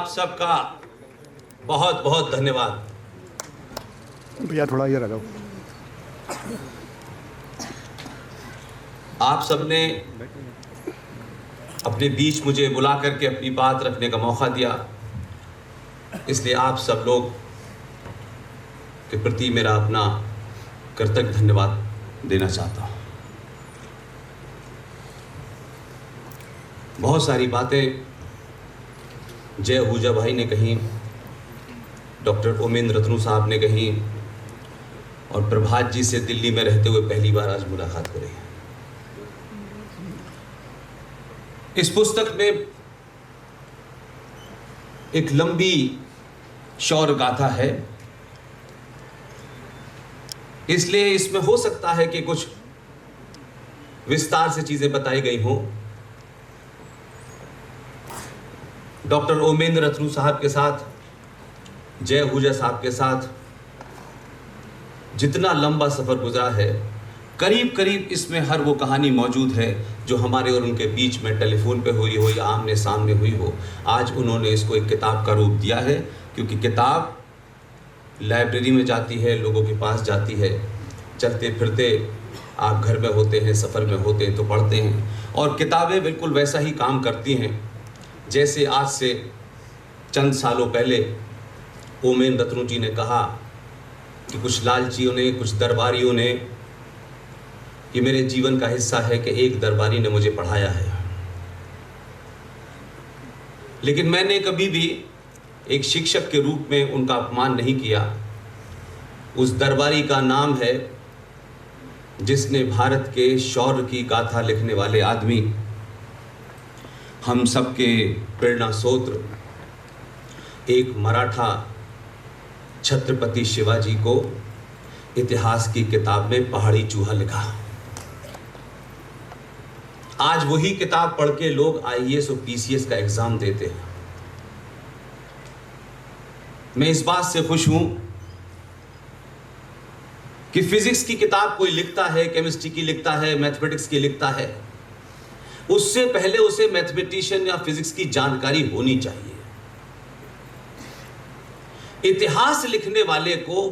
आप सबका बहुत बहुत धन्यवाद। भैया थोड़ा ये रखो। आप सबने अपने बीच मुझे बुला करके अपनी बात रखने का मौका दिया, इसलिए आप सब लोग के प्रति मेरा अपना कृतज्ञ धन्यवाद देना चाहता हूँ। बहुत सारी बातें जय आहूजा भाई ने कही, डॉक्टर ओमेंद्र रतनू साहब ने कही, और प्रभात जी से दिल्ली में रहते हुए पहली बार आज मुलाकात हो रही है। इस पुस्तक में एक लंबी शौर्य गाथा है, इसलिए इसमें हो सकता है कि कुछ विस्तार से चीजें बताई गई हों। डॉक्टर ओमेंद्र रतनू साहब के साथ, जय आहूजा साहब के साथ जितना लंबा सफर गुजरा है, करीब करीब इसमें हर वो कहानी मौजूद है जो हमारे और उनके बीच में टेलीफोन पे हुई हो या आमने सामने हुई हो। आज उन्होंने इसको एक किताब का रूप दिया है, क्योंकि किताब लाइब्रेरी में जाती है, लोगों के पास जाती है, चलते फिरते आप घर में होते हैं, सफ़र में होते हैं तो पढ़ते हैं, और किताबें बिल्कुल वैसा ही काम करती हैं जैसे आज से चंद सालों पहले ओमेंद्र रतनू जी ने कहा कि कुछ लालचियों ने, कुछ दरबारियों ने, कि मेरे जीवन का हिस्सा है कि एक दरबारी ने मुझे पढ़ाया है, लेकिन मैंने कभी भी एक शिक्षक के रूप में उनका अपमान नहीं किया। उस दरबारी का नाम है जिसने भारत के शौर्य की गाथा लिखने वाले आदमी, हम सबके प्रेरणा स्रोत, एक मराठा छत्रपति शिवाजी को इतिहास की किताब में पहाड़ी चूहा लिखा। आज वही किताब पढ़ के लोग आईएएस और पीसीएस का एग्जाम देते हैं। मैं इस बात से खुश हूं कि फिजिक्स की किताब कोई लिखता है, केमिस्ट्री की लिखता है, मैथमेटिक्स की लिखता है, उससे पहले उसे मैथमेटिशियन या फिजिक्स की जानकारी होनी चाहिए। इतिहास लिखने वाले को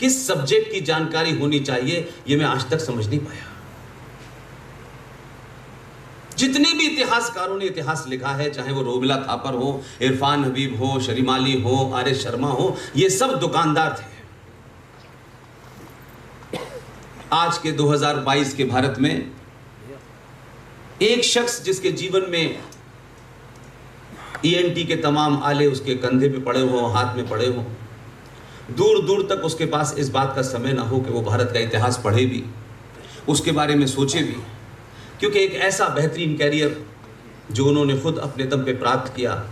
किस सब्जेक्ट की जानकारी होनी चाहिए, यह मैं आज तक समझ नहीं पाया। जितने भी इतिहासकारों ने इतिहास लिखा है, चाहे वो रोमिला थापर हो, इरफान हबीब हो, शरीमाली हो, आर एस शर्मा हो, ये सब दुकानदार थे। आज के 2022 के भारत में एक शख्स जिसके जीवन में ईएनटी के तमाम आले उसके कंधे पे पड़े हों, हाथ में पड़े हों, दूर दूर तक उसके पास इस बात का समय ना हो कि वो भारत का इतिहास पढ़े भी, उसके बारे में सोचे भी, क्योंकि एक ऐसा बेहतरीन कैरियर जो उन्होंने खुद अपने दम पे प्राप्त किया,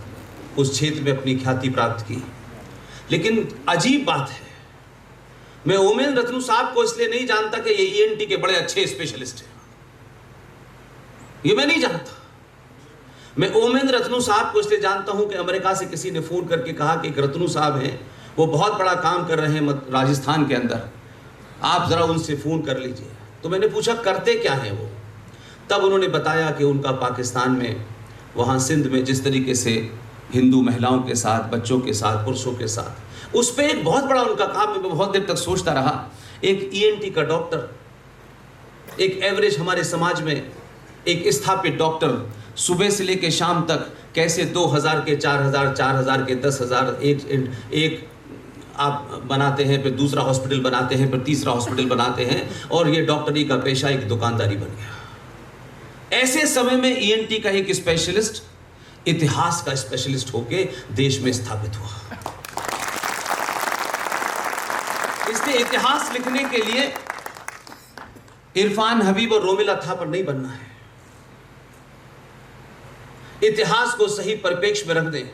उस क्षेत्र में अपनी ख्याति प्राप्त की। लेकिन अजीब बात है, मैं ओमेंद्र रतनू साहब को इसलिए नहीं जानता कि ये ईएनटी के बड़े अच्छे स्पेशलिस्ट हैं, ये मैं नहीं जानता। मैं ओमेंद्र रतनू साहब को इसलिए जानता हूं कि अमेरिका से किसी ने फोन करके कहा कि एक रतनू साहब हैं, वो बहुत बड़ा काम कर रहे हैं राजस्थान के अंदर, आप जरा उनसे फोन कर लीजिए। तो मैंने पूछा करते क्या हैं वो, तब उन्होंने बताया कि उनका पाकिस्तान में, वहाँ सिंध में जिस तरीके से हिंदू महिलाओं के साथ, बच्चों के साथ, पुरुषों के साथ, उस पर एक बहुत बड़ा उनका काम है। मैं बहुत देर तक सोचता रहा, एक ईएनटी का डॉक्टर, एक एवरेज हमारे समाज में एक स्थापित डॉक्टर, सुबह से लेकर शाम तक कैसे 2000 के 4000, 4000 के 10,000 एक आप बनाते हैं, फिर दूसरा हॉस्पिटल बनाते हैं, फिर तीसरा हॉस्पिटल बनाते हैं, और ये डॉक्टरी का पेशा एक दुकानदारी बन गया। ऐसे समय में ईएनटी का एक स्पेशलिस्ट इतिहास का स्पेशलिस्ट होके देश में स्थापित हुआ। इसलिए इतिहास लिखने के लिए इरफान हबीब और रोमिला थापर नहीं बनना है। इतिहास को सही परिप्रेक्ष्य में रख दें।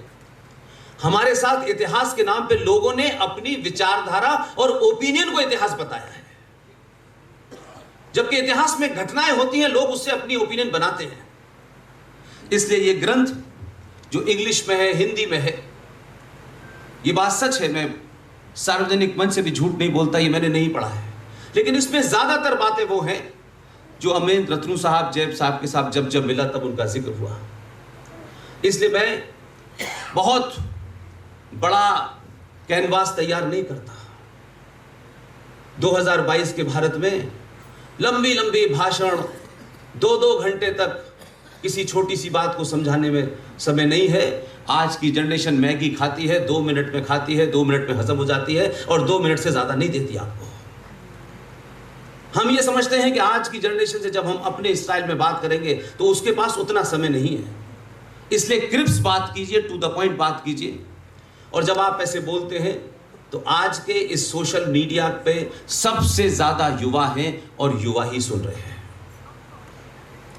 हमारे साथ इतिहास के नाम पे लोगों ने अपनी विचारधारा और ओपिनियन को इतिहास बताया है, जबकि इतिहास में घटनाएं होती हैं, लोग उससे अपनी ओपिनियन बनाते हैं। इसलिए ये ग्रंथ जो इंग्लिश में है, हिंदी में है, ये बात सच है, मैं सार्वजनिक मंच से भी झूठ नहीं बोलता, ये मैंने नहीं पढ़ा है, लेकिन इसमें ज्यादातर बातें वो हैं जो ओमेंद्र रतनू साहब, जैब साहब के साथ जब जब मिला तब उनका जिक्र हुआ। इसलिए मैं बहुत बड़ा कैनवास तैयार नहीं करता। 2022 के भारत में लंबी लंबी भाषण 2-2 घंटे तक किसी छोटी सी बात को समझाने में समय नहीं है। आज की जनरेशन मैगी खाती है, 2 मिनट में खाती है, 2 मिनट में हजम हो जाती है और 2 मिनट से ज्यादा नहीं देती आपको। हम ये समझते हैं कि आज की जनरेशन से जब हम अपने स्टाइल में बात करेंगे तो उसके पास उतना समय नहीं है, इसलिए क्रिप्स बात कीजिए, टू द पॉइंट बात कीजिए। और जब आप ऐसे बोलते हैं तो आज के इस सोशल मीडिया पे सबसे ज्यादा युवा हैं और युवा ही सुन रहे हैं।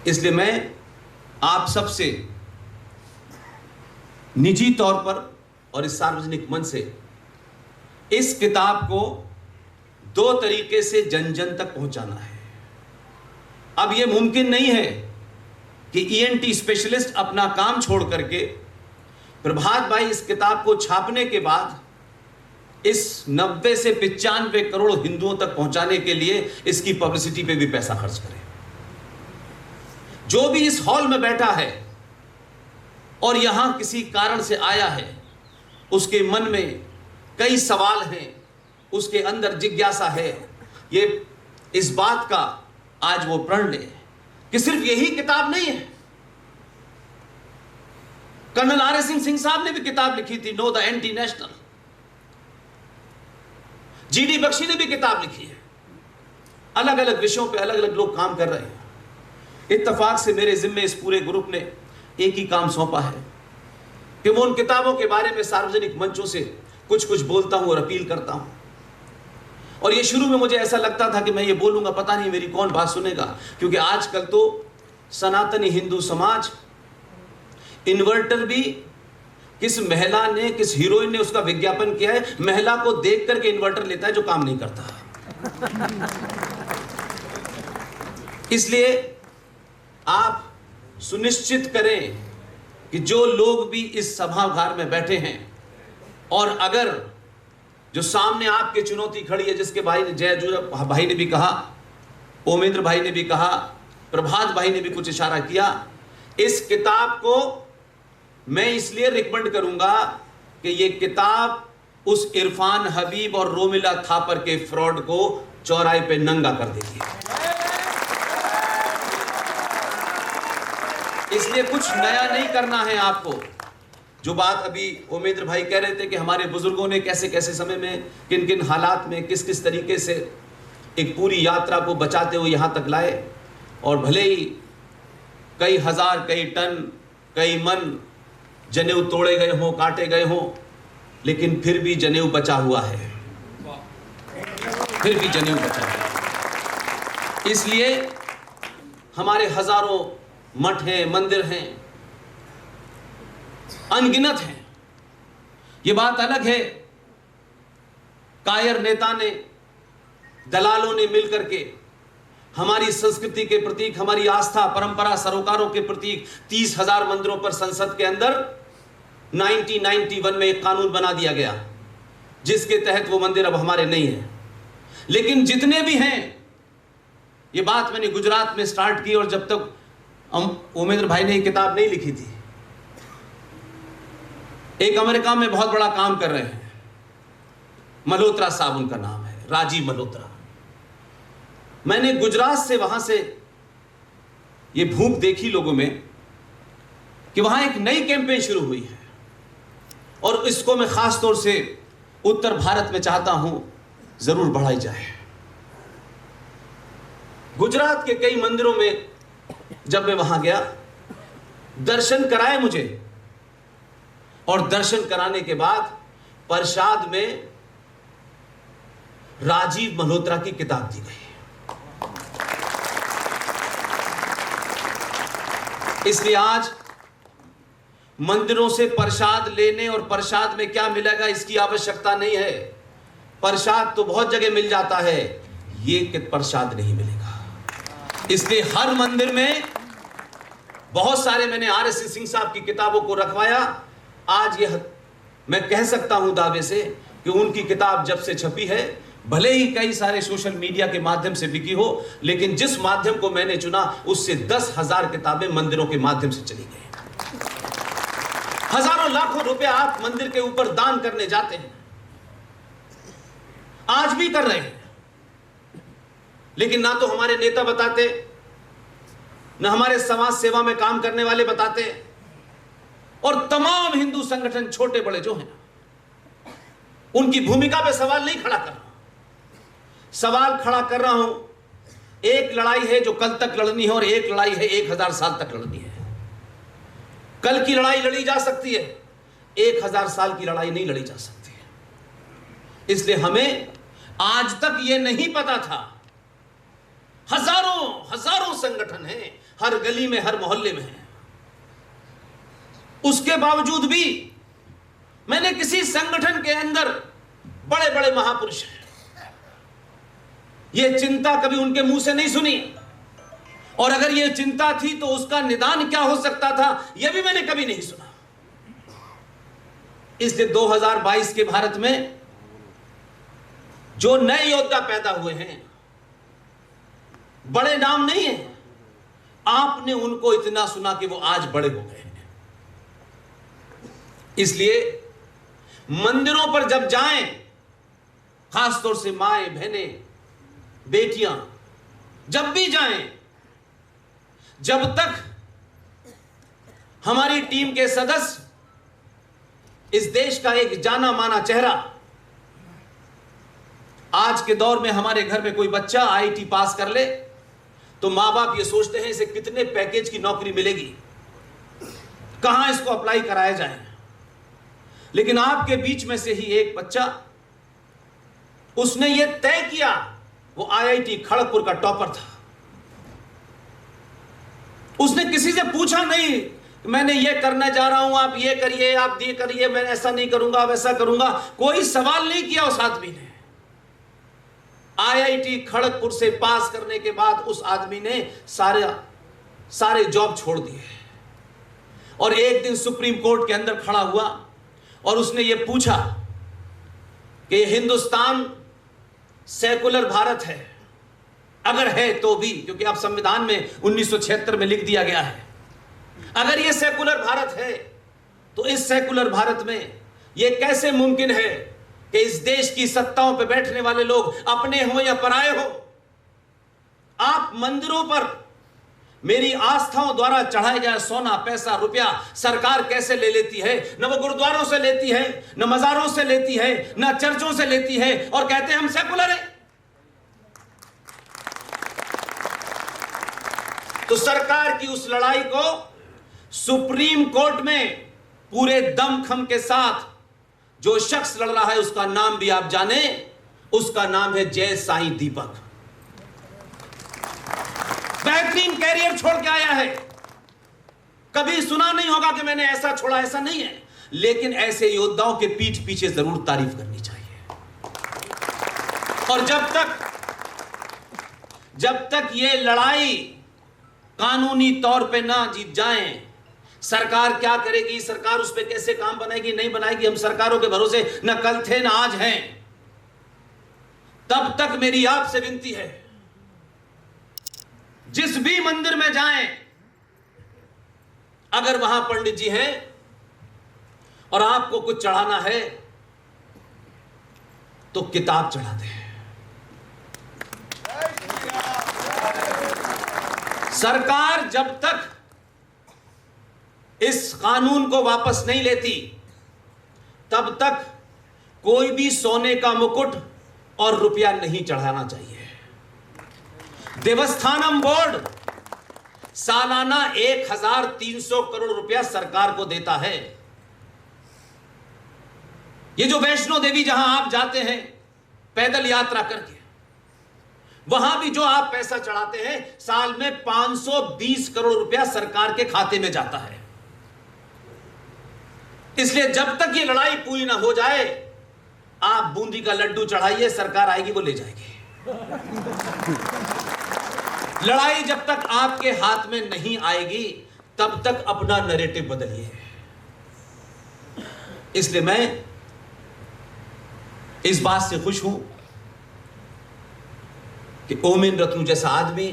इसलिए मैं आप सबसे निजी तौर पर और इस सार्वजनिक मंच से इस किताब को 2 तरीके से जन जन तक पहुंचाना है। अब यह मुमकिन नहीं है कि ईएनटी स्पेशलिस्ट अपना काम छोड़ करके प्रभात भाई इस किताब को छापने के बाद इस 90 से 95 करोड़ हिंदुओं तक पहुंचाने के लिए इसकी पब्लिसिटी पे भी पैसा खर्च करें। जो भी इस हॉल में बैठा है और यहां किसी कारण से आया है, उसके मन में कई सवाल हैं, उसके अंदर जिज्ञासा है, ये इस बात का आज वो प्रण ले कि सिर्फ यही किताब नहीं है। कर्नल आर.एस. सिंह साहब ने भी किताब लिखी थी, know the anti national. GD Bakshi ने भी किताब लिखी है। अलग अलग विषयों पे अलग अलग लोग काम कर रहे हैं। इत्तेफाक से मेरे जिम्मे इस पूरे ग्रुप ने एक ही काम सौंपा है कि वो उन किताबों के बारे में सार्वजनिक मंचों से कुछ कुछ बोलता हूं और अपील करता हूं। और ये शुरू में मुझे ऐसा लगता था कि मैं ये बोलूंगा, पता नहीं मेरी कौन बात सुनेगा, क्योंकि आजकल तो सनातनी हिंदू समाज इन्वर्टर भी किस महिला ने, किस हीरोइन ने उसका विज्ञापन किया है, महिला को देख करके इन्वर्टर लेता है जो काम नहीं करता। इसलिए आप सुनिश्चित करें कि जो लोग भी इस सभागार में बैठे हैं और अगर जो सामने आपके चुनौती खड़ी है, जिसके भाई ने जय भाई ने भी कहा, ओमेंद्र भाई ने भी कहा, प्रभात भाई ने भी कुछ इशारा किया, इस किताब को मैं इसलिए रिकमेंड करूंगा कि ये किताब उस इरफान हबीब और रोमिला थापर के फ्रॉड को चौराहे पे नंगा कर देगी। इसलिए कुछ नया नहीं करना है आपको। जो बात अभी ओमेंद्र भाई कह रहे थे कि हमारे बुजुर्गों ने कैसे कैसे समय में, किन किन हालात में, किस किस तरीके से एक पूरी यात्रा को बचाते हुए यहां तक लाए, और भले ही कई हजार, कई टन, कई मन जनेऊ तोड़े गए हों, काटे गए हों, लेकिन फिर भी जनेऊ बचा हुआ है, फिर भी जनेऊ बचा है। इसलिए हमारे हजारों मठ हैं, मंदिर हैं, अनगिनत हैं। ये बात अलग है कायर नेता ने, दलालों ने मिलकर के हमारी संस्कृति के प्रतीक, हमारी आस्था, परंपरा, सरोकारों के प्रतीक 30,000 मंदिरों पर संसद के अंदर 1991 में एक कानून बना दिया गया जिसके तहत वो मंदिर अब हमारे नहीं है। लेकिन जितने भी हैं, ये बात मैंने गुजरात में स्टार्ट की और जब तक ओमेंद्र भाई ने ये किताब नहीं लिखी थी, एक अमेरिका में बहुत बड़ा काम कर रहे हैं, मल्होत्रा साहब उनका नाम है, राजीव मल्होत्रा। मैंने गुजरात से, वहां से ये भूख देखी लोगों में कि वहां एक नई कैंपेन शुरू हुई है और इसको मैं खास तौर से उत्तर भारत में चाहता हूं जरूर बढ़ाई जाए। गुजरात के कई मंदिरों में जब मैं वहां गया, दर्शन कराए मुझे, और दर्शन कराने के बाद प्रसाद में राजीव मल्होत्रा की किताब दी गई। इसलिए आज मंदिरों से प्रसाद लेने और प्रसाद में क्या मिलेगा इसकी आवश्यकता नहीं है। प्रसाद तो बहुत जगह मिल जाता है, ये प्रसाद नहीं मिलेगा। इसलिए हर मंदिर में बहुत सारे, मैंने आर.एस. सिंह साहब की किताबों को रखवाया। आज यह मैं कह सकता हूं दावे से कि उनकी किताब जब से छपी है, भले ही कई सारे सोशल मीडिया के माध्यम से बिकी हो, लेकिन जिस माध्यम को मैंने चुना उससे 10,000 किताबें मंदिरों के माध्यम से चली गई। हजारों लाखों रुपया आप मंदिर के ऊपर दान करने जाते हैं, आज भी कर रहे हैं, लेकिन ना तो हमारे नेता बताते, ना हमारे समाज सेवा में काम करने वाले बताते, और तमाम हिंदू संगठन छोटे बड़े जो हैं उनकी भूमिका पे सवाल नहीं खड़ा कर रहा। सवाल खड़ा कर रहा हूं, एक लड़ाई है जो कल तक लड़नी है और एक लड़ाई है 1000 साल तक लड़नी है। कल की लड़ाई लड़ी जा सकती है, 1000 साल की लड़ाई नहीं लड़ी जा सकती है। इसलिए हमें आज तक यह नहीं पता था, हजारों संगठन हैं, हर गली में, हर मोहल्ले में हैं, उसके बावजूद भी मैंने किसी संगठन के अंदर बड़े बड़े महापुरुष हैं, यह चिंता कभी उनके मुंह से नहीं सुनी, और अगर यह चिंता थी तो उसका निदान क्या हो सकता था यह भी मैंने कभी नहीं सुना। इसलिए 2022 के भारत में जो नए योद्धा पैदा हुए हैं, बड़े नाम नहीं है, आपने उनको इतना सुना कि वो आज बड़े हो गए हैं। इसलिए मंदिरों पर जब जाएं, खासतौर से माएं, बहनें, बेटियां, जब भी जाएं, जब तक हमारी टीम के सदस्य, इस देश का एक जाना माना चेहरा, आज के दौर में हमारे घर में कोई बच्चा आईआईटी पास कर ले तो मां बाप ये सोचते हैं इसे कितने पैकेज की नौकरी मिलेगी, कहां इसको अप्लाई कराया जाए। लेकिन आपके बीच में से ही एक बच्चा, उसने ये तय किया, वो आईआईटी खड़गपुर का टॉपर था, उसने किसी से पूछा नहीं मैंने ये करने जा रहा हूं, आप ये करिए, आप ये करिए, मैं ऐसा नहीं करूंगा, वैसा करूंगा, कोई सवाल नहीं किया उस आदमी ने। आईआईटी खड़गपुर से पास करने के बाद उस आदमी ने सारे जॉब छोड़ दिए और एक दिन सुप्रीम कोर्ट के अंदर खड़ा हुआ और उसने ये पूछा कि हिंदुस्तान सेकुलर भारत है, अगर है तो भी, क्योंकि आप संविधान में 1976 में लिख दिया गया है, अगर ये सेकुलर भारत है तो इस सेकुलर भारत में यह कैसे मुमकिन है कि इस देश की सत्ताओं पर बैठने वाले लोग अपने हो या पराए हो, आप मंदिरों पर मेरी आस्थाओं द्वारा चढ़ाए गए सोना, पैसा, रुपया सरकार कैसे ले लेती है? न वो गुरुद्वारों से लेती है, न मजारों से लेती है, न चर्चों से लेती है, और कहते हैं हम सेकुलर हैं। तो सरकार की उस लड़ाई को सुप्रीम कोर्ट में पूरे दमखम के साथ जो शख्स लड़ रहा है, उसका नाम भी आप जाने, उसका नाम है जय साईं दीपक। बेहतरीन कैरियर छोड़ के आया है, कभी सुना नहीं होगा कि मैंने ऐसा छोड़ा, ऐसा नहीं है, लेकिन ऐसे योद्धाओं के पीठ पीछे जरूर तारीफ करनी चाहिए। और जब तक ये लड़ाई कानूनी तौर पे ना जीत जाएं, सरकार क्या करेगी, सरकार उस पे कैसे काम बनाएगी, नहीं बनाएगी, हम सरकारों के भरोसे न कल थे न आज हैं। तब तक मेरी आपसे विनती है, जिस भी मंदिर में जाएं, अगर वहां पंडित जी हैं और आपको कुछ चढ़ाना है तो किताब चढ़ा दें। सरकार जब तक इस कानून को वापस नहीं लेती, तब तक कोई भी सोने का मुकुट और रुपया नहीं चढ़ाना चाहिए। देवस्थानम बोर्ड सालाना 1300 करोड़ रुपया सरकार को देता है। ये जो वैष्णो देवी जहां आप जाते हैं पैदल यात्रा करके, वहां भी जो आप पैसा चढ़ाते हैं, साल में 520 करोड़ रुपया सरकार के खाते में जाता है। इसलिए जब तक ये लड़ाई पूरी ना हो जाए, आप बूंदी का लड्डू चढ़ाइए, सरकार आएगी वो ले जाएगी। लड़ाई जब तक आपके हाथ में नहीं आएगी, तब तक अपना नैरेटिव बदलिए। इसलिए मैं इस बात से खुश हूं कि ओमेन रत्नू जैसा आदमी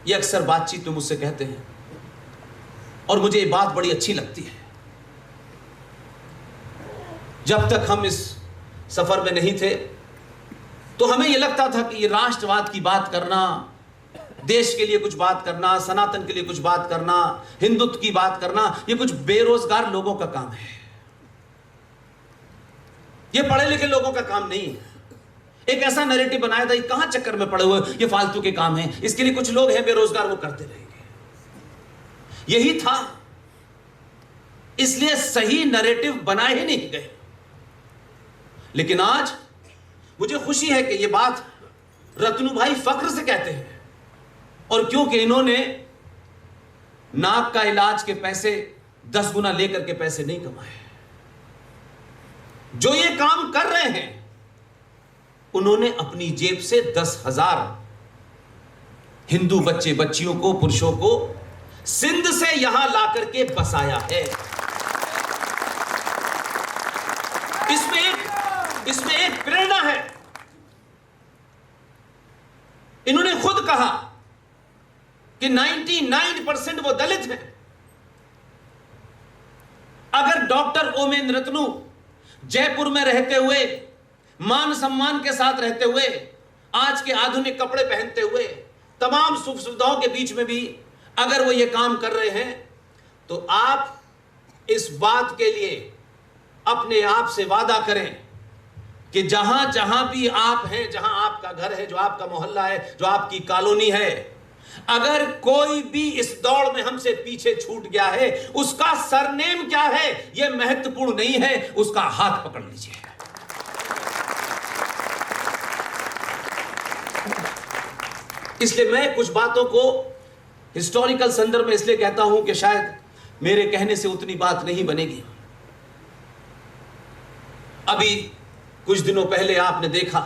ये अक्सर बातचीत में मुझसे कहते हैं, और मुझे ये बात बड़ी अच्छी लगती है जब तक हम इस सफर में नहीं थे तो हमें यह लगता था कि ये राष्ट्रवाद की बात करना, देश के लिए कुछ बात करना, सनातन के लिए कुछ बात करना, हिंदुत्व की बात करना, ये कुछ बेरोजगार लोगों का काम है, ये पढ़े लिखे लोगों का काम नहीं है। एक ऐसा नैरेटिव बनाया था, ये कहां चक्कर में पड़े हुए, ये फालतू के काम है, इसके लिए कुछ लोग हैं बेरोजगार, वो करते रहेंगे। यही था, इसलिए सही नैरेटिव बनाए ही नहीं गए। लेकिन आज मुझे खुशी है कि ये बात रत्नू भाई फख्र से कहते हैं, और क्योंकि इन्होंने नाक का इलाज के पैसे 10 गुना लेकर के पैसे नहीं कमाए। जो ये काम कर रहे हैं उन्होंने अपनी जेब से 10,000 हिंदू बच्चे बच्चियों को, पुरुषों को सिंध से यहां लाकर के बसाया है। इसमें एक प्रेरणा है। इन्होंने खुद कहा कि 99% वो दलित हैं। अगर डॉक्टर ओमेन रत्नू जयपुर में रहते हुए, मान सम्मान के साथ रहते हुए, आज के आधुनिक कपड़े पहनते हुए, तमाम सुख सुविधाओं के बीच में भी अगर वो ये काम कर रहे हैं, तो आप इस बात के लिए अपने आप से वादा करें कि जहां जहां भी आप हैं, जहां आपका घर है, जो आपका मोहल्ला है, जो आपकी कॉलोनी है, अगर कोई भी इस दौड़ में हमसे पीछे छूट गया है, उसका सरनेम क्या है यह महत्वपूर्ण नहीं है, उसका हाथ पकड़ लीजिए। इसलिए मैं कुछ बातों को हिस्टोरिकल संदर्भ में इसलिए कहता हूं कि शायद मेरे कहने से उतनी बात नहीं बनेगी। अभी कुछ दिनों पहले आपने देखा,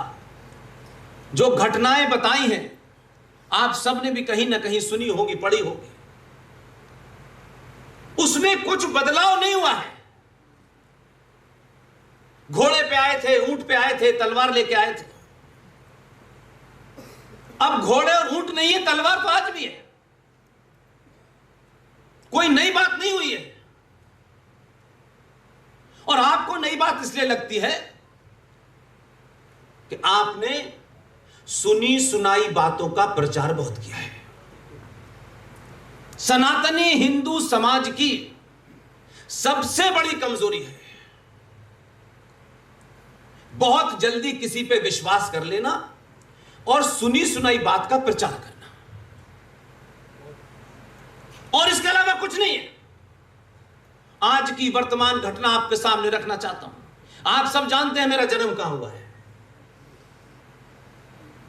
जो घटनाएं बताई हैं आप सबने भी कहीं ना कहीं सुनी होगी, पढ़ी होगी, उसमें कुछ बदलाव नहीं हुआ है। घोड़े पे आए थे, ऊंट पे आए थे, तलवार लेके आए थे। अब घोड़े और ऊंट नहीं है, तलवार तो आज भी है। कोई नई बात नहीं हुई है। और आपको नई बात इसलिए लगती है कि आपने सुनी सुनाई बातों का प्रचार बहुत किया है। सनातनी हिंदू समाज की सबसे बड़ी कमजोरी है बहुत जल्दी किसी पे विश्वास कर लेना और सुनी सुनाई बात का प्रचार करना, और इसके अलावा कुछ नहीं है। आज की वर्तमान घटना आपके सामने रखना चाहता हूं। आप सब जानते हैं मेरा जन्म कहां हुआ है।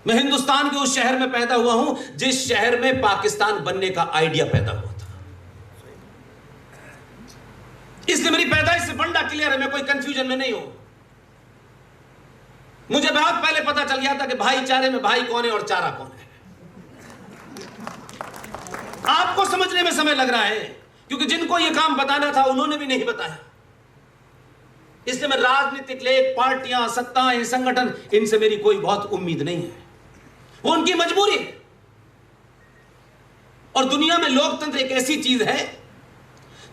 मैं हिंदुस्तान के उस शहर में पैदा हुआ हूं जिस शहर में पाकिस्तान बनने का आइडिया पैदा हुआ था। इसलिए मेरी पैदाइश से बंडा क्लियर है, मैं कोई कंफ्यूजन में नहीं हूं। मुझे बहुत पहले पता चल गया था कि भाईचारे में भाई कौन है और चारा कौन है। आपको समझने में समय लग रहा है, क्योंकि जिनको यह काम बताना था उन्होंने भी नहीं बताया। इसलिए मैं राजनीतिक लेख, पार्टियां, सत्ताएं, संगठन, इनसे मेरी कोई बहुत उम्मीद नहीं है। वो उनकी मजबूरी है। और दुनिया में लोकतंत्र एक ऐसी चीज है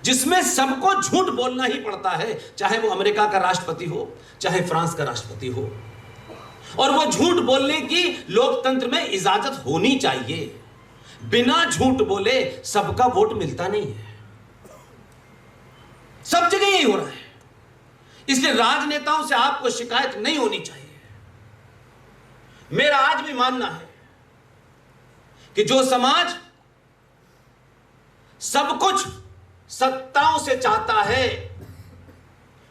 जिसमें सबको झूठ बोलना ही पड़ता है, चाहे वो अमेरिका का राष्ट्रपति हो, चाहे फ्रांस का राष्ट्रपति हो। और वो झूठ बोलने की लोकतंत्र में इजाजत होनी चाहिए। बिना झूठ बोले सबका वोट मिलता नहीं है। सब जगह यही हो रहा है। इसलिए राजनेताओं से आपको शिकायत नहीं होनी चाहिए। मेरा आज भी मानना है कि जो समाज सब कुछ सत्ताओं से चाहता है,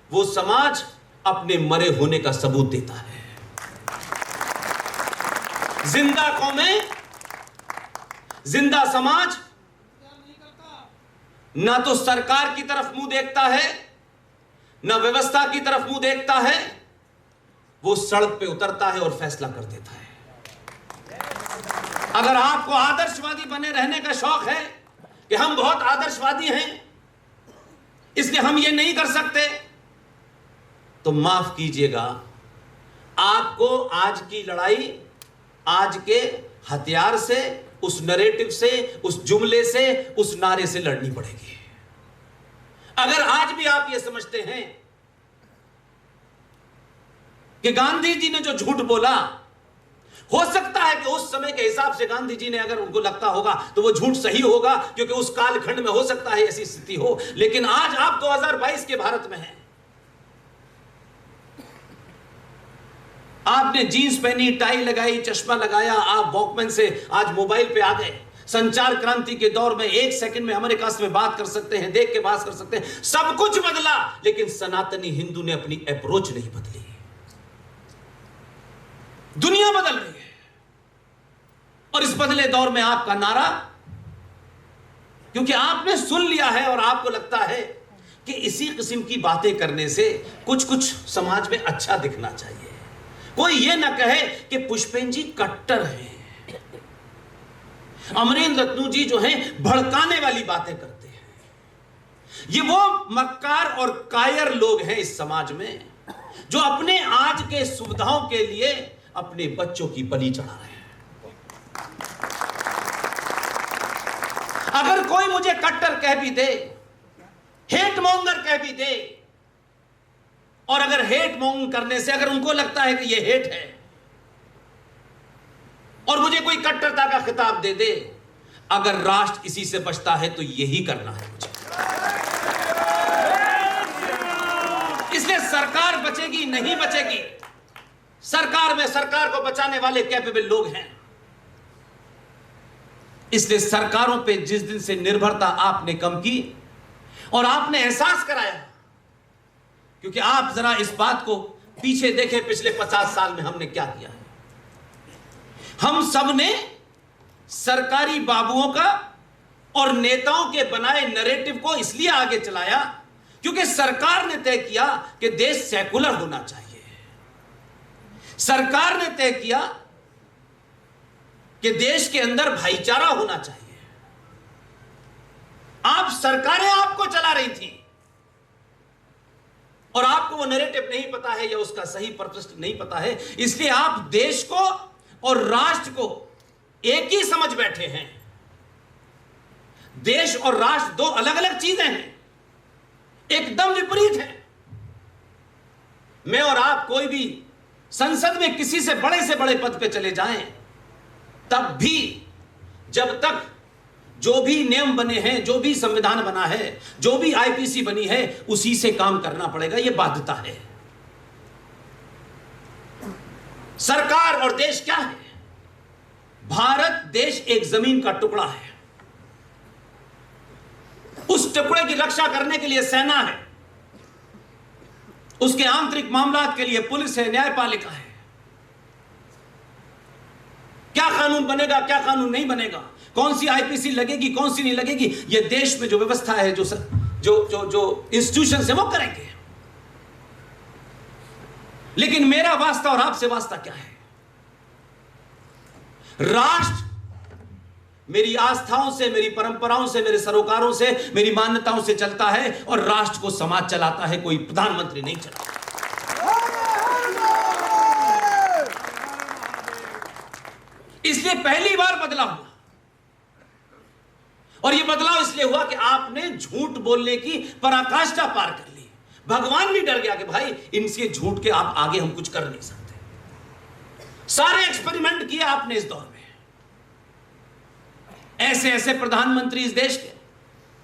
वो समाज अपने मरे होने का सबूत देता है। जिंदा कौमें, जिंदा समाज ना तो सरकार की तरफ मुंह देखता है, ना व्यवस्था की तरफ मुंह देखता है। वो सड़क पे उतरता है और फैसला कर देता है। अगर आपको आदर्शवादी बने रहने का शौक है कि हम बहुत आदर्शवादी हैं, इसलिए हम ये नहीं कर सकते, तो माफ कीजिएगा, आपको आज की लड़ाई आज के हथियार से, उस नैरेटिव से, उस जुमले से, उस नारे से लड़नी पड़ेगी। अगर आज भी आप ये समझते हैं कि गांधी जी ने जो झूठ बोला, हो सकता है कि उस समय के हिसाब से गांधी जी ने, अगर उनको लगता होगा तो वो झूठ सही होगा, क्योंकि उस कालखंड में हो सकता है ऐसी स्थिति हो। लेकिन आज आप 2022 के भारत में हैं। आपने जीन्स पहनी, टाई लगाई, चश्मा लगाया, आप वॉकमैन से आज मोबाइल पे आ गए। संचार क्रांति के दौर में 1 सेकंड में अमेरिका से बात कर सकते हैं, देख के बात कर सकते हैं। सब कुछ बदला, लेकिन सनातनी हिंदू ने अपनी अप्रोच नहीं बदली। दुनिया बदल रही है, और इस बदले दौर में आपका नारा, क्योंकि आपने सुन लिया है और आपको लगता है कि इसी किस्म की बातें करने से कुछ कुछ समाज में अच्छा दिखना चाहिए। कोई ये ना कहे कि पुष्पेन जी कट्टर हैं, अमरेंद्र रत्नू जी जो हैं भड़काने वाली बातें करते हैं। ये वो मक्कार और कायर लोग हैं इस समाज में, जो अपने आज के सुविधाओं के लिए अपने बच्चों की बलि चढ़ा रहे हैं। अगर कोई मुझे कट्टर कह भी दे, हेट मॉन्गर कह भी दे, और अगर हेट मॉन्ग करने से अगर उनको लगता है कि यह हेट है, और मुझे कोई कट्टरता का खिताब दे दे, अगर राष्ट्र इसी से बचता है तो यही करना है मुझे। इसलिए सरकार बचेगी नहीं बचेगी, सरकार में सरकार को बचाने वाले कैपेबल लोग हैं। इसलिए सरकारों पे जिस दिन से निर्भरता आपने कम की और आपने एहसास कराया, क्योंकि आप जरा इस बात को पीछे देखें, पिछले 50 साल में हमने क्या किया है। हम सब ने सरकारी बाबुओं का और नेताओं के बनाए नैरेटिव को इसलिए आगे चलाया क्योंकि सरकार ने तय किया कि देश सेकुलर होना चाहिए। सरकार ने तय किया कि देश के अंदर भाईचारा होना चाहिए। आप सरकारें आपको चला रही थी और आपको वो नैरेटिव नहीं पता है या उसका सही पर्पस नहीं पता है, इसलिए आप देश को और राष्ट्र को एक ही समझ बैठे हैं। देश और राष्ट्र दो अलग अलग चीजें हैं, एकदम विपरीत हैं। मैं और आप कोई भी संसद में किसी से बड़े पद पे चले जाएं, तब भी जब तक जो भी नियम बने हैं, जो भी संविधान बना है, जो भी आईपीसी बनी है, उसी से काम करना पड़ेगा, यह बाध्यता है। सरकार और देश क्या है? भारत देश एक जमीन का टुकड़ा है। उस टुकड़े की रक्षा करने के लिए सेना है, उसके आंतरिक मामलात के लिए पुलिस है, न्यायपालिका है। क्या कानून बनेगा, क्या कानून नहीं बनेगा, कौन सी आईपीसी लगेगी, कौन सी नहीं लगेगी, यह देश में जो व्यवस्था है, जो इंस्टीट्यूशन है, वो करेंगे। लेकिन मेरा वास्ता और आपसे वास्ता क्या है? राष्ट्र मेरी आस्थाओं से, मेरी परंपराओं से, मेरे सरोकारों से, मेरी मान्यताओं से चलता है, और राष्ट्र को समाज चलाता है, कोई प्रधानमंत्री नहीं चलाता। इसलिए पहली बार बदलाव हुआ, और यह बदलाव इसलिए हुआ कि आपने झूठ बोलने की पराकाष्ठा पार कर ली। भगवान भी डर गया कि भाई इनसे झूठ के आप आगे हम कुछ कर नहीं सकते। सारे एक्सपेरिमेंट किए आपने इस दौर में। ऐसे ऐसे प्रधानमंत्री इस देश के,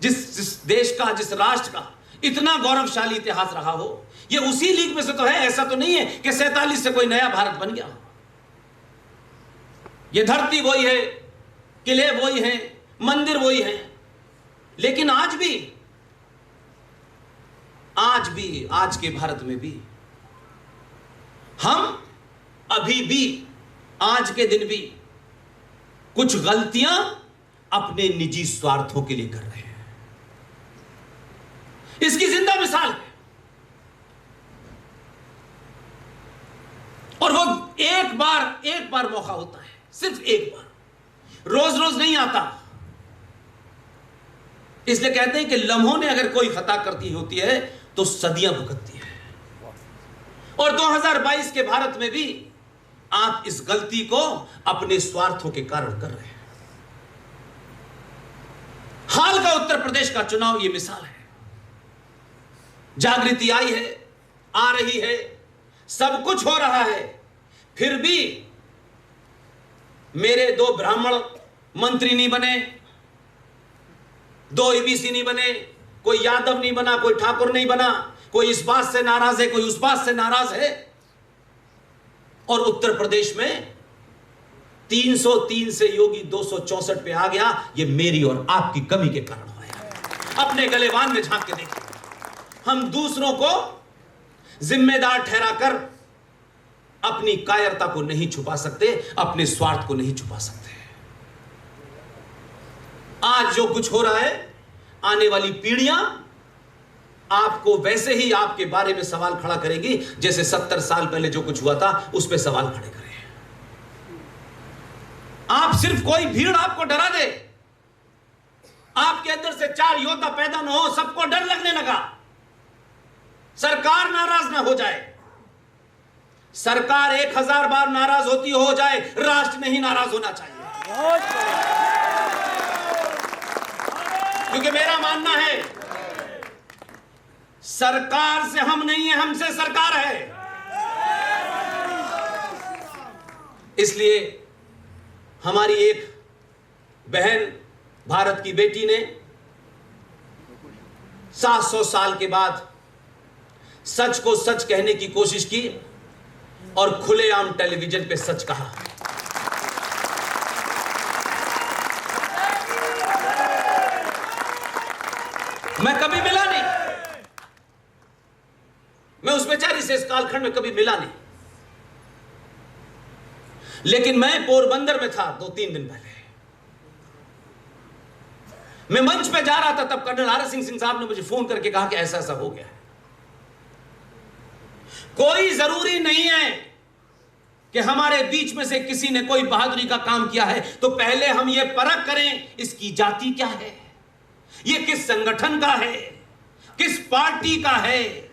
जिस देश का, जिस राष्ट्र का इतना गौरवशाली इतिहास रहा हो, ये उसी लीग में से तो है। ऐसा तो नहीं है कि 47 से कोई नया भारत बन गया हो। ये धरती वही है, किले वही हैं, मंदिर वही हैं, लेकिन आज के भारत में भी हम अभी भी, आज के दिन भी कुछ गलतियां अपने निजी स्वार्थों के लिए कर रहे हैं। इसकी जिंदा मिसाल है। और वो एक बार मौका होता है, सिर्फ एक बार, रोज रोज नहीं आता। इसलिए कहते हैं कि लम्हों ने अगर कोई खता करती होती है तो सदियां भुगतती है। और 2022 के भारत में भी आप इस गलती को अपने स्वार्थों के कारण कर रहे हैं। हाल का उत्तर प्रदेश का चुनाव यह मिसाल है। जागृति आई है, आ रही है, सब कुछ हो रहा है, फिर भी मेरे 2 ब्राह्मण मंत्री नहीं बने, 2 ईबीसी नहीं बने, कोई यादव नहीं बना, कोई ठाकुर नहीं बना, कोई इस बात से नाराज है, कोई उस बात से नाराज है। और उत्तर प्रदेश में 303 से योगी 264 पे आ गया। ये मेरी और आपकी कमी के कारण हुआ है। अपने गलेवान में झांक के देखिए। हम दूसरों को जिम्मेदार ठहराकर अपनी कायरता को नहीं छुपा सकते, अपने स्वार्थ को नहीं छुपा सकते। आज जो कुछ हो रहा है, आने वाली पीढ़ियां आपको वैसे ही आपके बारे में सवाल खड़ा करेगी जैसे 70 साल पहले जो कुछ हुआ था उस पर सवाल खड़े करें। आप सिर्फ कोई भीड़ आपको डरा दे, आपके अंदर से 4 योद्धा पैदा न हो, सबको डर लगने लगा, सरकार नाराज ना हो जाए। सरकार 1000 बार नाराज होती हो जाए, राष्ट्र नहीं नाराज होना चाहिए। क्योंकि मेरा मानना है सरकार से हम नहीं है, हमसे सरकार है। इसलिए हमारी एक बहन भारत की बेटी ने 700 साल के बाद सच को सच कहने की कोशिश की और खुलेआम टेलीविजन पे सच कहा। मैं कभी मिला नहीं, मैं उस बेचारी से इस कालखंड में कभी मिला नहीं, लेकिन मैं पोरबंदर में था 2-3 दिन पहले। मैं मंच पे जा रहा था, तब कर्नल आर एस सिंह साहब ने मुझे फोन करके कहा कि ऐसा ऐसा हो गया है। कोई जरूरी नहीं है कि हमारे बीच में से किसी ने कोई बहादुरी का काम किया है तो पहले हम ये परख करें इसकी जाति क्या है, ये किस संगठन का है, किस पार्टी का है।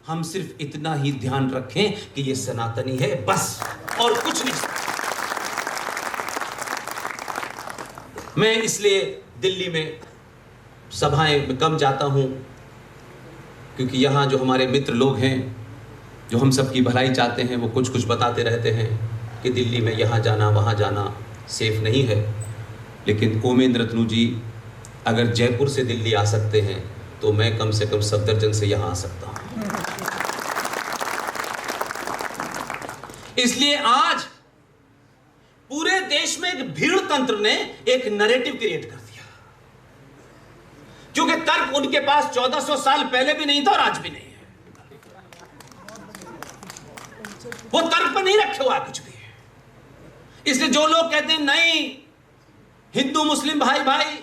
हम सिर्फ इतना ही ध्यान रखें कि ये सनातनी है, बस, और कुछ नहीं। मैं इसलिए दिल्ली में सभाएं में कम जाता हूं क्योंकि यहां जो हमारे मित्र लोग हैं जो हम सबकी भलाई चाहते हैं वो कुछ कुछ बताते रहते हैं कि दिल्ली में यहाँ जाना वहाँ जाना सेफ नहीं है। लेकिन ओमेंद्र रत्नू जी अगर जयपुर से दिल्ली आ सकते हैं तो मैं कम से कम सफदरजंग से यहाँ आ सकता हूँ। इसलिए आज पूरे देश में एक भीड़ तंत्र ने एक नैरेटिव क्रिएट कर दिया, क्योंकि तर्क उनके पास 1400 साल पहले भी नहीं था और आज भी नहीं है। वो तर्क पर नहीं रखे हुआ कुछ भी। इसलिए जो लोग कहते हैं नहीं हिंदू मुस्लिम भाई भाई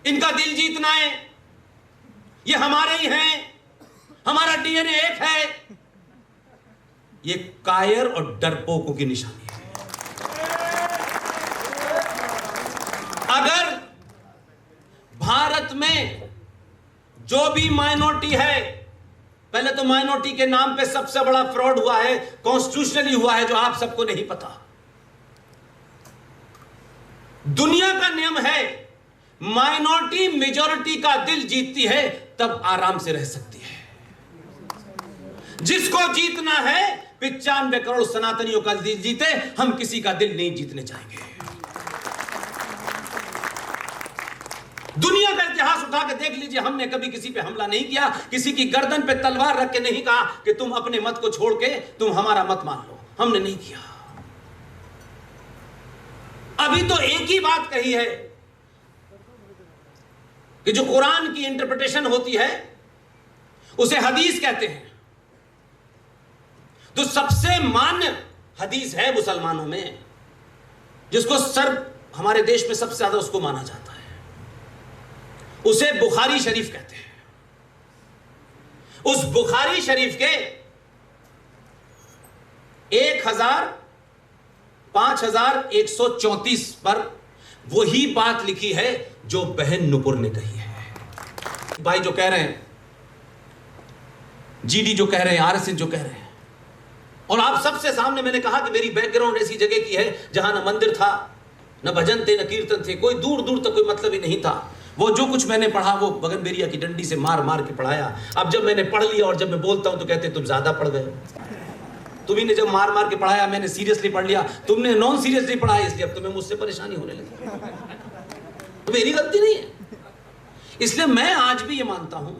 इनका दिल जीतना है, ये हमारे ही हैं, हमारा डीएनए एक है, ये कायर और डरपोकों की निशानी है। अगर भारत में जो भी माइनॉरिटी है, पहले तो माइनॉरिटी के नाम पे सबसे बड़ा फ्रॉड हुआ है, कॉन्स्टिट्यूशनली हुआ है, जो आप सबको नहीं पता। दुनिया का नियम है माइनॉरिटी मेजॉरिटी का दिल जीतती है तब आराम से रह सकती है। जिसको जीतना है 95 करोड़ सनातनियों का दिल जीते, हम किसी का दिल नहीं जीतने चाहेंगे। दुनिया का इतिहास उठा के देख लीजिए, हमने कभी किसी पे हमला नहीं किया, किसी की गर्दन पे तलवार रख के नहीं कहा कि तुम अपने मत को छोड़ के तुम हमारा मत मान लो, हमने नहीं किया। अभी तो एक ही बात कही है कि जो कुरान की इंटरप्रिटेशन होती है उसे हदीस कहते हैं। तो सबसे मान्य हदीस है मुसलमानों में, जिसको हमारे देश में सबसे ज्यादा उसको माना जाता है, उसे बुखारी शरीफ कहते हैं। उस बुखारी शरीफ के 5134 पर वही बात लिखी है जो बहन नुपुर ने कही है। भाई जो कह रहे हैं, जीडी जो कह रहे हैं, आरएसएस जो कह रहे हैं, और आप सबसे सामने मैंने कहा कि मेरी बैकग्राउंड ऐसी जगह की है जहां न मंदिर था, न भजन थे, न कीर्तन थे, कोई दूर दूर तक कोई मतलब ही नहीं था। वो जो कुछ मैंने पढ़ा वो बगनबेरिया की डंडी से मार मार के पढ़ाया। अब जब मैंने पढ़ लिया और जब मैं बोलता हूं तो कहते तुम ज्यादा पढ़ गए। तुम्ही ने जब मार मार के पढ़ाया, मैंने सीरियसली पढ़ लिया, तुमने नॉन सीरियसली पढ़ाया, इसलिए अब तुम्हें मुझसे परेशानी होने लगी। तो मेरी गलती नहीं है। इसलिए मैं आज भी ये मानता हूं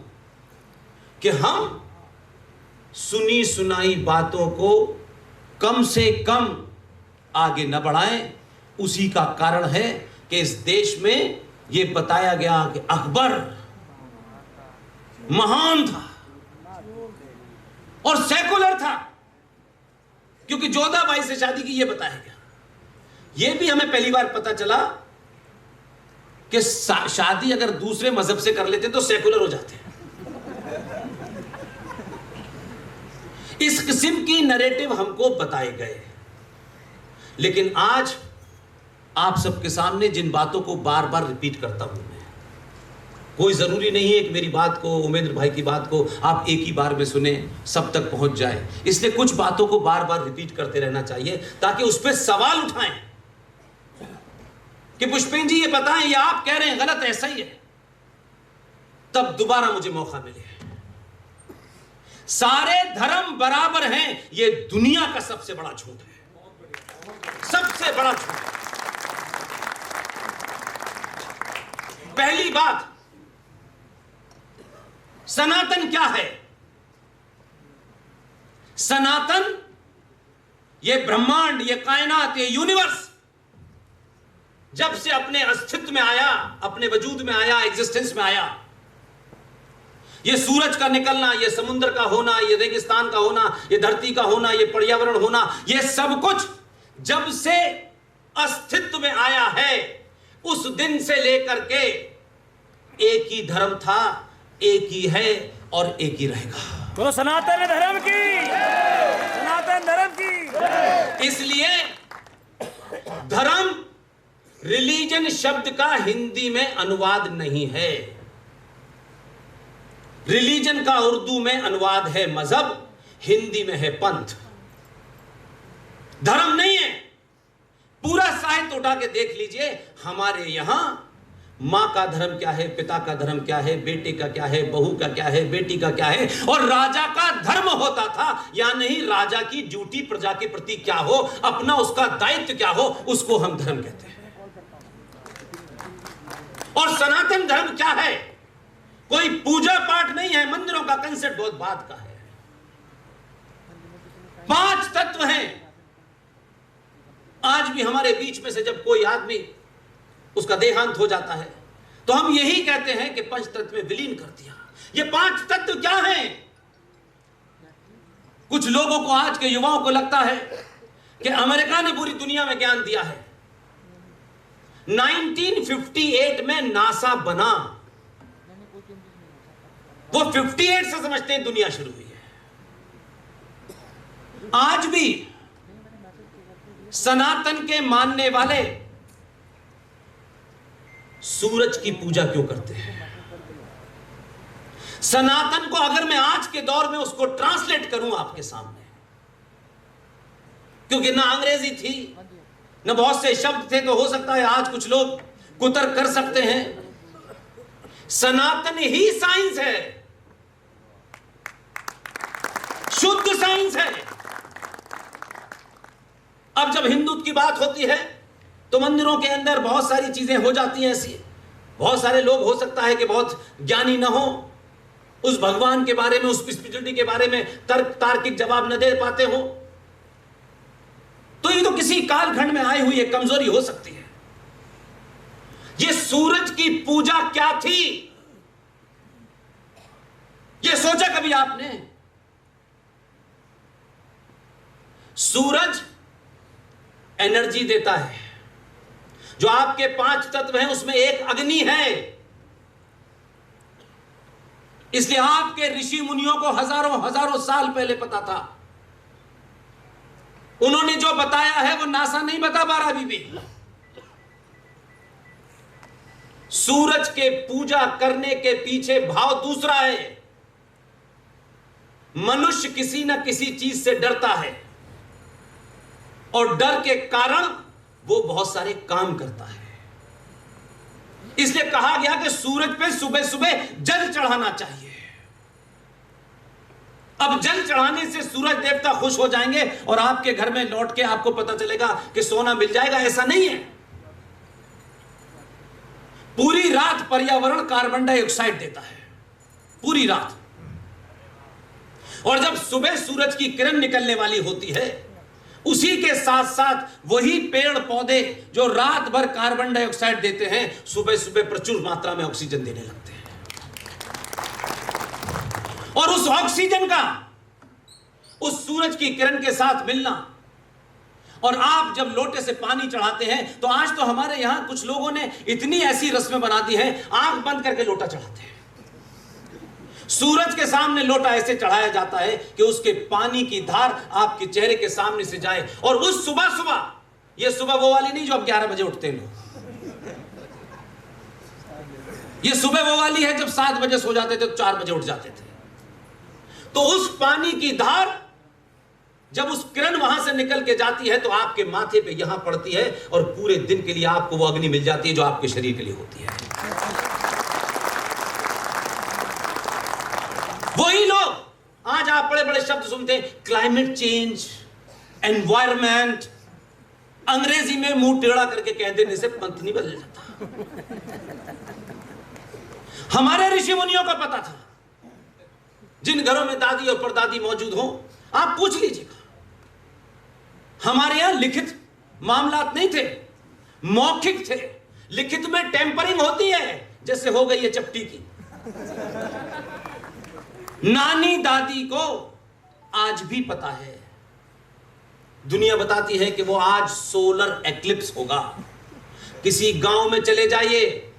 कि हम सुनी सुनाई बातों को कम से कम आगे न बढ़ाएं। उसी का कारण है कि इस देश में यह बताया गया कि अकबर महान था और सेकुलर था, क्योंकि जोधाबाई से शादी की, यह बताया गया। यह भी हमें पहली बार पता चला कि शादी अगर दूसरे मजहब से कर लेते तो सेकुलर हो जाते हैं। इस किस्म की नैरेटिव हमको बताए गए। लेकिन आज आप सबके सामने जिन बातों को बार बार रिपीट करता हूं मैं, कोई जरूरी नहीं है कि मेरी बात को, उमेंद्र भाई की बात को आप एक ही बार में सुने, सब तक पहुंच जाए। इसलिए कुछ बातों को बार बार रिपीट करते रहना चाहिए ताकि उस पर सवाल उठाएं कि पुष्पेन जी ये बताएं, ये आप कह रहे हैं गलत, ऐसा ही है, तब दोबारा मुझे मौका मिले। सारे धर्म बराबर हैं, ये दुनिया का सबसे बड़ा झूठ है, सबसे बड़ा झूठ। पहली बात, सनातन क्या है? सनातन ये ब्रह्मांड, ये कायनात, ये यूनिवर्स जब से अपने अस्तित्व में आया, अपने वजूद में आया, एग्जिस्टेंस में आया, ये सूरज का निकलना, ये समुद्र का होना, ये रेगिस्तान का होना, ये धरती का होना, ये पर्यावरण होना, ये सब कुछ जब से अस्तित्व में आया है, उस दिन से लेकर के एक ही धर्म था, एक ही है और एक ही रहेगा। तो सनातन धर्म की, सनातन धर्म की। इसलिए धर्म रिलीजन शब्द का हिंदी में अनुवाद नहीं है। रिलीजन का उर्दू में अनुवाद है मजहब, हिंदी में है पंथ। धर्म नहीं है। पूरा साहित्य उठा के देख लीजिए, हमारे यहां मां का धर्म क्या है, पिता का धर्म क्या है, बेटे का क्या है, बहू का क्या है, बेटी का क्या है, और राजा का धर्म होता था या नहीं, राजा की ड्यूटी प्रजा के प्रति क्या हो, अपना उसका दायित्व क्या हो, उसको हम धर्म कहते हैं। और सनातन धर्म क्या है? कोई पूजा पाठ नहीं है, मंदिरों का कंसेप्ट बहुत बात का है। 5 तत्व हैं। आज भी हमारे बीच में से जब कोई आदमी उसका देहांत हो जाता है तो हम यही कहते हैं कि 5 तत्व में विलीन कर दिया। ये 5 तत्व क्या हैं? कुछ लोगों को, आज के युवाओं को लगता है कि अमेरिका ने पूरी दुनिया में ज्ञान दिया है। 1958 में नासा बना, वो 58 से समझते हैं दुनिया शुरू हुई है। आज भी सनातन के मानने वाले सूरज की पूजा क्यों करते हैं? सनातन को अगर मैं आज के दौर में उसको ट्रांसलेट करूं आपके सामने, क्योंकि ना अंग्रेजी थी, ना बहुत से शब्द थे, तो हो सकता है आज कुछ लोग कुतर कर सकते हैं। सनातन ही साइंस है, शुद्ध साइंस है। अब जब हिंदुत्व की बात होती है तो मंदिरों के अंदर बहुत सारी चीजें हो जाती हैं ऐसी। बहुत सारे लोग, हो सकता है कि बहुत ज्ञानी न हो, उस भगवान के बारे में, उस स्पिरिचुअलिटी के बारे में तार्किक जवाब न दे पाते हो, तो ये तो किसी कालखंड में आई हुई एक कमजोरी हो सकती है। ये सूरज की पूजा क्या थी? ये सोचा कभी आपने? सूरज एनर्जी देता है। जो आपके 5 तत्व हैं उसमें एक अग्नि है। इसलिए आपके ऋषि मुनियों को हजारों हजारों साल पहले पता था। उन्होंने जो बताया है वो नासा नहीं बता पा रहा अभी भी। सूरज के पूजा करने के पीछे भाव दूसरा है। मनुष्य किसी न किसी चीज से डरता है और डर के कारण वो बहुत सारे काम करता है। इसलिए कहा गया कि सूरज पे सुबह सुबह जल चढ़ाना चाहिए। अब जल चढ़ाने से सूरज देवता खुश हो जाएंगे और आपके घर में लौट के आपको पता चलेगा कि सोना मिल जाएगा, ऐसा नहीं है। पूरी रात पर्यावरण कार्बन डाइऑक्साइड देता है, पूरी रात। और जब सुबह सूरज की किरण निकलने वाली होती है, उसी के साथ साथ वही पेड़ पौधे जो रात भर कार्बन डाइऑक्साइड देते हैं, सुबह सुबह प्रचुर मात्रा में ऑक्सीजन देने लगते हैं। और उस ऑक्सीजन का उस सूरज की किरण के साथ मिलना, और आप जब लोटे से पानी चढ़ाते हैं, तो आज तो हमारे यहां कुछ लोगों ने इतनी ऐसी रस्में बना दी हैं, आंख बंद करके लोटा चढ़ाते हैं। सूरज के सामने लोटा ऐसे चढ़ाया जाता है कि उसके पानी की धार आपके चेहरे के सामने से जाए। और उस सुबह सुबह, ये सुबह वो वाली नहीं जो अब 11 बजे उठते हैं लोग, ये सुबह वो वाली है जब 7 बजे सो जाते थे तो 4 बजे उठ जाते थे। तो उस पानी की धार जब उस किरण वहां से निकल के जाती है तो आपके माथे पे यहां पड़ती है, और पूरे दिन के लिए आपको वो अग्नि मिल जाती है जो आपके शरीर के लिए होती है। वही लोग आज आप बड़े बड़े शब्द सुनते हैं, क्लाइमेट चेंज, एनवायरमेंट, अंग्रेजी में मुंह टेढ़ा करके कह देने से पंथ नहीं बदल जाता। हमारे ऋषि मुनियों को पता था। जिन घरों में दादी और परदादी मौजूद हो, आप पूछ लीजिएगा। हमारे यहां लिखित मामलात नहीं थे, मौखिक थे। लिखित में टेम्परिंग होती है, जैसे हो गई है चपटी की। नानी दादी को आज भी पता है। दुनिया बताती है कि वो आज सोलर एक्लिप्स होगा। किसी गांव में चले जाइए,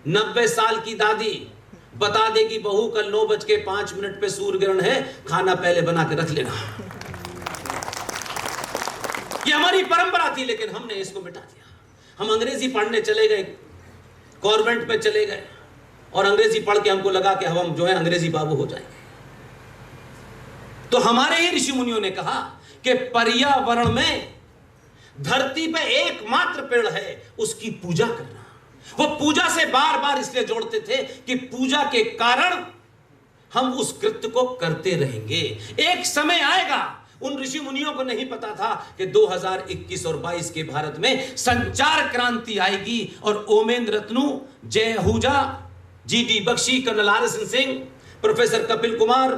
90 साल की दादी बता देगी, बहू कल 9:05 पे सूर्य ग्रहण है, खाना पहले बना के रख लेना। ये हमारी परंपरा थी, लेकिन हमने इसको मिटा दिया। हम अंग्रेजी पढ़ने चले गए, कॉन्वेंट में चले गए, और अंग्रेजी पढ़ के हमको लगा कि हम जो है अंग्रेजी बाबू हो जाएंगे। तो हमारे ही ऋषि मुनियों ने कहा कि पर्यावरण में धरती पे एकमात्र पेड़ है, उसकी पूजा करना। वो पूजा से बार बार इसलिए जोड़ते थे कि पूजा के कारण हम उस कृत्य को करते रहेंगे। एक समय आएगा, उन ऋषि मुनियों को नहीं पता था कि 2021 और 22 के भारत में संचार क्रांति आएगी, और Omen Ratnu, Jay Ahuja, GD Bakshi, colonel RS. Singh, professor Kapil Kumar,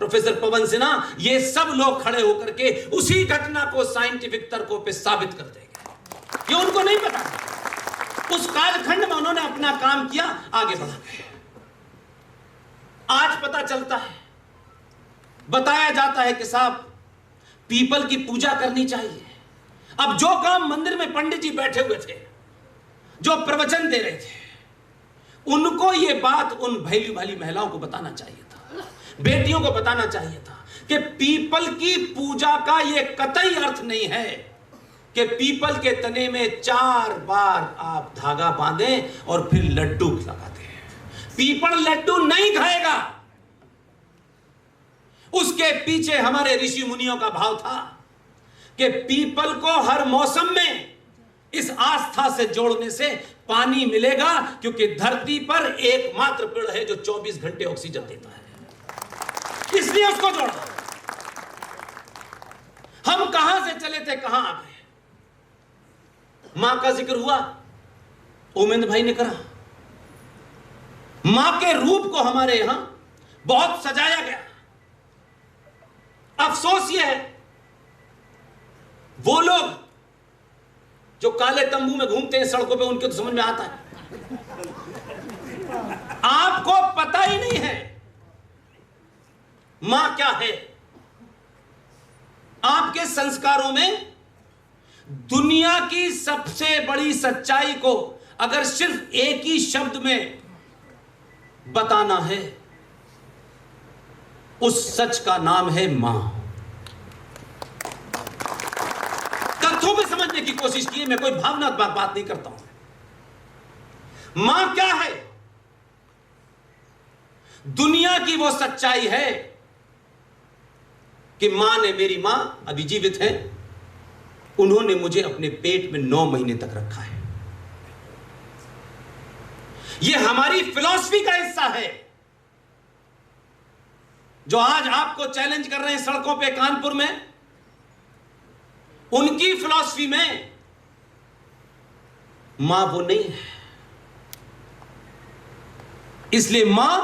professor Pawan Sinha, ये सब लोग खड़े होकर के उसी घटना को साइंटिफिक तर्कों पे साबित कर देंगे। ये उनको नहीं पता था। उस कालखंड में उन्होंने अपना काम किया, आगे बढ़ा गए। आज पता चलता है, बताया जाता है कि साहब पीपल की पूजा करनी चाहिए। अब जो काम मंदिर में पंडित जी बैठे हुए थे, जो प्रवचन दे रहे थे, उनको ये बात उन भैली भाली महिलाओं को बताना चाहिए था, बेटियों को बताना चाहिए था कि पीपल की पूजा का यह कतई अर्थ नहीं है कि पीपल के तने में 4 बार आप धागा बांधें और फिर लड्डू लगा दें। पीपल लड्डू नहीं खाएगा। उसके पीछे हमारे ऋषि मुनियों का भाव था कि पीपल को हर मौसम में इस आस्था से जोड़ने से पानी मिलेगा, क्योंकि धरती पर एकमात्र पेड़ है जो 24 घंटे ऑक्सीजन देता है, इसलिए उसको जोड़ा। हम कहां से चले थे, कहां आ गए। मां का जिक्र हुआ, ओमेंद्र भाई ने करा। मां के रूप को हमारे यहां बहुत सजाया गया। अफसोस यह है, वो लोग जो काले तंबू में घूमते हैं सड़कों पे, उनके तो समझ में आता है। आपको पता ही नहीं है मां क्या है। आपके संस्कारों में दुनिया की सबसे बड़ी सच्चाई को अगर सिर्फ एक ही शब्द में बताना है, उस सच का नाम है मां। तथ्यों में समझने की कोशिश की, मैं कोई भावनात्मक बात नहीं करता हूं। मां क्या है? दुनिया की वो सच्चाई है कि मां ने, मेरी मां अभी जीवित है, उन्होंने मुझे अपने पेट में 9 महीने तक रखा है। यह हमारी फिलॉसफी का हिस्सा है। जो आज आपको चैलेंज कर रहे हैं सड़कों पे कानपुर में, उनकी फिलॉसफी में मां वो नहीं है। इसलिए मां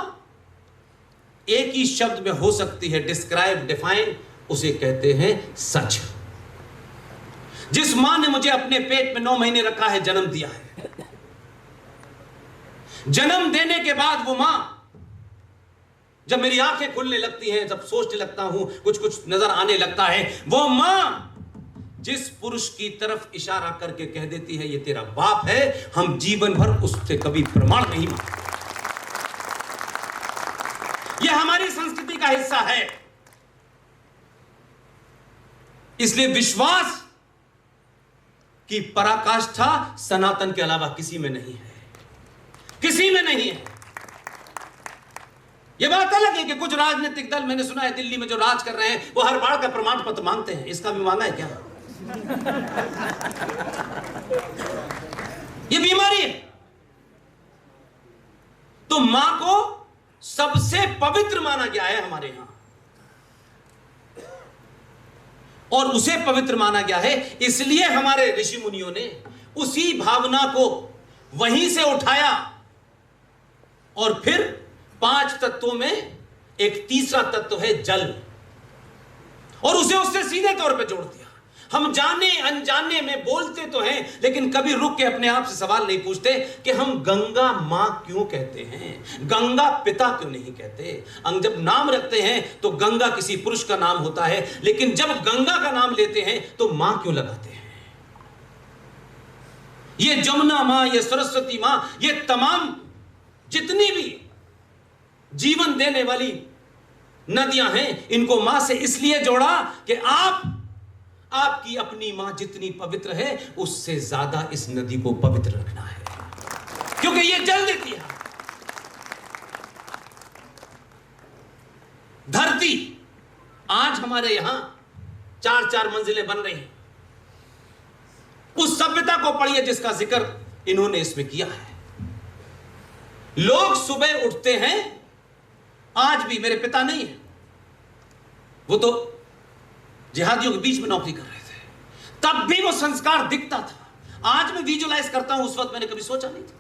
एक ही शब्द में हो सकती है, डिस्क्राइब, डिफाइन, उसे कहते हैं सच। जिस मां ने मुझे अपने पेट में 9 महीने रखा है, जन्म दिया है, जन्म देने के बाद वो मां जब मेरी आंखें खुलने लगती हैं, जब सोचने लगता हूं, कुछ कुछ नजर आने लगता है, वो मां जिस पुरुष की तरफ इशारा करके कह देती है ये तेरा बाप है, हम जीवन भर उससे कभी प्रमाण नहीं मांगते। यह हमारी संस्कृति का हिस्सा है। इसलिए विश्वास की पराकाष्ठा सनातन के अलावा किसी में नहीं है, किसी में नहीं है। यह बात अलग है कि कुछ राजनीतिक दल, मैंने सुना है दिल्ली में जो राज कर रहे हैं, वो हर बार का प्रमाण पत्र मांगते हैं। इसका भी मांगा है क्या? ये बीमारी है। तो मां को सबसे पवित्र माना गया है हमारे यहां, और उसे पवित्र माना गया है। इसलिए हमारे ऋषि मुनियों ने उसी भावना को वहीं से उठाया और फिर 5 तत्वों में एक तीसरा तत्व है जल, और उसे उससे सीधे तौर पे जोड़ दिया। हम जाने अनजाने में बोलते तो हैं, लेकिन कभी रुक के अपने आप से सवाल नहीं पूछते कि हम गंगा मां क्यों कहते हैं, गंगा पिता क्यों नहीं कहते। जब नाम रखते हैं तो गंगा किसी पुरुष का नाम होता है, लेकिन जब गंगा का नाम लेते हैं तो मां क्यों लगाते हैं। ये जमुना मां, ये सरस्वती मां, ये तमाम जितनी भी जीवन देने वाली नदियां हैं, इनको मां से इसलिए जोड़ा कि आपकी अपनी मां जितनी पवित्र है, उससे ज्यादा इस नदी को पवित्र रखना है, क्योंकि ये जल देती है। धरती आज हमारे यहां 4-4 मंजिलें बन रही हैं। उस सभ्यता को पढ़िए जिसका जिक्र इन्होंने इसमें किया है। लोग सुबह उठते हैं, आज भी मेरे पिता नहीं है, वो तो जिहादियों के बीच में नौकरी कर रहे थे, तब भी वो संस्कार दिखता था। आज मैं विजुलाइज करता हूं, उस वक्त मैंने कभी सोचा नहीं था।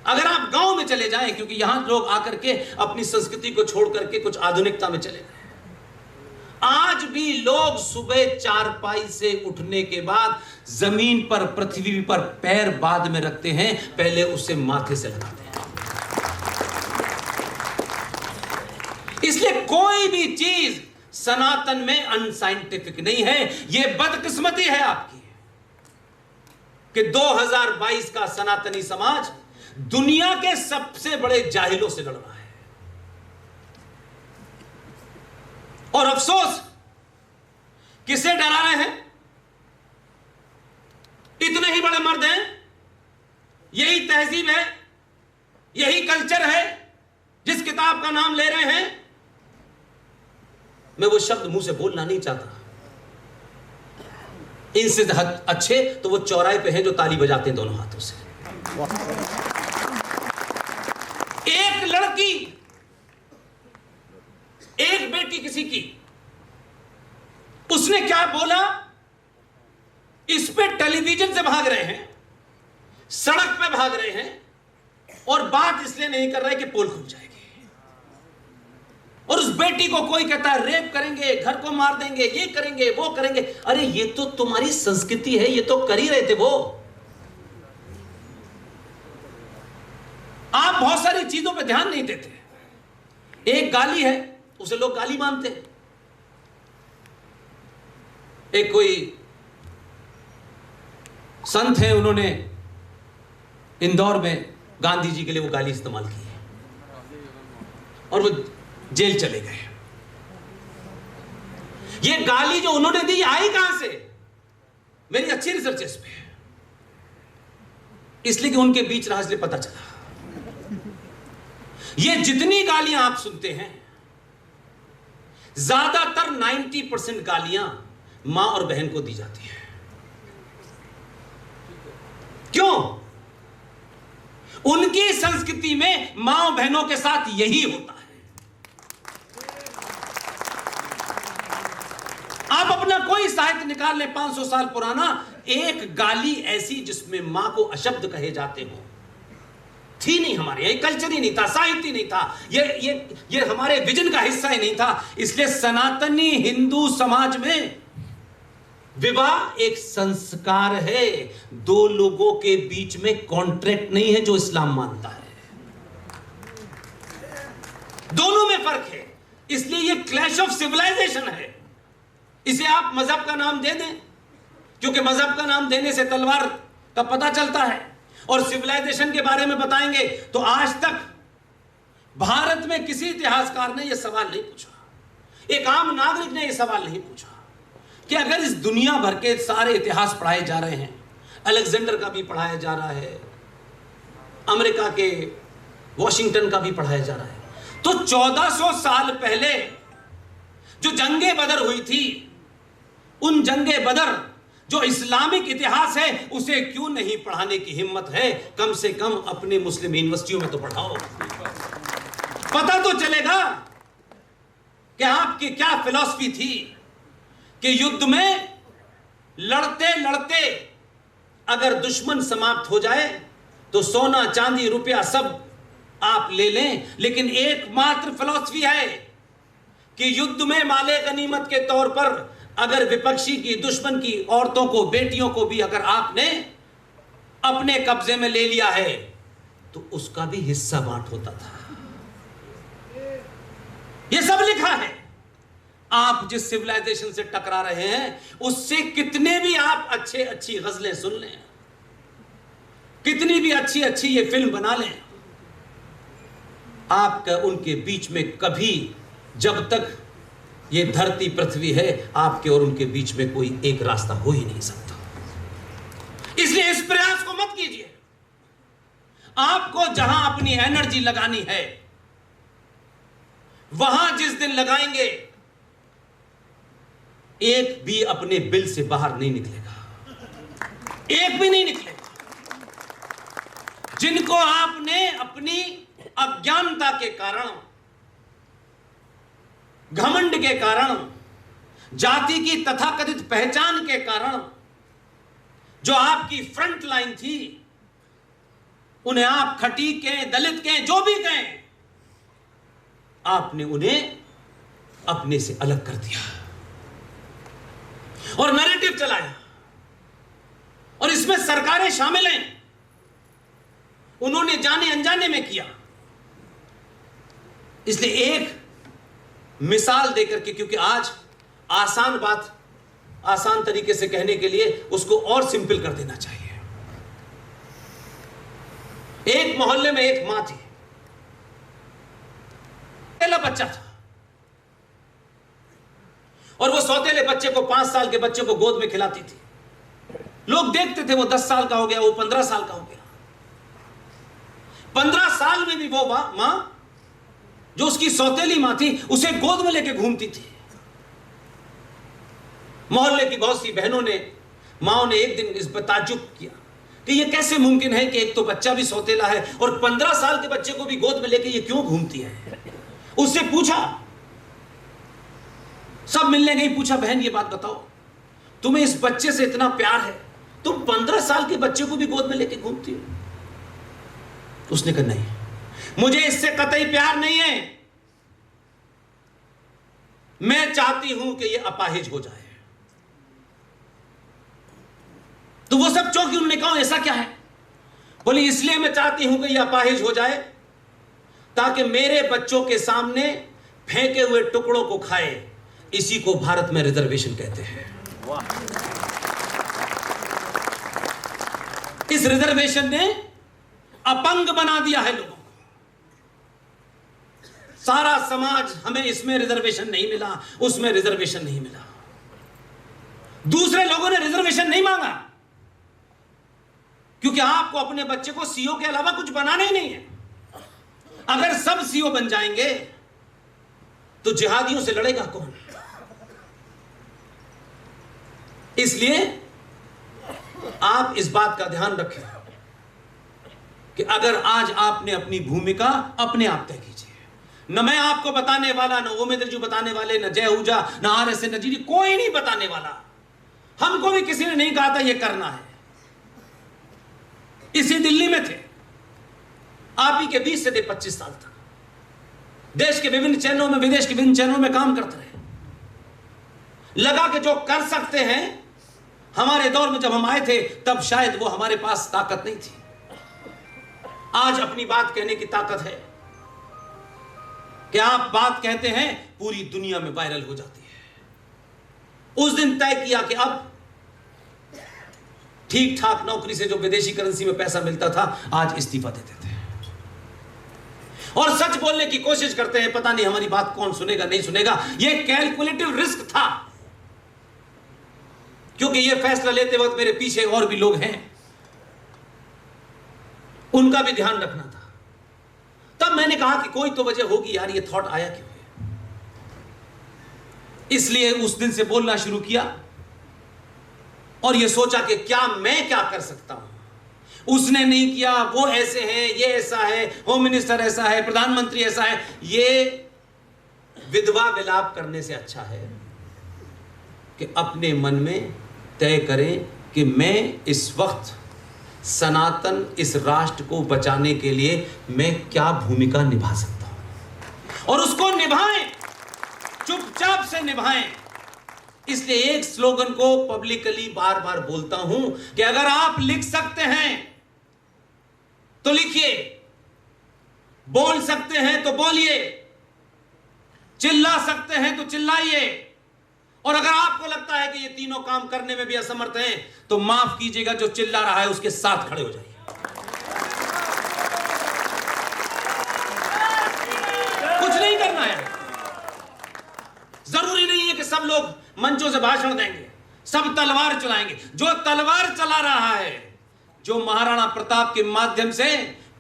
अगर आप गांव में चले जाएं, क्योंकि यहां लोग आकर के अपनी संस्कृति को छोड़ करके कुछ आधुनिकता में चले गए, आज भी लोग सुबह चारपाई से उठने के बाद जमीन पर, पृथ्वी पर पैर बाद में रखते हैं, पहले उसे माथे से लगाते हैं। इसलिए कोई भी चीज सनातन में अनसाइंटिफिक नहीं है। यह बदकिस्मती है आपकी कि 2022 का सनातनी समाज दुनिया के सबसे बड़े जाहिलों से लड़ रहा है। और अफसोस, किसे डरा रहे हैं? इतने ही बड़े मर्द हैं, यही तहजीब है, यही कल्चर है, जिस किताब का नाम ले रहे हैं। मैं वो शब्द मुंह से बोलना नहीं चाहता। इनसे अच्छे तो वो चौराहे पे हैं जो ताली बजाते हैं दोनों हाथों से। एक लड़की, एक बेटी किसी की, उसने क्या बोला, इस पे टेलीविजन से भाग रहे हैं, सड़क पे भाग रहे हैं, और बात इसलिए नहीं कर रहे कि पोल खुल जाएगी। और उस बेटी को कोई कहता है रेप करेंगे, घर को मार देंगे, ये करेंगे, वो करेंगे। अरे ये तो तुम्हारी संस्कृति है, ये तो कर ही रहे थे वो। आप बहुत सारी चीजों पे ध्यान नहीं देते। एक गाली है, उसे लोग गाली मानते हैं। एक कोई संत है, उन्होंने इंदौर में गांधी जी के लिए वो गाली इस्तेमाल की है और वो जेल चले गए। ये गाली जो उन्होंने दी आई कहां से? मेरी अच्छी रिसर्च इस पे, इसलिए कि उनके बीच रहा, इसलिए पता चला। ये जितनी गालियां आप सुनते हैं, ज्यादातर 90% गालियां मां और बहन को दी जाती हैं। क्यों? उनकी संस्कृति में मां और बहनों के साथ यही होता है। साहित्य निकाल ले 500 साल पुराना, एक गाली ऐसी जिसमें मां को अशब्द कहे जाते हो थी नहीं हमारे यहाँ। कल्चर ही नहीं था, साहित्य नहीं था, ये हमारे विजन का हिस्सा ही नहीं था। इसलिए सनातनी हिंदू समाज में विवाह एक संस्कार है, दो लोगों के बीच में कॉन्ट्रैक्ट नहीं है जो इस्लाम मानता है। दोनों में फर्क है, इसलिए ये क्लैश ऑफ सिविलाइजेशन है। इसे आप मजहब का नाम दे दें, क्योंकि मजहब का नाम देने से तलवार का पता चलता है, और सिविलाइजेशन के बारे में बताएंगे तो आज तक भारत में किसी इतिहासकार ने यह सवाल नहीं पूछा, एक आम नागरिक ने यह सवाल नहीं पूछा कि अगर इस दुनिया भर के सारे इतिहास पढ़ाए जा रहे हैं, अलेक्जेंडर का भी पढ़ाया जा रहा है, अमेरिका के वॉशिंगटन का भी पढ़ाया जा रहा है, तो 1400 साल पहले जो जंगे बदर हुई थी, उन जंगे बदर जो इस्लामिक इतिहास है, उसे क्यों नहीं पढ़ाने की हिम्मत है? कम से कम अपने मुस्लिम यूनिवर्सिटियों में तो पढ़ाओ, पता तो चलेगा कि आपकी क्या फिलॉसफी थी कि युद्ध में लड़ते लड़ते अगर दुश्मन समाप्त हो जाए तो सोना चांदी रुपया सब आप ले लें, लेकिन एकमात्र फिलॉसफी है कि युद्ध में माले गनीमत के तौर पर अगर विपक्षी की, दुश्मन की औरतों को, बेटियों को भी अगर आपने अपने कब्जे में ले लिया है तो उसका भी हिस्सा बांट होता था। यह सब लिखा है। आप जिस सिविलाइजेशन से टकरा रहे हैं उससे कितने भी आप अच्छी गजलें सुन लें, कितनी भी अच्छी ये फिल्म बना लें, आपका उनके बीच में कभी, जब तक ये धरती पृथ्वी है, आपके और उनके बीच में कोई एक रास्ता हो ही नहीं सकता। इसलिए इस प्रयास को मत कीजिए। आपको जहां अपनी एनर्जी लगानी है वहां जिस दिन लगाएंगे, एक भी अपने बिल से बाहर नहीं निकलेगा, एक भी नहीं निकलेगा। जिनको आपने अपनी अज्ञानता के कारण, घमंड के कारण, जाति की तथाकथित पहचान के कारण जो आपकी फ्रंट लाइन थी, उन्हें आप खटी के, दलित के, जो भी कहें, आपने उन्हें अपने से अलग कर दिया और नैरेटिव चलाया, और इसमें सरकारें शामिल हैं, उन्होंने जाने अनजाने में किया। इसलिए एक मिसाल देकर के, क्योंकि आज आसान बात आसान तरीके से कहने के लिए उसको और सिंपल कर देना चाहिए। एक मोहल्ले में एक मां थी, पहला बच्चा था, और वो सौतेले बच्चे को, 5 साल के बच्चे को गोद में खिलाती थी। लोग देखते थे, वो 10 साल का हो गया, वो 15 साल का हो गया। 15 साल में भी वो मां, जो उसकी सौतेली मां थी, उसे गोद में लेके घूमती थी। मोहल्ले की बहुत सी बहनों ने, माओ ने एक दिन इस पर ताज्जुब किया कि ये कैसे मुमकिन है कि एक तो बच्चा भी सौतेला है और 15 साल के बच्चे को भी गोद में लेके ये क्यों घूमती है। उससे पूछा, सब मिलने गई, पूछा, बहन ये बात बताओ, तुम्हें इस बच्चे से इतना प्यार है, तुम 15 साल के बच्चे को भी गोद में लेके घूमती हो? उसने कहा नहीं, मुझे इससे कतई प्यार नहीं है, मैं चाहती हूं कि यह अपाहिज हो जाए। तो वो सब चौंकी, उन्होंने कहा ऐसा क्या है? बोली इसलिए मैं चाहती हूं कि यह अपाहिज हो जाए ताकि मेरे बच्चों के सामने फेंके हुए टुकड़ों को खाए। इसी को भारत में रिजर्वेशन कहते हैं। इस रिजर्वेशन ने अपंग बना दिया है लोगों को। सारा समाज, हमें इसमें रिजर्वेशन नहीं मिला, उसमें रिजर्वेशन नहीं मिला। दूसरे लोगों ने रिजर्वेशन नहीं मांगा क्योंकि आपको अपने बच्चे को सीओ के अलावा कुछ बनाना ही नहीं है। अगर सब सीओ बन जाएंगे तो जिहादियों से लड़ेगा कौन? इसलिए आप इस बात का ध्यान रखें कि अगर आज आपने अपनी भूमिका अपने आप तय कीजिए। न मैं आपको बताने वाला, न ओमेंद्र जी बताने वाले, न जय ऊजा, न आरएसएस नजीरी, कोई नहीं बताने वाला। हमको भी किसी ने नहीं कहा था ये करना है। इसी दिल्ली में थे, आप ही के बीच से थे 25 साल तक, देश के विभिन्न चैनलों में, विदेश के विभिन्न चैनलों में काम करते रहे। लगा कि जो कर सकते हैं, हमारे दौर में जब हम आए थे तब शायद वो हमारे पास ताकत नहीं थी। आज अपनी बात कहने की ताकत है कि आप बात कहते हैं पूरी दुनिया में वायरल हो जाती है। उस दिन तय किया कि अब ठीक ठाक नौकरी से जो विदेशी करेंसी में पैसा मिलता था, आज इस्तीफा दे देते हैं और सच बोलने की कोशिश करते हैं। पता नहीं हमारी बात कौन सुनेगा नहीं सुनेगा। यह कैलकुलेटिव रिस्क था, क्योंकि यह फैसला लेते वक्त मेरे पीछे और भी लोग हैं, उनका भी ध्यान रखना था। तब मैंने कहा कि कोई तो वजह होगी यार, ये थॉट आया क्यों है। इसलिए उस दिन से बोलना शुरू किया और ये सोचा कि क्या मैं क्या कर सकता हूं। उसने नहीं किया, वो ऐसे हैं, ये ऐसा है, होम मिनिस्टर ऐसा है, प्रधानमंत्री ऐसा है। ये विधवा विलाप करने से अच्छा है कि अपने मन में तय करें कि मैं इस वक्त सनातन इस राष्ट्र को बचाने के लिए मैं क्या भूमिका निभा सकता हूं, और उसको निभाएं, चुपचाप से निभाएं। इसलिए एक स्लोगन को पब्लिकली बार बार बोलता हूं कि अगर आप लिख सकते हैं तो लिखिए, बोल सकते हैं तो बोलिए, चिल्ला सकते हैं तो चिल्लाइए, और अगर आपको लगता है कि ये तीनों काम करने में भी असमर्थ हैं तो माफ कीजिएगा, जो चिल्ला रहा है उसके साथ खड़े हो जाइए। कुछ नहीं करना है। जरूरी नहीं है कि सब लोग मंचों से भाषण देंगे, सब तलवार चलाएंगे। जो तलवार चला रहा है, जो महाराणा प्रताप के माध्यम से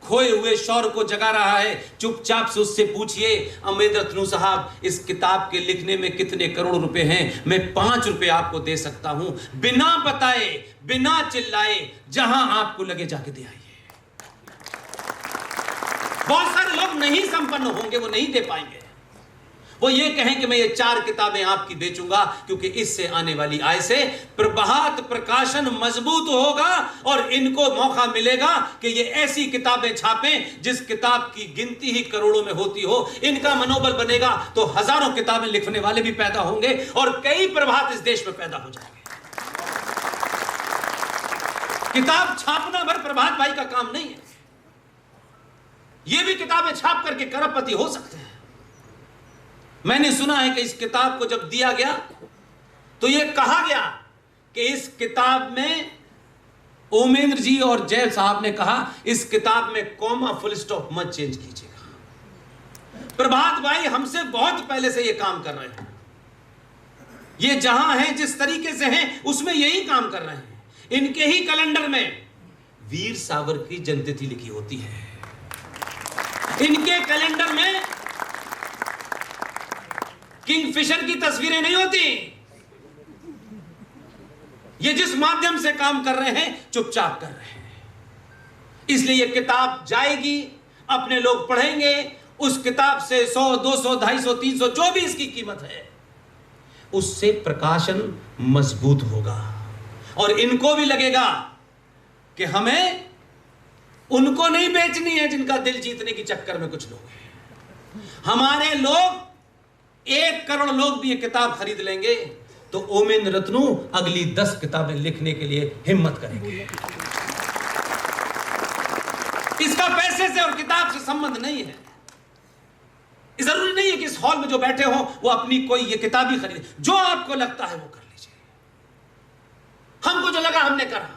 खोए हुए शौर्य को जगा रहा है, चुपचाप से उससे पूछिए, अमृत रत्नू साहब, इस किताब के लिखने में कितने करोड़ रुपए हैं? मैं 5 रुपए आपको दे सकता हूं, बिना बताए, बिना चिल्लाए, जहां आपको लगे जाके दे आइए। बहुत सारे लोग नहीं संपन्न होंगे, वो नहीं दे पाएंगे। वो ये कहें कि मैं ये 4 किताबें आपकी बेचूंगा, क्योंकि इससे आने वाली आय से प्रभात प्रकाशन मजबूत होगा और इनको मौका मिलेगा कि ये ऐसी किताबें छापें जिस किताब की गिनती ही करोड़ों में होती हो। इनका मनोबल बनेगा तो हजारों किताबें लिखने वाले भी पैदा होंगे और कई प्रभात इस देश में पैदा हो जाएंगे। किताब छापना भर प्रभात भाई का काम नहीं है। ये भी किताबें छाप करके करोड़पति हो सकते हैं। मैंने सुना है कि इस किताब को जब दिया गया तो यह कहा गया कि इस किताब में ओमेंद्र जी और जय साहब ने कहा, इस किताब में कॉमा फुल स्टॉप मत चेंज कीजिएगा। प्रभात भाई हमसे बहुत पहले से यह काम कर रहे हैं। ये जहां हैं, जिस तरीके से हैं, उसमें यही काम कर रहे हैं। इनके ही कैलेंडर में वीर सावरकर की जन्मतिथि लिखी होती है। इनके कैलेंडर में किंगफिशर की तस्वीरें नहीं होती। ये जिस माध्यम से काम कर रहे हैं, चुपचाप कर रहे हैं। इसलिए ये किताब जाएगी, अपने लोग पढ़ेंगे, उस किताब से 100, 200, 250, 300 जो भी इसकी कीमत है, उससे प्रकाशन मजबूत होगा और इनको भी लगेगा कि हमें उनको नहीं बेचनी है जिनका दिल जीतने के चक्कर में कुछ लोग हैं। हमारे लोग 1 करोड़ लोग भी ये किताब खरीद लेंगे तो ओमेंद्र रत्नू अगली 10 किताबें लिखने के लिए हिम्मत करेंगे। इसका पैसे से और किताब से संबंध नहीं है। जरूरी नहीं है कि इस हॉल में जो बैठे हो वो अपनी कोई ये किताब ही खरीदे। जो आपको लगता है वो कर लीजिए। हमको जो लगा हमने करा।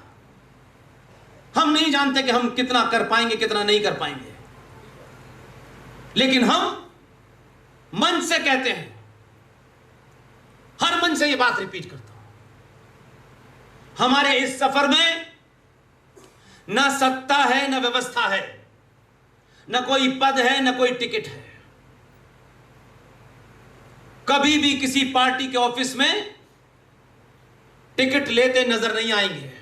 हम नहीं जानते कि हम कितना कर पाएंगे, कितना नहीं कर पाएंगे, लेकिन हम मन से कहते हैं, हर मन से ये बात रिपीट करता हूं, हमारे इस सफर में ना सत्ता है, ना व्यवस्था है, ना कोई पद है, ना कोई टिकट है। कभी भी किसी पार्टी के ऑफिस में टिकट लेते नजर नहीं आएंगे।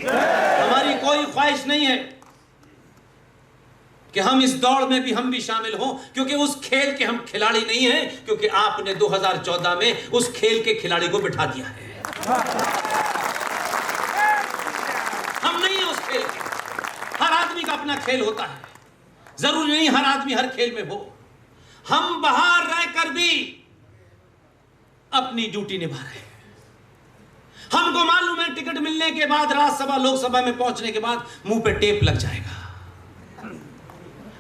हमारी कोई ख्वाहिश नहीं है कि हम इस दौड़ में भी हम भी शामिल हों, क्योंकि उस खेल के हम खिलाड़ी नहीं हैं, क्योंकि आपने 2014 में उस खेल के खिलाड़ी को बिठा दिया है। हम नहीं हैं उस खेल के। हर आदमी का अपना खेल होता है, जरूरी नहीं हर आदमी हर खेल में हो। हम बाहर रहकर भी अपनी ड्यूटी निभा रहे हैं। हमको मालूम है टिकट मिलने के बाद, राज्यसभा लोकसभा में पहुंचने के बाद मुंह पे टेप लग जाएगा,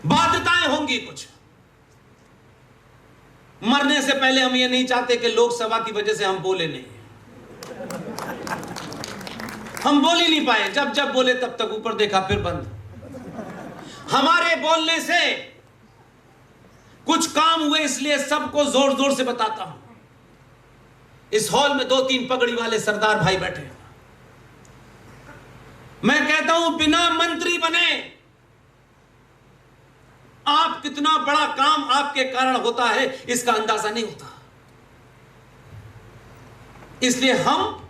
बाध्यताएं होंगी कुछ। मरने से पहले हम ये नहीं चाहते कि लोकसभा की वजह से हम बोले नहीं। हम बोल ही नहीं पाए, जब जब बोले तब तक ऊपर देखा फिर बंद। हमारे बोलने से कुछ काम हुए, इसलिए सबको जोर जोर से बताता हूं। इस हॉल में 2-3 पगड़ी वाले सरदार भाई बैठे हैं। मैं कहता हूं बिना मंत्री बने आप कितना बड़ा काम आपके कारण होता है इसका अंदाजा नहीं होता। इसलिए हम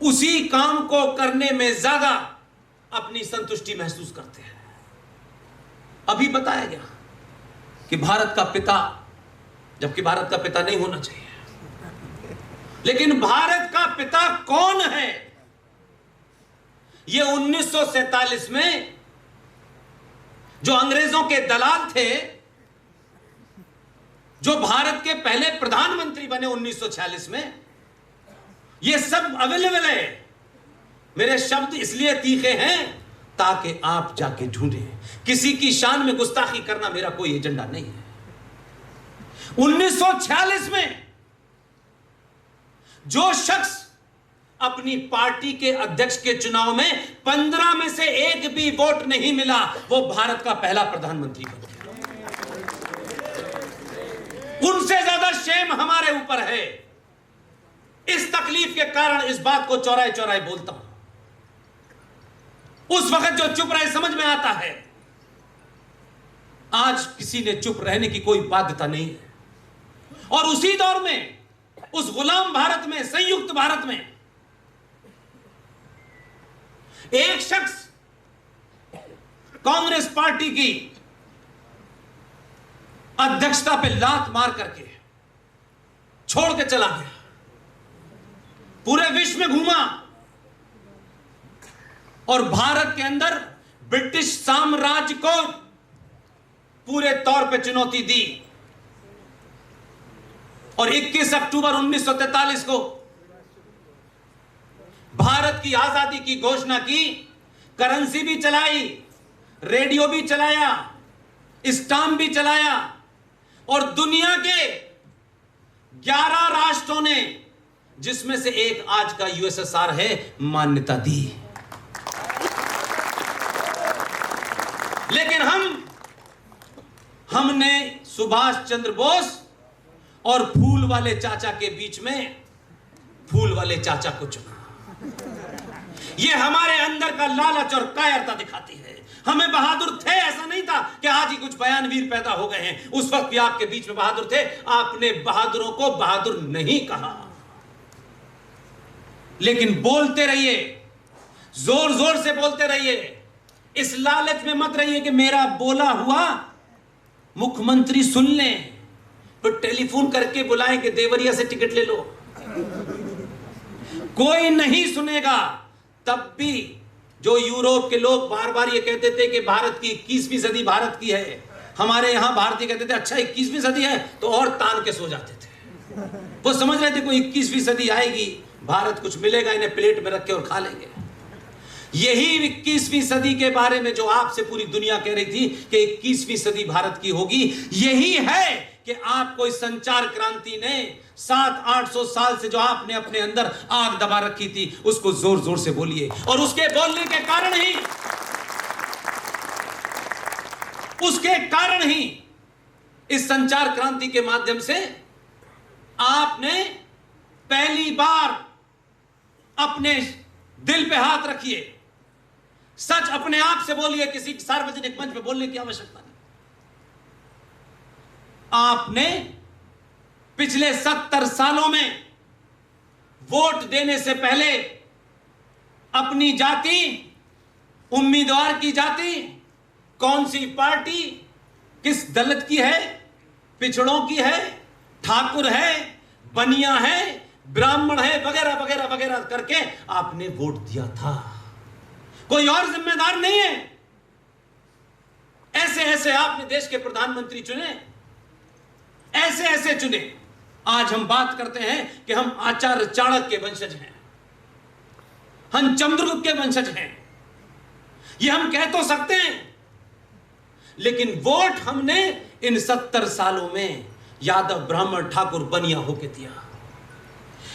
उसी काम को करने में ज्यादा अपनी संतुष्टि महसूस करते हैं। अभी बताया गया कि भारत का पिता, जबकि भारत का पिता नहीं होना चाहिए, लेकिन भारत का पिता कौन है? यह 1947 में जो अंग्रेजों के दलाल थे, जो भारत के पहले प्रधानमंत्री बने 1946 में, यह सब अवेलेबल है। मेरे शब्द इसलिए तीखे हैं ताकि आप जाके ढूंढें। किसी की शान में गुस्ताखी करना मेरा कोई एजेंडा नहीं है। 1946 में जो शख्स अपनी पार्टी के अध्यक्ष के चुनाव में 15 में से एक भी वोट नहीं मिला, वो भारत का पहला प्रधानमंत्री बन गया। उनसे ज्यादा शेम हमारे ऊपर है। इस तकलीफ के कारण इस बात को चौराहे चौराहे बोलता हूं। उस वक्त जो चुप रहे समझ में आता है, आज किसी ने चुप रहने की कोई बाध्यता नहीं है। और उसी दौर में, उस गुलाम भारत में, संयुक्त भारत में, एक शख्स कांग्रेस पार्टी की अध्यक्षता पे लात मार करके छोड़ के चला गया। पूरे विश्व में घूमा और भारत के अंदर ब्रिटिश साम्राज्य को पूरे तौर पे चुनौती दी। और 21 अक्टूबर 1943 को भारत की आजादी की घोषणा की। करेंसी भी चलाई, रेडियो भी चलाया, स्टाम्प भी चलाया, और दुनिया के 11 राष्ट्रों ने, जिसमें से एक आज का यूएसएसआर है, मान्यता दी। लेकिन हमने सुभाष चंद्र बोस और फूल वाले चाचा के बीच में फूल वाले चाचा को चुना। यह हमारे अंदर का लालच और कायरता दिखाती है। हमें बहादुर थे, ऐसा नहीं था कि आज ही कुछ बयानवीर पैदा हो गए हैं। उस वक्त भी आपके बीच में बहादुर थे। आपने बहादुरों को बहादुर नहीं कहा, लेकिन बोलते रहिए, जोर जोर से बोलते रहिए। इस लालच में मत रहिए कि मेरा बोला हुआ मुख्यमंत्री सुन लें, तो टेलीफोन करके बुलाएं कि देवरिया से टिकट ले लो। कोई नहीं सुनेगा। तब भी जो यूरोप के लोग बार बार ये कहते थे कि भारत की 21वीं सदी भारत की है, हमारे यहां भारतीय कहते थे अच्छा 21वीं सदी है, तो और तान के सो जाते थे। वो समझ रहे थे कोई 21वीं सदी आएगी, भारत कुछ मिलेगा, इन्हें प्लेट में रख के और खा लेंगे। यही 21वीं सदी के बारे में जो आपसे पूरी दुनिया कह रही थी कि 21वीं सदी भारत की होगी, यही है कि आपको इस संचार क्रांति ने 700-800 साल से जो आपने अपने अंदर आग दबा रखी थी, उसको जोर जोर से बोलिए। और उसके बोलने के कारण ही इस संचार क्रांति के माध्यम से आपने पहली बार अपने दिल पे हाथ रखिए। सच अपने आप से बोलिए, किसी सार्वजनिक मंच पे बोलने की आवश्यकता नहीं। आपने पिछले 70 सालों में वोट देने से पहले अपनी जाति, उम्मीदवार की जाति, कौन सी पार्टी किस दलित की है, पिछड़ों की है, ठाकुर है, बनिया है, ब्राह्मण है, वगैरह वगैरह वगैरह करके आपने वोट दिया था। कोई और जिम्मेदार नहीं है। ऐसे ऐसे आपने देश के प्रधानमंत्री चुने, ऐसे ऐसे चुने। आज हम बात करते हैं कि हम आचार्य चाणक्य के वंशज हैं, हम चंद्रगुप्त के वंशज हैं, ये हम कह तो सकते हैं, लेकिन वोट हमने इन 70 सालों में यादव, ब्राह्मण, ठाकुर, बनिया होके दिया।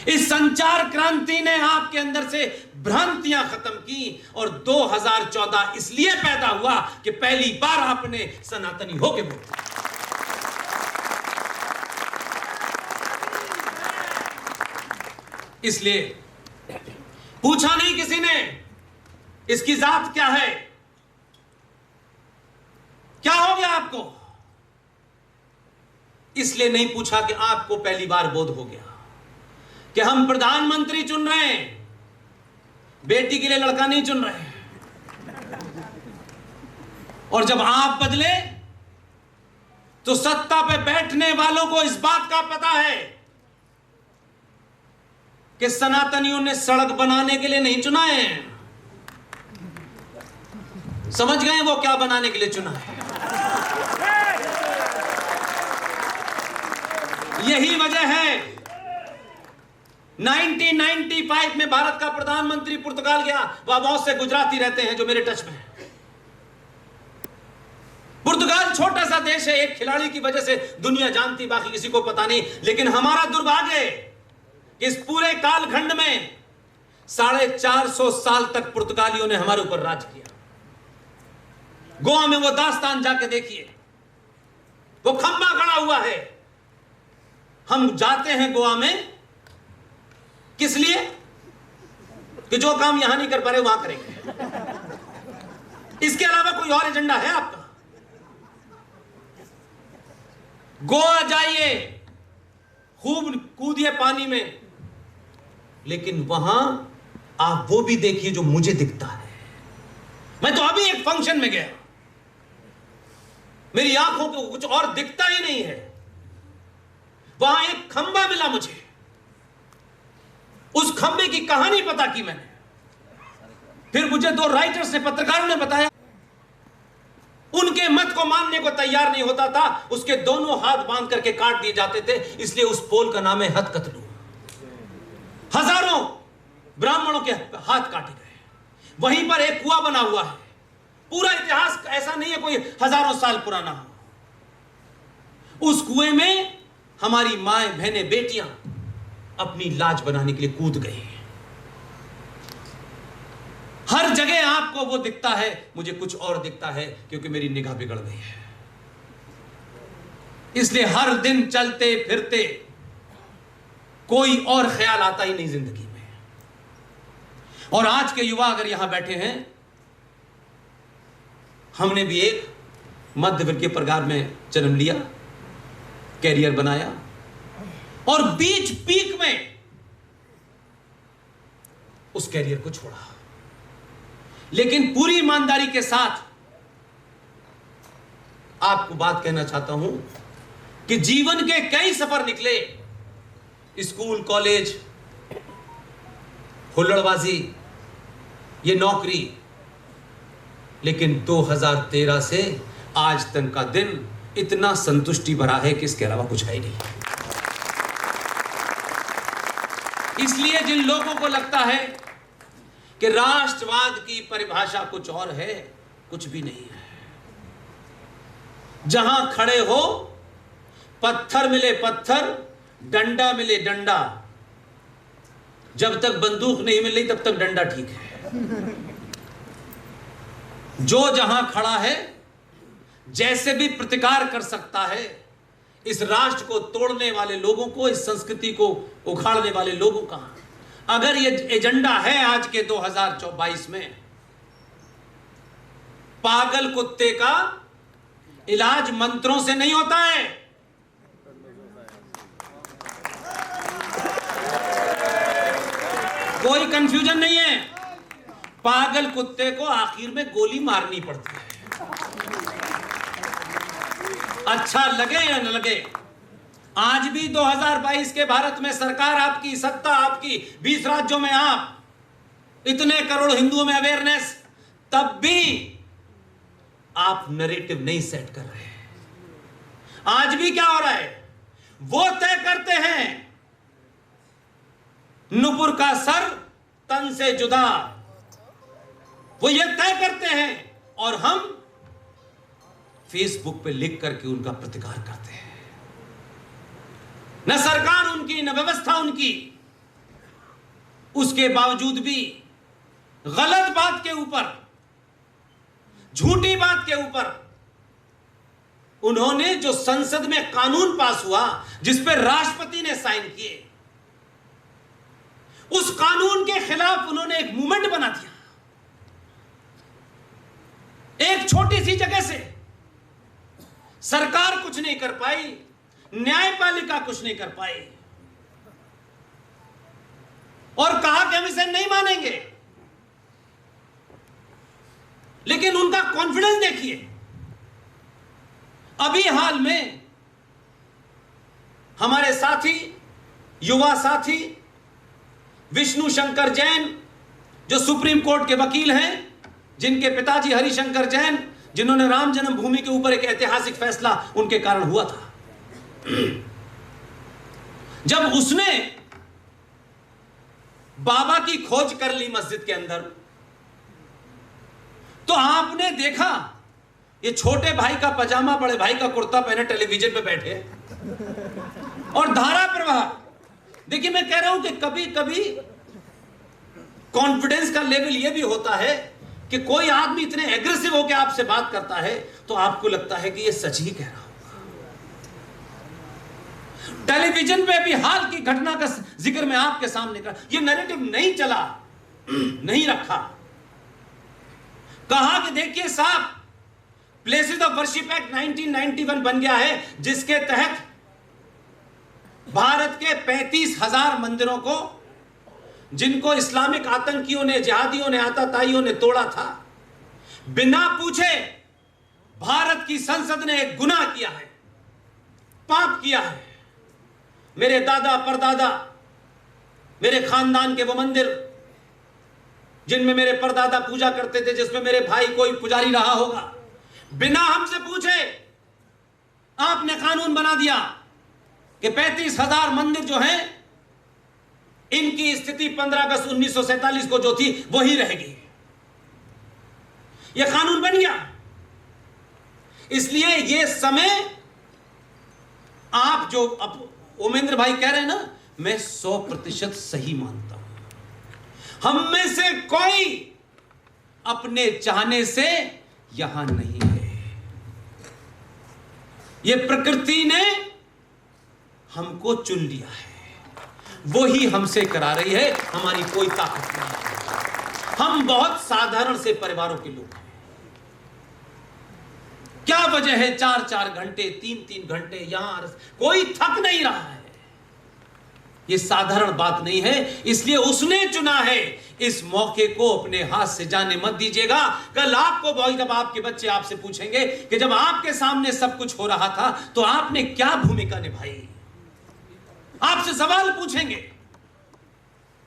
इस संचार क्रांति ने आपके अंदर से भ्रांतियां खत्म की और 2014 इसलिए पैदा हुआ कि पहली बार आपने सनातनी होके वोट दिया। इसलिए पूछा नहीं किसी ने इसकी जात क्या है, क्या हो गया आपको, इसलिए नहीं पूछा कि आपको पहली बार बोध हो गया कि हम प्रधानमंत्री चुन रहे हैं, बेटी के लिए लड़का नहीं चुन रहे हैं। और जब आप बदले तो सत्ता पे बैठने वालों को इस बात का पता है कि सनातनियों ने सड़क बनाने के लिए नहीं चुना है, समझ गए वो क्या बनाने के लिए चुना है। यही वजह है 1995 में भारत का प्रधानमंत्री पुर्तगाल गया, वहां बहुत से गुजराती रहते हैं जो मेरे टच में हैं। पुर्तगाल छोटा सा देश है, एक खिलाड़ी की वजह से दुनिया जानती, बाकी किसी को पता नहीं। लेकिन हमारा दुर्भाग्य है कि इस पूरे कालखंड में 450 साल तक पुर्तगालियों ने हमारे ऊपर राज किया। गोवा में वो दास्तान जाके देखिए, वो खंबा खड़ा हुआ है। हम जाते हैं गोवा में किस लिए कि जो काम यहां नहीं कर पा रहे वहां करेंगे। इसके अलावा कोई और एजेंडा है आपका? गोवा जाइए, खूब कूदिए पानी में, लेकिन वहां आप वो भी देखिए जो मुझे दिखता है। मैं तो अभी एक फंक्शन में गया, मेरी आंखों को कुछ और दिखता ही नहीं है। वहां एक खंबा मिला मुझे, उस खंबे की कहानी पता की मैंने, फिर मुझे 2 राइटर्स ने, पत्रकारों ने बताया, उनके मत को मानने को तैयार नहीं होता था, उसके दोनों हाथ बांध करके काट दिए जाते थे, इसलिए उस पोल का नाम है हथकतलू। हजारों ब्राह्मणों के हाथ काटे गए। वहीं पर एक कुआं बना हुआ है, पूरा इतिहास ऐसा नहीं है कोई हजारों साल पुराना हो। उस कुएं में हमारी माएं, बहनें, बेटियां अपनी लाज बनाने के लिए कूद गई। हर जगह आपको वो दिखता है, मुझे कुछ और दिखता है, क्योंकि मेरी निगाह बिगड़ गई है। इसलिए हर दिन चलते फिरते कोई और ख्याल आता ही नहीं जिंदगी में। और आज के युवा अगर यहां बैठे हैं, हमने भी एक मध्य वर्ग के परिवार में जन्म लिया, कैरियर बनाया, और बीच पीक में उस कैरियर को छोड़ा। लेकिन पूरी ईमानदारी के साथ आपको बात कहना चाहता हूं कि जीवन के कई सफर निकले, स्कूल, कॉलेज, हुल्लड़बाजी, ये नौकरी, लेकिन 2013 से आज तक का दिन इतना संतुष्टि भरा है कि इसके अलावा कुछ है ही नहीं। इसलिए जिन लोगों को लगता है कि राष्ट्रवाद की परिभाषा कुछ और है, कुछ भी नहीं है। जहां खड़े हो, पत्थर मिले पत्थर, डंडा मिले डंडा, जब तक बंदूक नहीं मिल रही तब तक डंडा ठीक है। जो जहां खड़ा है, जैसे भी प्रतिकार कर सकता है, इस राष्ट्र को तोड़ने वाले लोगों को, इस संस्कृति को उखाड़ने वाले लोगों का, अगर ये एजेंडा है आज के 2022 में, पागल कुत्ते का इलाज मंत्रों से नहीं होता है। कोई कंफ्यूजन नहीं है। पागल कुत्ते को आखिर में गोली मारनी पड़ती है। अच्छा लगे या न लगे, आज भी 2022 के भारत में सरकार आपकी, सत्ता आपकी, 20 राज्यों में आप, इतने करोड़ हिंदुओं में अवेयरनेस, तब भी आप नैरेटिव नहीं सेट कर रहे हैं। आज भी क्या हो रहा है, वो तय करते हैं नुपुर का सर तन से जुदा, वो ये तय करते हैं और हम फेसबुक पे लिख करके उनका प्रतिकार करते हैं। न सरकार उनकी, न व्यवस्था उनकी, उसके बावजूद भी गलत बात के ऊपर, झूठी बात के ऊपर उन्होंने जो संसद में कानून पास हुआ, जिस पर राष्ट्रपति ने साइन किए, उस कानून के खिलाफ उन्होंने एक मूवमेंट बना दिया। एक छोटी सी जगह से सरकार कुछ नहीं कर पाई, न्यायपालिका कुछ नहीं कर पाई, और कहा कि हम इसे नहीं मानेंगे। लेकिन उनका कॉन्फिडेंस देखिए। अभी हाल में हमारे साथी, युवा साथी विष्णु शंकर जैन, जो सुप्रीम कोर्ट के वकील हैं, जिनके पिताजी हरिशंकर जैन, जिन्होंने राम जन्मभूमि के ऊपर एक ऐतिहासिक फैसला उनके कारण हुआ था, जब उसने बाबा की खोज कर ली मस्जिद के अंदर, तो आपने देखा ये छोटे भाई का पजामा, बड़े भाई का कुर्ता पहने टेलीविजन पे बैठे और धारा प्रवाह। देखिए, मैं कह रहा हूं कि कभी कभी कॉन्फिडेंस का लेवल यह भी होता है कि कोई आदमी इतने एग्रेसिव होकर आपसे बात करता है तो आपको लगता है कि यह सच ही कह रहा होगा। टेलीविजन पे भी हाल की घटना का जिक्र मैं आपके सामने कर, यह नैरेटिव नहीं चला, नहीं रखा, कहा कि देखिए साहब, प्लेसेस ऑफ वर्शिप एक्ट 1991 बन गया है, जिसके तहत भारत के 35,000 मंदिरों को, जिनको इस्लामिक आतंकियों ने, जिहादियों ने, आताताइयों ने तोड़ा था, बिना पूछे भारत की संसद ने एक गुनाह किया है, पाप किया है। मेरे दादा परदादा, मेरे खानदान के वो मंदिर जिनमें मेरे परदादा पूजा करते थे, जिसमें मेरे भाई कोई पुजारी रहा होगा, बिना हमसे पूछे आपने कानून बना दिया कि 35,000 मंदिर जो हैं, इनकी स्थिति 15 अगस्त 1947 को जो थी वही रहेगी। यह कानून बन गया। इसलिए यह समय, आप जो अब ओमेंद्र भाई कह रहे हैं ना, मैं 100% सही मानता हूं। हम में से कोई अपने चाहने से यहां नहीं है। यह प्रकृति ने हमको चुन लिया है, वो ही हमसे करा रही है, हमारी कोई ताकत नहीं। हम बहुत साधारण से परिवारों के लोग हैं। क्या वजह है 4-4 घंटे, 3-3 घंटे यहां, कोई थक नहीं रहा है। यह साधारण बात नहीं है, इसलिए उसने चुना है। इस मौके को अपने हाथ से जाने मत दीजिएगा। कल आपको भाई, जब आपके बच्चे आपसे पूछेंगे कि जब आपके सामने सब कुछ हो रहा था तो आपने क्या भूमिका निभाई, आपसे सवाल पूछेंगे,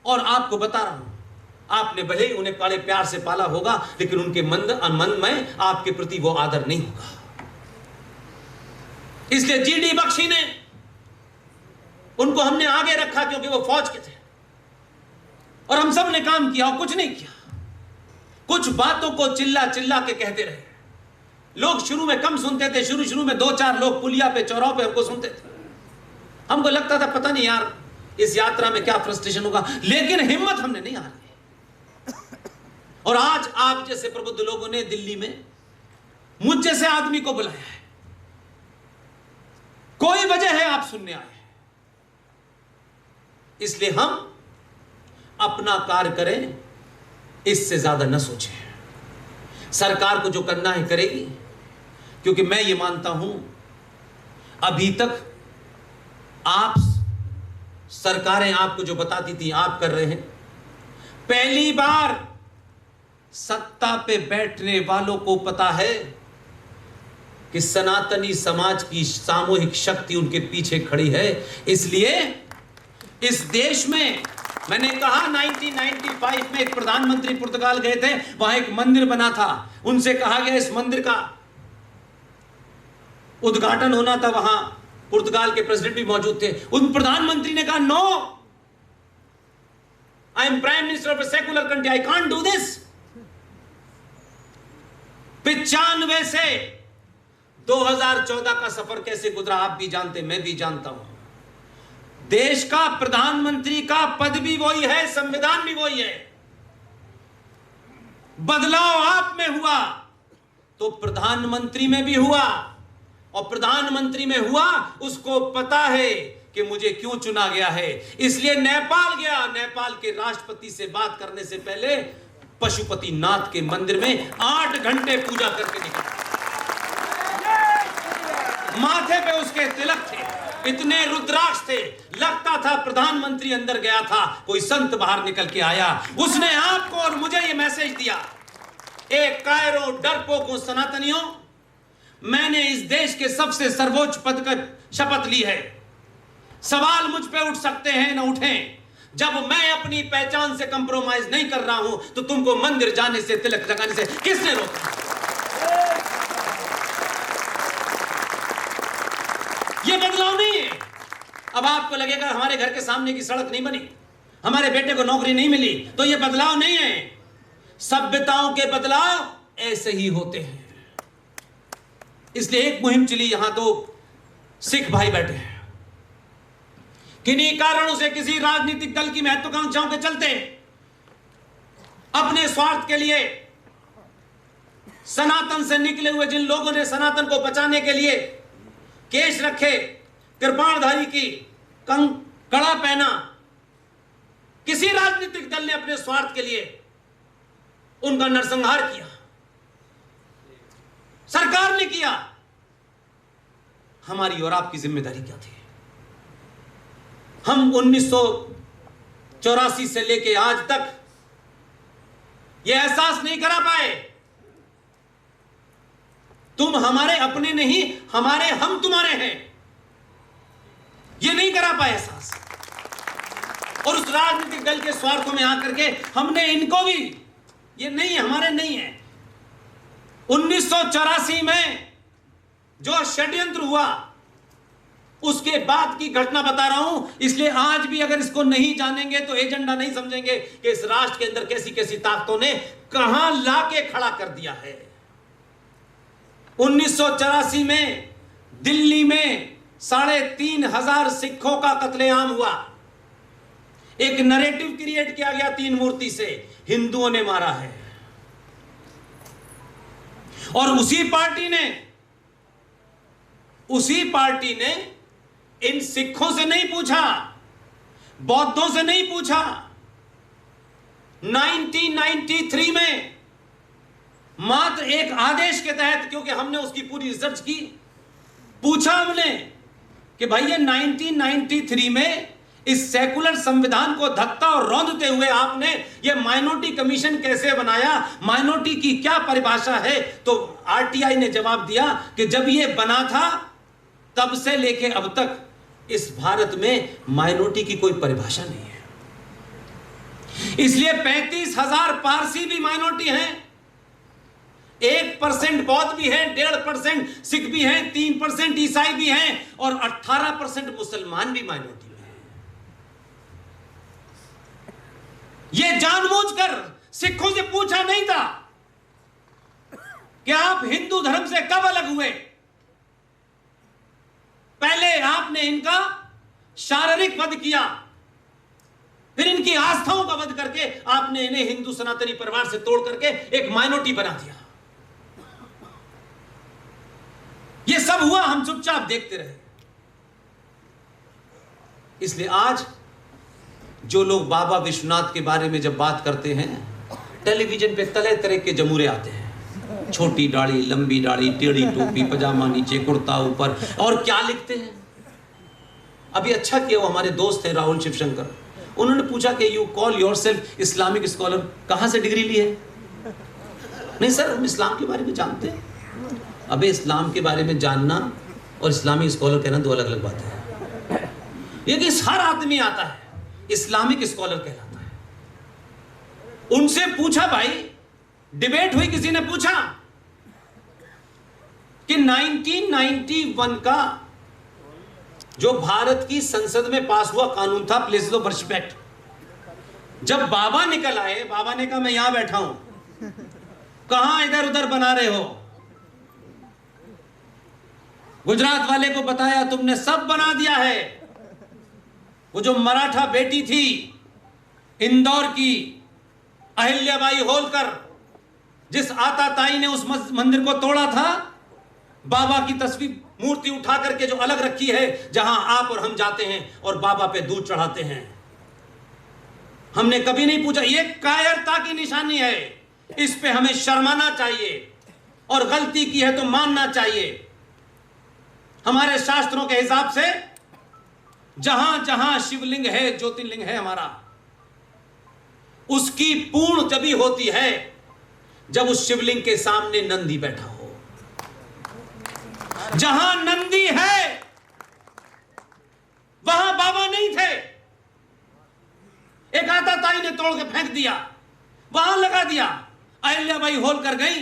और आपको बता रहा हूं, आपने भले ही उन्हें बड़े प्यार से पाला होगा, लेकिन उनके मन में आपके प्रति वो आदर नहीं होगा। इसलिए जीडी बख्शी ने, उनको हमने आगे रखा क्योंकि वो फौज के थे, और हम सब ने काम किया और कुछ नहीं किया। कुछ बातों को चिल्ला चिल्ला के कहते रहे। लोग शुरू में कम सुनते थे, शुरू में 2-4 लोग पुलिया पे, चौराहों पे हमको सुनते थे। हमको लगता था पता नहीं यार इस यात्रा में क्या फ्रस्ट्रेशन होगा, लेकिन हिम्मत हमने नहीं हारी। और आज आप जैसे प्रबुद्ध लोगों ने दिल्ली में मुझ जैसे आदमी को बुलाया है। कोई वजह है आप सुनने आए, इसलिए हम अपना कार्य करें, इससे ज्यादा न सोचें। सरकार को जो करना है करेगी, क्योंकि मैं ये मानता हूं अभी तक आप, सरकारें आपको जो बताती थी आप कर रहे हैं। पहली बार सत्ता पे बैठने वालों को पता है कि सनातनी समाज की सामूहिक शक्ति उनके पीछे खड़ी है। इसलिए इस देश में मैंने कहा 1995 में एक प्रधानमंत्री पुर्तगाल गए थे, वहां एक मंदिर बना था, उनसे कहा गया इस मंदिर का उद्घाटन होना था, वहां पुर्तगाल के प्रेसिडेंट भी मौजूद थे। उन प्रधानमंत्री ने कहा no, I am prime minister of a secular country, I can't do this. 95 से 2014 का सफर कैसे गुजरा आप भी जानते, मैं भी जानता हूं। देश का प्रधानमंत्री का पद भी वही है, संविधान भी वही है। बदलाव आप में हुआ तो प्रधानमंत्री में भी हुआ, और प्रधानमंत्री में हुआ उसको पता है कि मुझे क्यों चुना गया है। इसलिए नेपाल गया, नेपाल के राष्ट्रपति से बात करने से पहले पशुपतिनाथ के मंदिर में 8 घंटे पूजा करके निकला। माथे पे उसके तिलक थे, इतने रुद्राक्ष थे, लगता था प्रधानमंत्री अंदर गया था, कोई संत बाहर निकल के आया। उसने आपको और मुझे ये मैसेज दिया, एक कायरो डरपोकों सनातनियों, मैंने इस देश के सबसे सर्वोच्च पद का शपथ ली है। सवाल मुझ पे उठ सकते हैं ना उठें, जब मैं अपनी पहचान से कंप्रोमाइज नहीं कर रहा हूं तो तुमको मंदिर जाने से, तिलक लगाने से किसने रोका? ये बदलाव नहीं है। अब आपको लगेगा हमारे घर के सामने की सड़क नहीं बनी, हमारे बेटे को नौकरी नहीं मिली, तो ये बदलाव नहीं है। सभ्यताओं के बदलाव ऐसे ही होते हैं। इसलिए एक मुहिम चली, यहां तो सिख भाई बैठे हैं, किन्हीं कारणों से किसी राजनीतिक दल की महत्वाकांक्षाओं के चलते अपने स्वार्थ के लिए सनातन से निकले हुए जिन लोगों ने सनातन को बचाने के लिए केश रखे, कृपाणधारी की कड़ा पहना, किसी राजनीतिक दल ने अपने स्वार्थ के लिए उनका नरसंहार किया, सरकार ने किया। हमारी और आपकी जिम्मेदारी क्या थी? हम 1984 से लेके आज तक यह एहसास नहीं करा पाए, तुम हमारे अपने नहीं, हमारे हम तुम्हारे हैं, ये नहीं करा पाए एहसास। और उस राजनीतिक दल के स्वार्थों में आकर के हमने इनको भी, ये नहीं हमारे नहीं है। 1984 में जो षड्यंत्र हुआ उसके बाद की घटना बता रहा हूं, इसलिए आज भी अगर इसको नहीं जानेंगे तो एजेंडा नहीं समझेंगे कि इस राष्ट्र के अंदर कैसी कैसी ताकतों ने कहां लाके खड़ा कर दिया है। 1984 में दिल्ली में 3,500 सिखों का कत्लेआम हुआ। एक नैरेटिव क्रिएट किया गया 3 मूर्ति से, हिंदुओं ने मारा है। और उसी पार्टी ने इन सिखों से नहीं पूछा, बौद्धों से नहीं पूछा। 1993 में मात्र एक आदेश के तहत, क्योंकि हमने उसकी पूरी रिसर्च की, पूछा हमने कि भाई ये 1993 में इस सेकुलर संविधान को धत्ता और रौंदते हुए आपने ये माइनॉरिटी कमीशन कैसे बनाया, माइनॉरिटी की क्या परिभाषा है? तो आरटीआई ने जवाब दिया कि जब ये बना था तब से लेके अब तक इस भारत में माइनॉरिटी की कोई परिभाषा नहीं है। इसलिए 35,000 पारसी भी माइनॉरिटी हैं, 1% बौद्ध भी हैं, 1.5% सिख भी हैं, 3% ईसाई भी हैं, और 18% मुसलमान भी माइनॉरिटी में हैं। यह जानबूझकर सिखों से पूछा नहीं था कि आप हिंदू धर्म से कब अलग हुए। पहले आपने इनका शारीरिक वध किया, फिर इनकी आस्थाओं का वध करके आपने इन्हें हिंदू सनातनी परिवार से तोड़ करके एक माइनॉरिटी बना दिया। यह सब हुआ, हम चुपचाप देखते रहे। इसलिए आज जो लोग बाबा विश्वनाथ के बारे में जब बात करते हैं, टेलीविजन पे तरह तरह के जमूरे आते हैं, छोटी दाढ़ी, लंबी दाढ़ी, टेढ़ी टोपी, पजामा नीचे, कुर्ता ऊपर, और क्या लिखते हैं। अभी अच्छा किया, वो हमारे दोस्त हैं राहुल शिवशंकर, उन्होंने पूछा कि you call yourself Islamic scholar, कहां से डिग्री ली है? नहीं सर, हम इस्लाम के बारे में जानते हैं। अबे इस्लाम के बारे में जानना और इस्लामी स्कॉलर कहना दो अलग अलग बातें हैं। ये कि हर आदमी आता है इस्लामिक स्कॉलर कहलाता है। उनसे पूछा भाई, डिबेट हुई, किसी ने पूछा कि 1991 का जो भारत की संसद में पास हुआ कानून था प्लेसेस ऑफ वर्शिप एक्ट, जब बाबा निकल आए, बाबा ने कहा मैं यहां बैठा हूं, कहां इधर उधर बना रहे हो? गुजरात वाले को बताया तुमने सब बना दिया है। वो जो मराठा बेटी थी इंदौर की अहिल्याबाई होलकर, जिस आताताई ने उस मंदिर को तोड़ा था, बाबा की तस्वीर मूर्ति उठा करके जो अलग रखी है, जहां आप और हम जाते हैं और बाबा पे दूध चढ़ाते हैं, हमने कभी नहीं पूछा। ये कायरता की निशानी है, इस पे हमें शर्माना चाहिए और गलती की है तो मानना चाहिए। हमारे शास्त्रों के हिसाब से जहां जहां शिवलिंग है, ज्योतिर्लिंग है हमारा, उसकी पूर्ण तभी होती है जब उस शिवलिंग के सामने नंदी बैठा हो। जहां नंदी है वहां बाबा नहीं थे। एक आताताई ने तोड़ के फेंक दिया, वहां लगा दिया। अहिल्याबाई होलकर गई।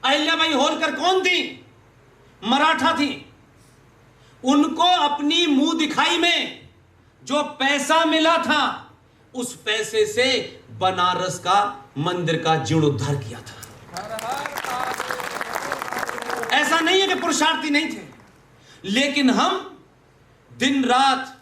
अहिल्याबाई होलकर कौन थी? मराठा थी। उनको अपनी मुंह दिखाई में जो पैसा मिला था, उस पैसे से बनारस का मंदिर का जीर्णोद्धार किया था। ऐसा नहीं है कि पुरुषार्थी नहीं थे, लेकिन हम दिन रात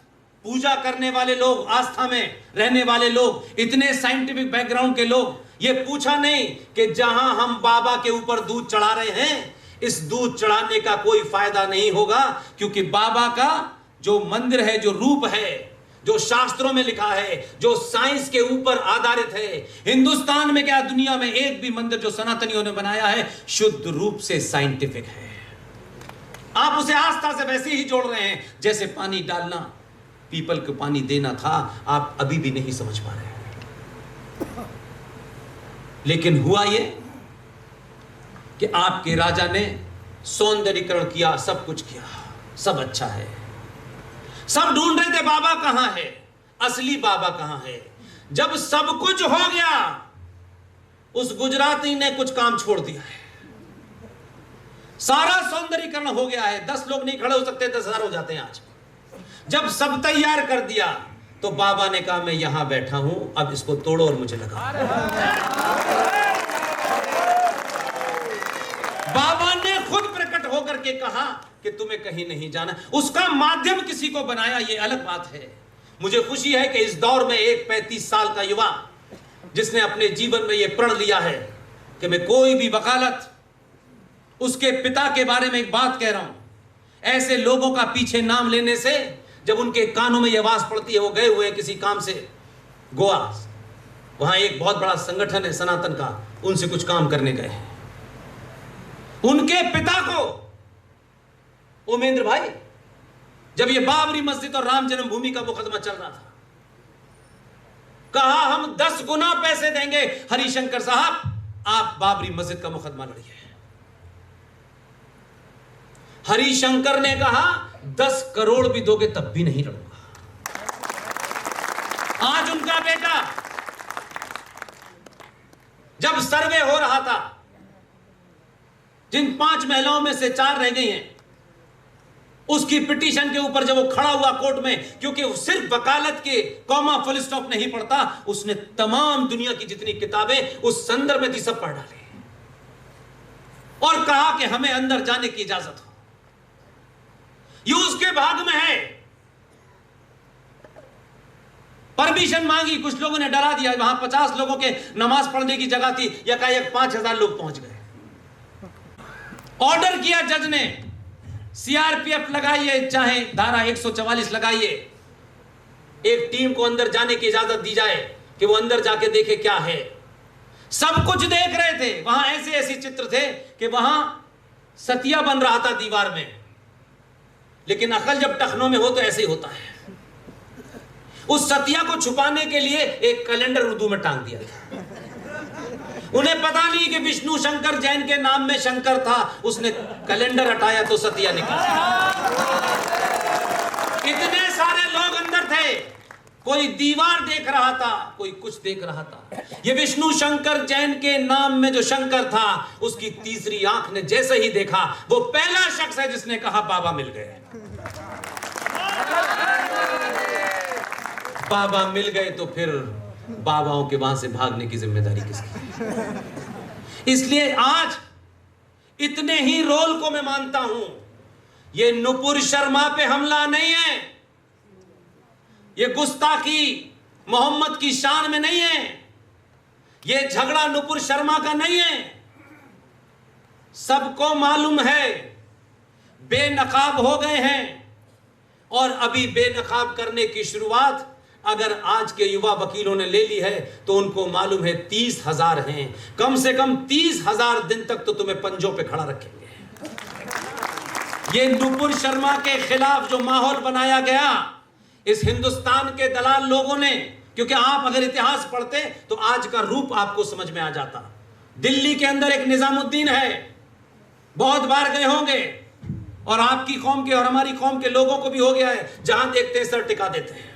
पूजा करने वाले लोग, आस्था में रहने वाले लोग, इतने साइंटिफिक बैकग्राउंड के लोग, ये पूछा नहीं कि जहां हम बाबा के ऊपर दूध चढ़ा रहे हैं, इस दूध चढ़ाने का कोई फायदा नहीं होगा, क्योंकि बाबा का जो मंदिर है, जो रूप है, जो शास्त्रों में लिखा है, जो साइंस के ऊपर आधारित है, हिंदुस्तान में क्या दुनिया में एक भी मंदिर जो सनातनियों ने बनाया है शुद्ध रूप से साइंटिफिक है। आप उसे आस्था से वैसे ही जोड़ रहे हैं जैसे पानी डालना, पीपल को पानी देना था। आप अभी भी नहीं समझ पा रहे। लेकिन हुआ ये कि आपके राजा ने सौंदर्यीकरण किया, सब कुछ किया, सब अच्छा है। सब ढूंढ रहे थे बाबा कहां है, असली बाबा कहां है। जब सब कुछ हो गया, उस गुजराती ने कुछ काम छोड़ दिया है। सारा सौंदर्यीकरण हो गया है, 10 लोग नहीं खड़े हो सकते, 10,000 हो जाते हैं आज। जब सब तैयार कर दिया तो बाबा ने कहा मैं यहां बैठा हूं, अब इसको तोड़ो और मुझे लगा। बाबा ने खुद प्रकट होकर के कहा कि तुम्हें कहीं नहीं जाना। उसका माध्यम किसी को बनाया, ये अलग बात है। मुझे खुशी है कि इस दौर में एक 35 साल का युवा जिसने अपने जीवन में यह प्रण लिया है कि मैं कोई भी वकालत, उसके पिता के बारे में एक बात कह रहा हूं, ऐसे लोगों का पीछे नाम लेने से जब उनके कानों में यह आवाज पड़ती है, वो गए हुए हैं किसी काम से गोवा, वहां एक बहुत बड़ा संगठन है सनातन का, उनसे कुछ काम करने गए। उनके पिता को, उमेंद्र भाई, जब ये बाबरी मस्जिद और राम जन्मभूमि का मुकदमा चल रहा था, कहा हम 10 गुना पैसे देंगे हरिशंकर साहब, आप बाबरी मस्जिद का मुकदमा लड़िए। हरिशंकर ने कहा 10 करोड़ भी दोगे तब भी नहीं लड़ूंगा। आज उनका बेटा जब सर्वे हो रहा था, जिन 5 महिलाओं में से 4 रह गई हैं, उसकी पिटीशन के ऊपर जब वो खड़ा हुआ कोर्ट में, क्योंकि वो सिर्फ वकालत के कॉमा फुल स्टॉप नहीं पढ़ता, उसने तमाम दुनिया की जितनी किताबें उस संदर्भ में थी सब पढ़ डाली और कहा कि हमें अंदर जाने की इजाजत हो। ये उसके भाग में है। परमिशन मांगी, कुछ लोगों ने डरा दिया, वहां 50 लोगों के नमाज पढ़ने की जगह थी, यकायक 5,000 लोग पहुंच गए। ऑर्डर किया जज ने, सीआरपीएफ लगाइए, चाहे धारा 144 लगाइए, एक टीम को अंदर जाने की इजाजत दी जाए कि वो अंदर जाके देखे क्या है। सब कुछ देख रहे थे, वहां ऐसे ऐसे चित्र थे कि वहां सतिया बन रहा था दीवार में, लेकिन अकल जब टखनों में हो तो ऐसे ही होता है। उस सतिया को छुपाने के लिए एक कैलेंडर उर्दू में टांग दिया था। उन्हें पता नहीं कि विष्णु शंकर जैन के नाम में शंकर था, उसने कैलेंडर हटाया तो सतिया निकला। इतने सारे लोग अंदर थे, कोई दीवार देख रहा था, कोई कुछ देख रहा था। ये विष्णु शंकर जैन के नाम में जो शंकर था, उसकी तीसरी आंख ने जैसे ही देखा, वो पहला शख्स है जिसने कहा बाबा मिल गए। बाबा मिल गए तो फिर बाबाओं के वहां से भागने की जिम्मेदारी किसकी? इसलिए आज इतने ही रोल को मैं मानता हूं। ये नुपुर शर्मा पे हमला नहीं है, ये गुस्ताखी मोहम्मद की शान में नहीं है, ये झगड़ा नुपुर शर्मा का नहीं है। सबको मालूम है बेनकाब हो गए हैं, और अभी बेनकाब करने की शुरुआत अगर आज के युवा वकीलों ने ले ली है तो उनको मालूम है 30,000 हैं, कम से कम 30,000 दिन तक तो तुम्हें पंजों पे खड़ा रखेंगे। ये नुपुर शर्मा के खिलाफ जो माहौल बनाया गया इस हिंदुस्तान के दलाल लोगों ने, क्योंकि आप अगर इतिहास पढ़ते तो आज का रूप आपको समझ में आ जाता। दिल्ली के अंदर एक निजामुद्दीन है, बहुत बार गए होंगे, और आपकी कौम के और हमारी कौम के लोगों को भी हो गया है, जहां देखते हैं सर टिका देते हैं।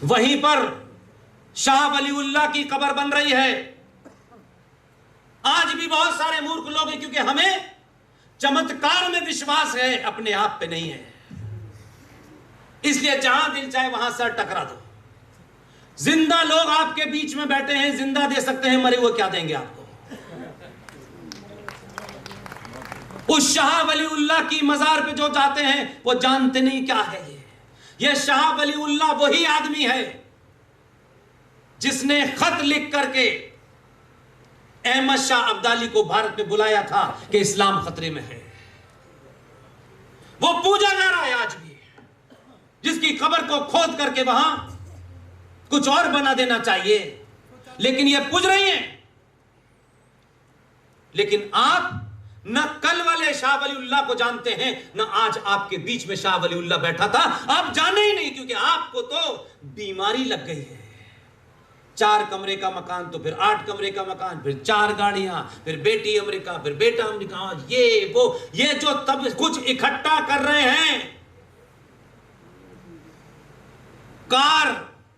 वहीं पर शाह वलीउल्लाह की कब्र बन रही है। आज भी बहुत सारे मूर्ख लोग हैं, क्योंकि हमें चमत्कार में विश्वास है, अपने आप पे नहीं है। इसलिए जहां दिल चाहे वहां सर टकरा दो। जिंदा लोग आपके बीच में बैठे हैं, जिंदा दे सकते हैं, मरे हुए क्या देंगे आपको? उस शाह वलीउल्लाह की मजार पे जो जाते हैं वो जानते नहीं क्या है ये शाह वलीउल्लाह वही आदमी है जिसने खत लिख करके अहमद शाह अब्दाली को भारत में बुलाया था कि इस्लाम खतरे में है। वो पूजा जा रहा है आज भी, जिसकी कब्र को खोद करके वहां कुछ और बना देना चाहिए, लेकिन ये पूज रही हैं। लेकिन आप न कल वाले शाह वलीउल्लाह को जानते हैं, न आज आपके बीच में शाह वलीउल्लाह बैठा था, आप जाने ही नहीं, क्योंकि आपको तो बीमारी लग गई है। 4 कमरे का मकान तो फिर 8 कमरे का मकान, फिर 4 गाड़ियां, फिर बेटी अमेरिका, फिर बेटा अमेरिका, ये वो, ये जो तब कुछ इकट्ठा कर रहे हैं, कार,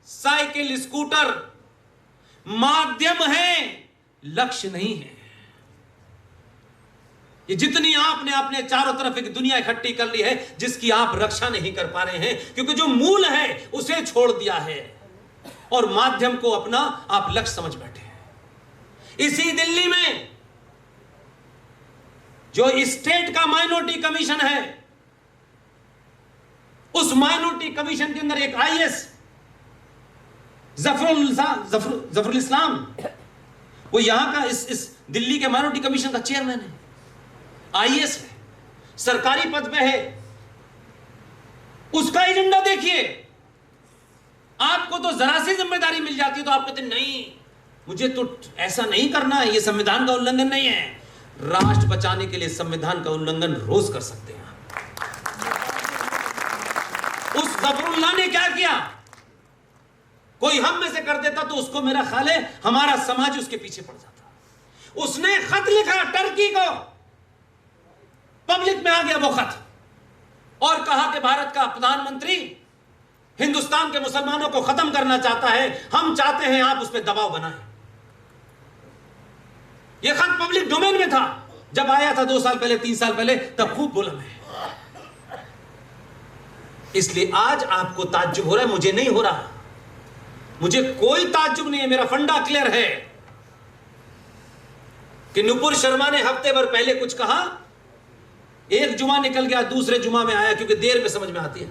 साइकिल, स्कूटर माध्यम है, लक्ष्य नहीं है। ये जितनी आपने अपने चारों तरफ एक दुनिया इकट्ठी कर ली है, जिसकी आप रक्षा नहीं कर पा रहे हैं, क्योंकि जो मूल है उसे छोड़ दिया है और माध्यम को अपना आप लक्ष्य समझ बैठे हैं। इसी दिल्ली में जो स्टेट का माइनॉरिटी कमीशन है, उस माइनॉरिटी कमीशन के अंदर एक आईएएस जफरुल इस्लाम, वो यहां का इस दिल्ली के माइनॉरिटी कमीशन का चेयरमैन है, आईएएस है, सरकारी पद पे है। उसका एजेंडा देखिए। आपको तो जरा सी जिम्मेदारी मिल जाती है तो आप कहते नहीं, मुझे तो ऐसा नहीं करना है, ये संविधान का उल्लंघन नहीं है। राष्ट्र बचाने के लिए संविधान का उल्लंघन रोज कर सकते हैं। उस जफरुल्लाह ने क्या किया? कोई हम में से कर देता तो उसको मेरा ख्याल है हमारा समाज उसके पीछे पड़ जाता। उसने खत लिखा टर्की को, पब्लिक में आ गया वो खत, और कहा कि भारत का प्रधानमंत्री हिंदुस्तान के मुसलमानों को खत्म करना चाहता है, हम चाहते हैं आप उस पर दबाव बनाएं। यह खत पब्लिक डोमेन में था, जब आया था 2 साल पहले 3 साल पहले, तब खूब बोला मैं। इसलिए आज आपको ताज्जुब हो रहा है, मुझे नहीं हो रहा, मुझे कोई ताज्जुब नहीं है। मेरा फंडा क्लियर है कि नुपुर शर्मा ने हफ्ते भर पहले कुछ कहा, एक जुमा निकल गया, दूसरे जुमा में आया, क्योंकि देर में समझ में आती है,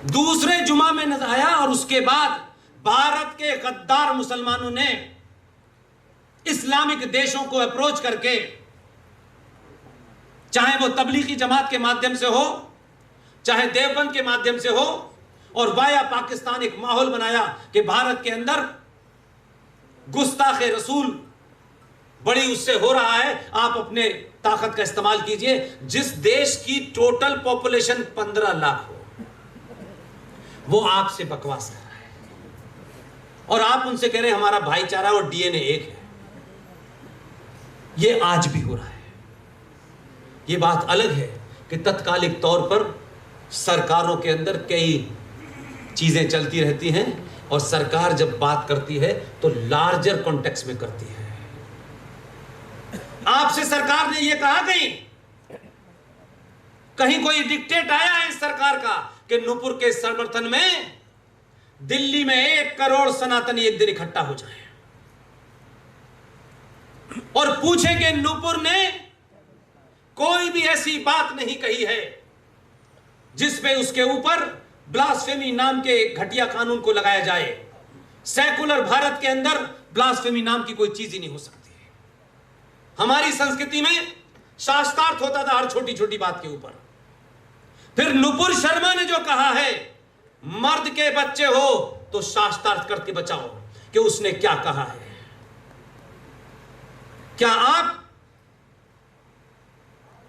दूसरे जुमा में नजर आया, और उसके बाद भारत के गद्दार मुसलमानों ने इस्लामिक देशों को अप्रोच करके, चाहे वो तबलीगी जमात के माध्यम से हो, चाहे देवबंद के माध्यम से हो, और वाया पाकिस्तान एक माहौल बनाया कि भारत के अंदर गुस्ताखे रसूल बड़ी उससे हो रहा है, आप अपने ताकत का इस्तेमाल कीजिए। जिस देश की टोटल पॉपुलेशन 15 लाख हो, वो आपसे बकवास कर रहा है। और आप उनसे कह रहे हैं हमारा भाईचारा और डीएनए एक है। यह आज भी हो रहा है। यह बात अलग है कि तत्कालिक तौर पर सरकारों के अंदर कई चीजें चलती रहती हैं और सरकार जब बात करती है तो लार्जर कॉन्टेक्स्ट में करती है। आपसे सरकार ने यह कहा कहीं कोई डिक्टेट आया है इस सरकार का कि नूपुर के समर्थन में दिल्ली में 1 करोड़ सनातनी एक दिन इकट्ठा हो जाए और पूछे कि नूपुर ने कोई भी ऐसी बात नहीं कही है जिसमें उसके ऊपर ब्लास्फेमी नाम के घटिया कानून को लगाया जाए। सेकुलर भारत के अंदर ब्लास्फेमी नाम की कोई चीज ही नहीं हो सकती। हमारी संस्कृति में शास्त्रार्थ होता था हर छोटी छोटी बात के ऊपर। फिर नुपुर शर्मा ने जो कहा है मर्द के बच्चे हो तो शास्त्रार्थ करके बचाओ कि उसने क्या कहा है। क्या आप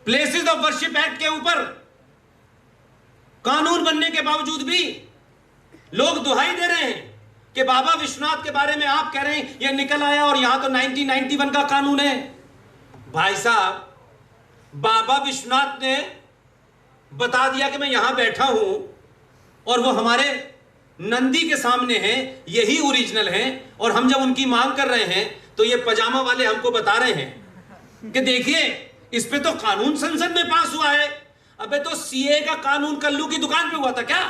प्लेसेस ऑफ वर्शिप एक्ट के ऊपर कानून बनने के बावजूद भी लोग दुहाई दे रहे हैं कि बाबा विश्वनाथ के बारे में आप कह रहे हैं यह निकल आया और यहां तो 1991 का कानून है। भाई साहब, बाबा विश्वनाथ ने बता दिया कि मैं यहां बैठा हूं और वो हमारे नंदी के सामने हैं, यही ओरिजिनल हैं, और हम जब उनकी मांग कर रहे हैं तो ये पजामा वाले हमको बता रहे हैं कि देखिए इस पे तो कानून संसद में पास हुआ है। अबे तो सीए का कानून कल्लू की दुकान पे हुआ था क्या?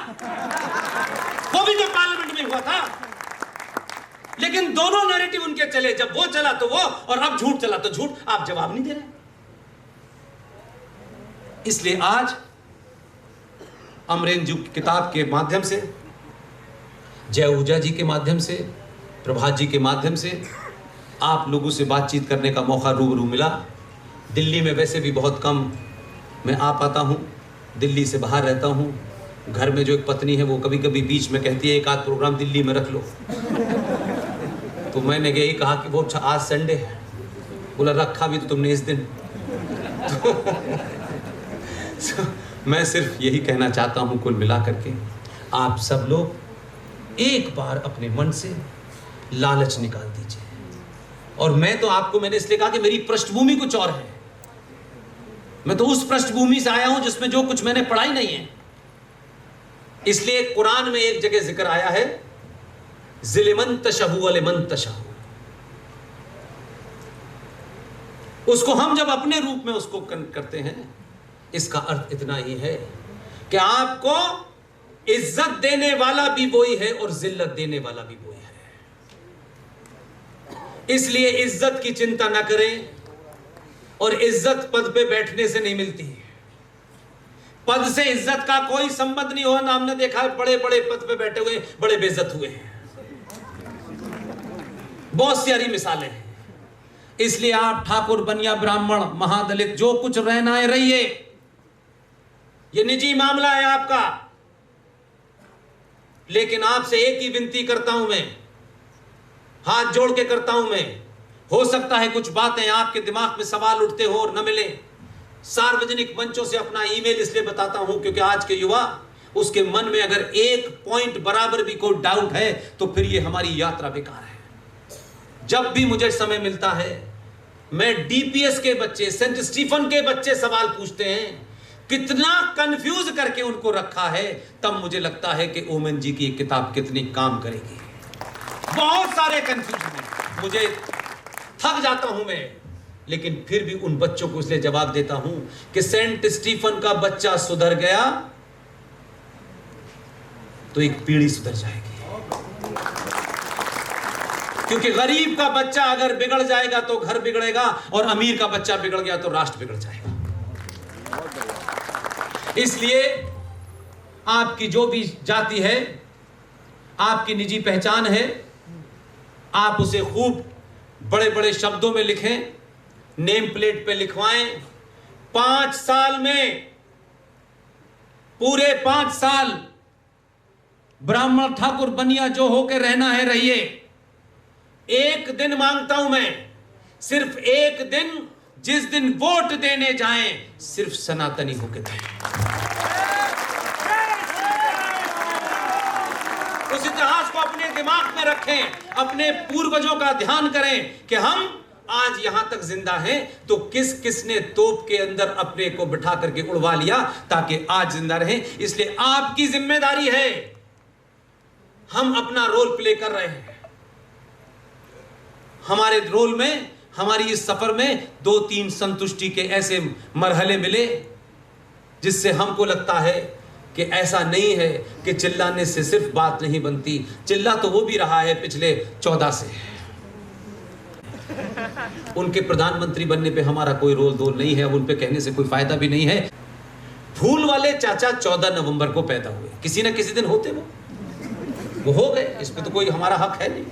वो भी तो पार्लियामेंट में हुआ था। लेकिन दोनों नैरेटिव उनके चले, जब वो चला तो वो और अब झूठ चला तो झूठ। आप जवाब नहीं दे रहे। इसलिए आज अमरेंद्र जी की किताब के माध्यम से, जय ऊर्जा जी के माध्यम से, प्रभात जी के माध्यम से आप लोगों से बातचीत करने का मौका रूबरू मिला। दिल्ली में वैसे भी बहुत कम मैं आ पाता हूँ, दिल्ली से बाहर रहता हूँ। घर में जो एक पत्नी है वो कभी कभी बीच में कहती है एक आध प्रोग्राम दिल्ली में रख लो। तो मैंने यही कहा कि वो आज संडे है। बोला रखा भी तो तुमने इस दिन। तो मैं सिर्फ यही कहना चाहता हूँ कुल मिला करके, आप सब लोग एक बार अपने मन से लालच निकाल दीजिए। और मैं तो आपको मैंने इसलिए कहा कि मेरी पृष्ठभूमि कुछ और है। मैं तो उस पृष्ठभूमि से आया हूं जिसमें जो कुछ मैंने पढ़ा ही नहीं है। इसलिए कुरान में एक जगह जिक्र आया है ज़िलमन तशहु वलिमन तशहु। उसको हम जब अपने रूप में उसको करते हैं, इसका अर्थ इतना ही है कि आपको इज्जत देने वाला भी वही है और जिल्लत देने वाला भी वही है। इसलिए इज्जत की चिंता न करें। और इज्जत पद पे बैठने से नहीं मिलती। पद से इज्जत का कोई संबंध नहीं हुआ। ना हमने देखा है बड़े बड़े पद पे बैठे हुए बड़े बेइज्जत हुए हैं। बहुत सारी मिसालें हैं। इसलिए आप ठाकुर, बनिया, ब्राह्मण, महादलित जो कुछ रहना है रहिए। ये निजी मामला है आपका। लेकिन आपसे एक ही विनती करता हूं मैं, हाथ जोड़ के करता हूं मैं। हो सकता है कुछ बातें आपके दिमाग में सवाल उठते हो और न मिले। सार्वजनिक मंचों से अपना ईमेल इसलिए बताता हूं क्योंकि आज के युवा, उसके मन में अगर एक पॉइंट बराबर भी कोई डाउट है तो फिर ये हमारी यात्रा बेकार है। जब भी मुझे समय मिलता है मैं डीपीएस के बच्चे, सेंट स्टीफन के बच्चे सवाल पूछते हैं, कितना कंफ्यूज करके उनको रखा है, तब मुझे लगता है कि ओमन जी की किताब कितनी काम करेगी। बहुत सारे कंफ्यूजन है, मुझे थक जाता हूं मैं, लेकिन फिर भी उन बच्चों को इसलिए जवाब देता हूं कि सेंट स्टीफन का बच्चा सुधर गया तो एक पीढ़ी सुधर जाएगी। क्योंकि गरीब का बच्चा अगर बिगड़ जाएगा तो घर बिगड़ेगा, और अमीर का बच्चा बिगड़ गया तो राष्ट्र बिगड़ जाएगा। इसलिए आपकी जो भी जाति है, आपकी निजी पहचान है, आप उसे खूब बड़े बड़े शब्दों में लिखें, नेम प्लेट पे लिखवाएं। 5 साल में, पूरे 5 साल ब्राह्मण, ठाकुर, बनिया जो होकर रहना है रहिए। एक दिन मांगता हूं मैं, सिर्फ एक दिन, जिस दिन वोट देने जाएं सिर्फ सनातनी होकर दें। उस इतिहास को अपने दिमाग में रखें, अपने पूर्वजों का ध्यान करें कि हम आज यहां तक जिंदा हैं तो किस किसने तोप के अंदर अपने को बिठा करके उड़वा लिया ताकि आज जिंदा रहें। इसलिए आपकी जिम्मेदारी है, हम अपना रोल प्ले कर रहे हैं। हमारे रोल में, हमारी इस सफर में 2-3 संतुष्टि के ऐसे मरहले मिले जिससे हमको लगता है कि ऐसा नहीं है कि चिल्लाने से सिर्फ बात नहीं बनती। चिल्ला तो वो भी रहा है पिछले 14 से। उनके प्रधानमंत्री बनने पे हमारा कोई रोल दो नहीं है, अब उन पे कहने से कोई फायदा भी नहीं है। फूल वाले चाचा 14 नवंबर को पैदा हुए, किसी ना किसी दिन होते वो हो गए, इस पे तो कोई हमारा हक है नहीं।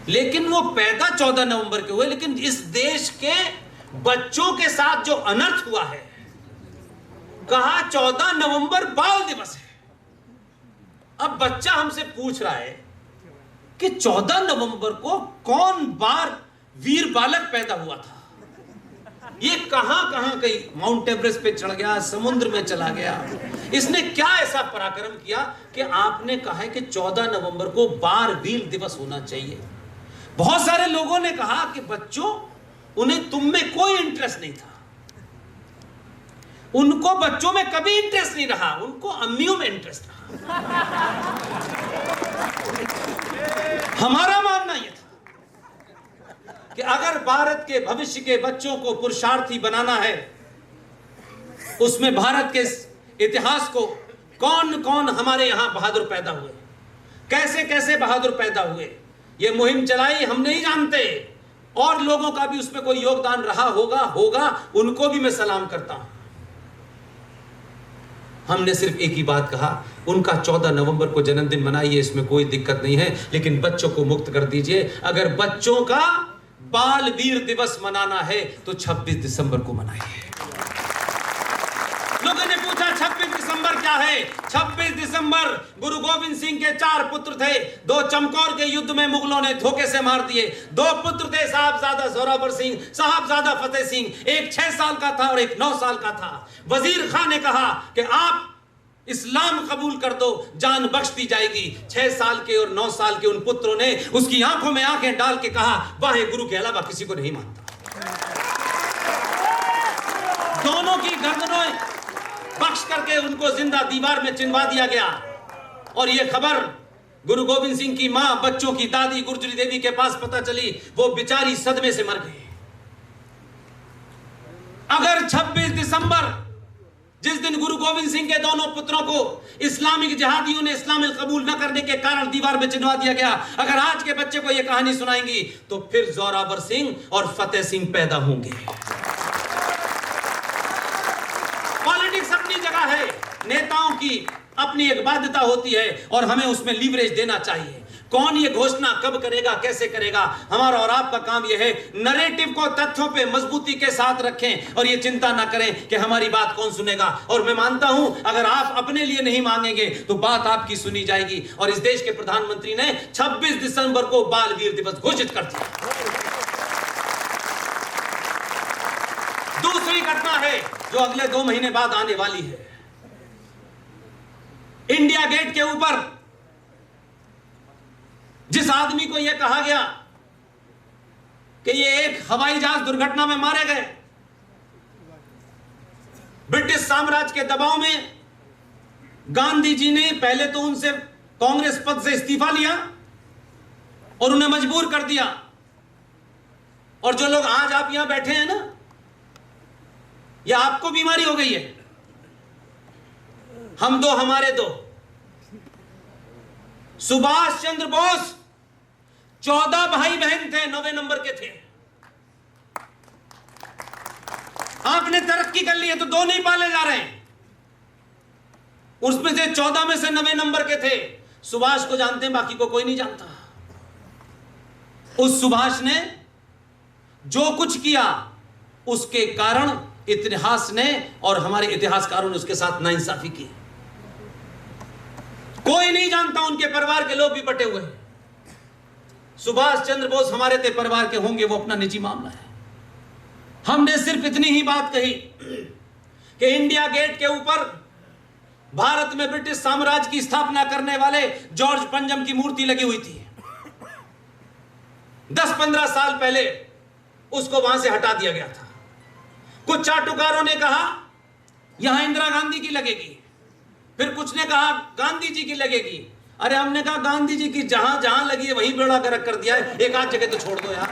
लेकिन वो पैदा 14 नवंबर के हुए, लेकिन इस देश के बच्चों के साथ जो अनर्थ हुआ है, कहा 14 नवंबर बाल दिवस है। अब बच्चा हमसे पूछ रहा है कि 14 नवंबर को कौन बार वीर बालक पैदा हुआ था। ये कहां कहां कहीं माउंट एवरेस्ट पे चढ़ गया, समुद्र में चला गया, इसने क्या ऐसा पराक्रम किया कि आपने कहा है कि 14 नवंबर को बाल वीर दिवस होना चाहिए। बहुत सारे लोगों ने कहा कि बच्चों, उन्हें तुम में कोई इंटरेस्ट नहीं था, उनको बच्चों में कभी इंटरेस्ट नहीं रहा, उनको अम्मियों में इंटरेस्ट रहा। हमारा मानना यह था कि अगर भारत के भविष्य के बच्चों को पुरुषार्थी बनाना है, उसमें भारत के इतिहास को कौन कौन हमारे यहां बहादुर पैदा हुए, कैसे कैसे बहादुर पैदा हुए, ये मुहिम चलाई हम नहीं जानते। और लोगों का भी उसमें कोई योगदान रहा होगा, उनको भी मैं सलाम करता हूं। हमने सिर्फ एक ही बात कहा, उनका 14 नवंबर को जन्मदिन मनाइए, इसमें कोई दिक्कत नहीं है, लेकिन बच्चों को मुक्त कर दीजिए। अगर बच्चों का बाल वीर दिवस मनाना है तो 26 दिसंबर को मनाइए। लोगों ने पूछा 26 दिसंबर क्या है? 26 दिसंबर गुरु गोविंद सिंह के 4 पुत्र थे, 2 चमकौर के युद्ध में मुगलों ने धोखे से मार दिए। 2 पुत्र थे, साहबजादा जोरावर सिंह, साहबजादा फतेह सिंह। एक 6 साल का था और एक 9 साल का था। वजीर खान ने कहा कि आप इस्लाम कबूल कर दो, जान बख्श दी जाएगी। 6 साल के और 9 साल के उन पुत्रों ने उसकी आंखों में आंखें डाल के कहा, वाहे गुरु के अलावा किसी को नहीं मानता। दोनों की गर्दनों बख्श करके उनको जिंदा दीवार में चिनवा दिया गया। और यह खबर गुरु गोविंद सिंह की मां, बच्चों की दादी गुर्जरी देवी के पास पता चली, वो बेचारी सदमे से मर गई। अगर 26 दिसंबर, जिस दिन गुरु गोविंद सिंह के दोनों पुत्रों को इस्लामिक जिहादियों ने इस्लाम कबूल न करने के कारण दीवार में चिनवा दिया गया, अगर आज के बच्चे को यह कहानी सुनाएंगी तो फिर जोरावर सिंह और फतेह सिंह पैदा होंगे। पॉलिटिक्स अपनी जगह है, नेताओं की अपनी एक बाध्यता होती है और हमें उसमें लीवरेज देना चाहिए। कौन ये घोषणा कब करेगा, कैसे करेगा, हमारा और आपका काम यह है नैरेटिव को तथ्यों पे मजबूती के साथ रखें और ये चिंता ना करें कि हमारी बात कौन सुनेगा। और मैं मानता हूं अगर आप अपने लिए नहीं मांगेंगे तो बात आपकी सुनी जाएगी। और इस देश के प्रधानमंत्री ने 26 दिसंबर को बाल वीर दिवस घोषित कर दिया। दूसरी घटना है जो अगले 2 महीने बाद आने वाली है। इंडिया गेट के ऊपर जिस आदमी को यह कहा गया कि ये एक हवाई जहाज दुर्घटना में मारे गए, ब्रिटिश साम्राज्य के दबाव में गांधी जी ने पहले तो उनसे कांग्रेस पद से इस्तीफा लिया और उन्हें मजबूर कर दिया। और जो लोग आज आप यहां बैठे हैं ना, यह आपको बीमारी हो गई है। हम दो हमारे दो। सुभाष चंद्र बोस 14 भाई बहन थे, 9वें नंबर के थे। आपने तरक्की कर ली है तो 2 नहीं पाले जा रहे हैं। उसमें से 14 में से 9वें नंबर के थे। सुभाष को जानते हैं, बाकी को कोई नहीं जानता। उस सुभाष ने जो कुछ किया उसके कारण इतिहास ने और हमारे इतिहासकारों ने उसके साथ नाइंसाफी की। कोई नहीं जानता, उनके परिवार के लोग भी बटे हुए हैं। सुभाष चंद्र बोस हमारे ते परिवार के होंगे, वो अपना निजी मामला है। हमने सिर्फ इतनी ही बात कही कि इंडिया गेट के ऊपर भारत में ब्रिटिश साम्राज्य की स्थापना करने वाले जॉर्ज पंजम की मूर्ति लगी हुई थी। 10-15 साल पहले उसको वहां से हटा दिया गया था। कुछ चाटुकारों ने कहा यहां इंदिरा गांधी की लगेगी, फिर कुछ ने कहा गांधी जी की लगेगी। अरे हमने कहा गांधी जी की जहां जहां लगी है वहीं बेड़ा गर्क कर दिया है, एक आध जगह तो छोड़ दो यार।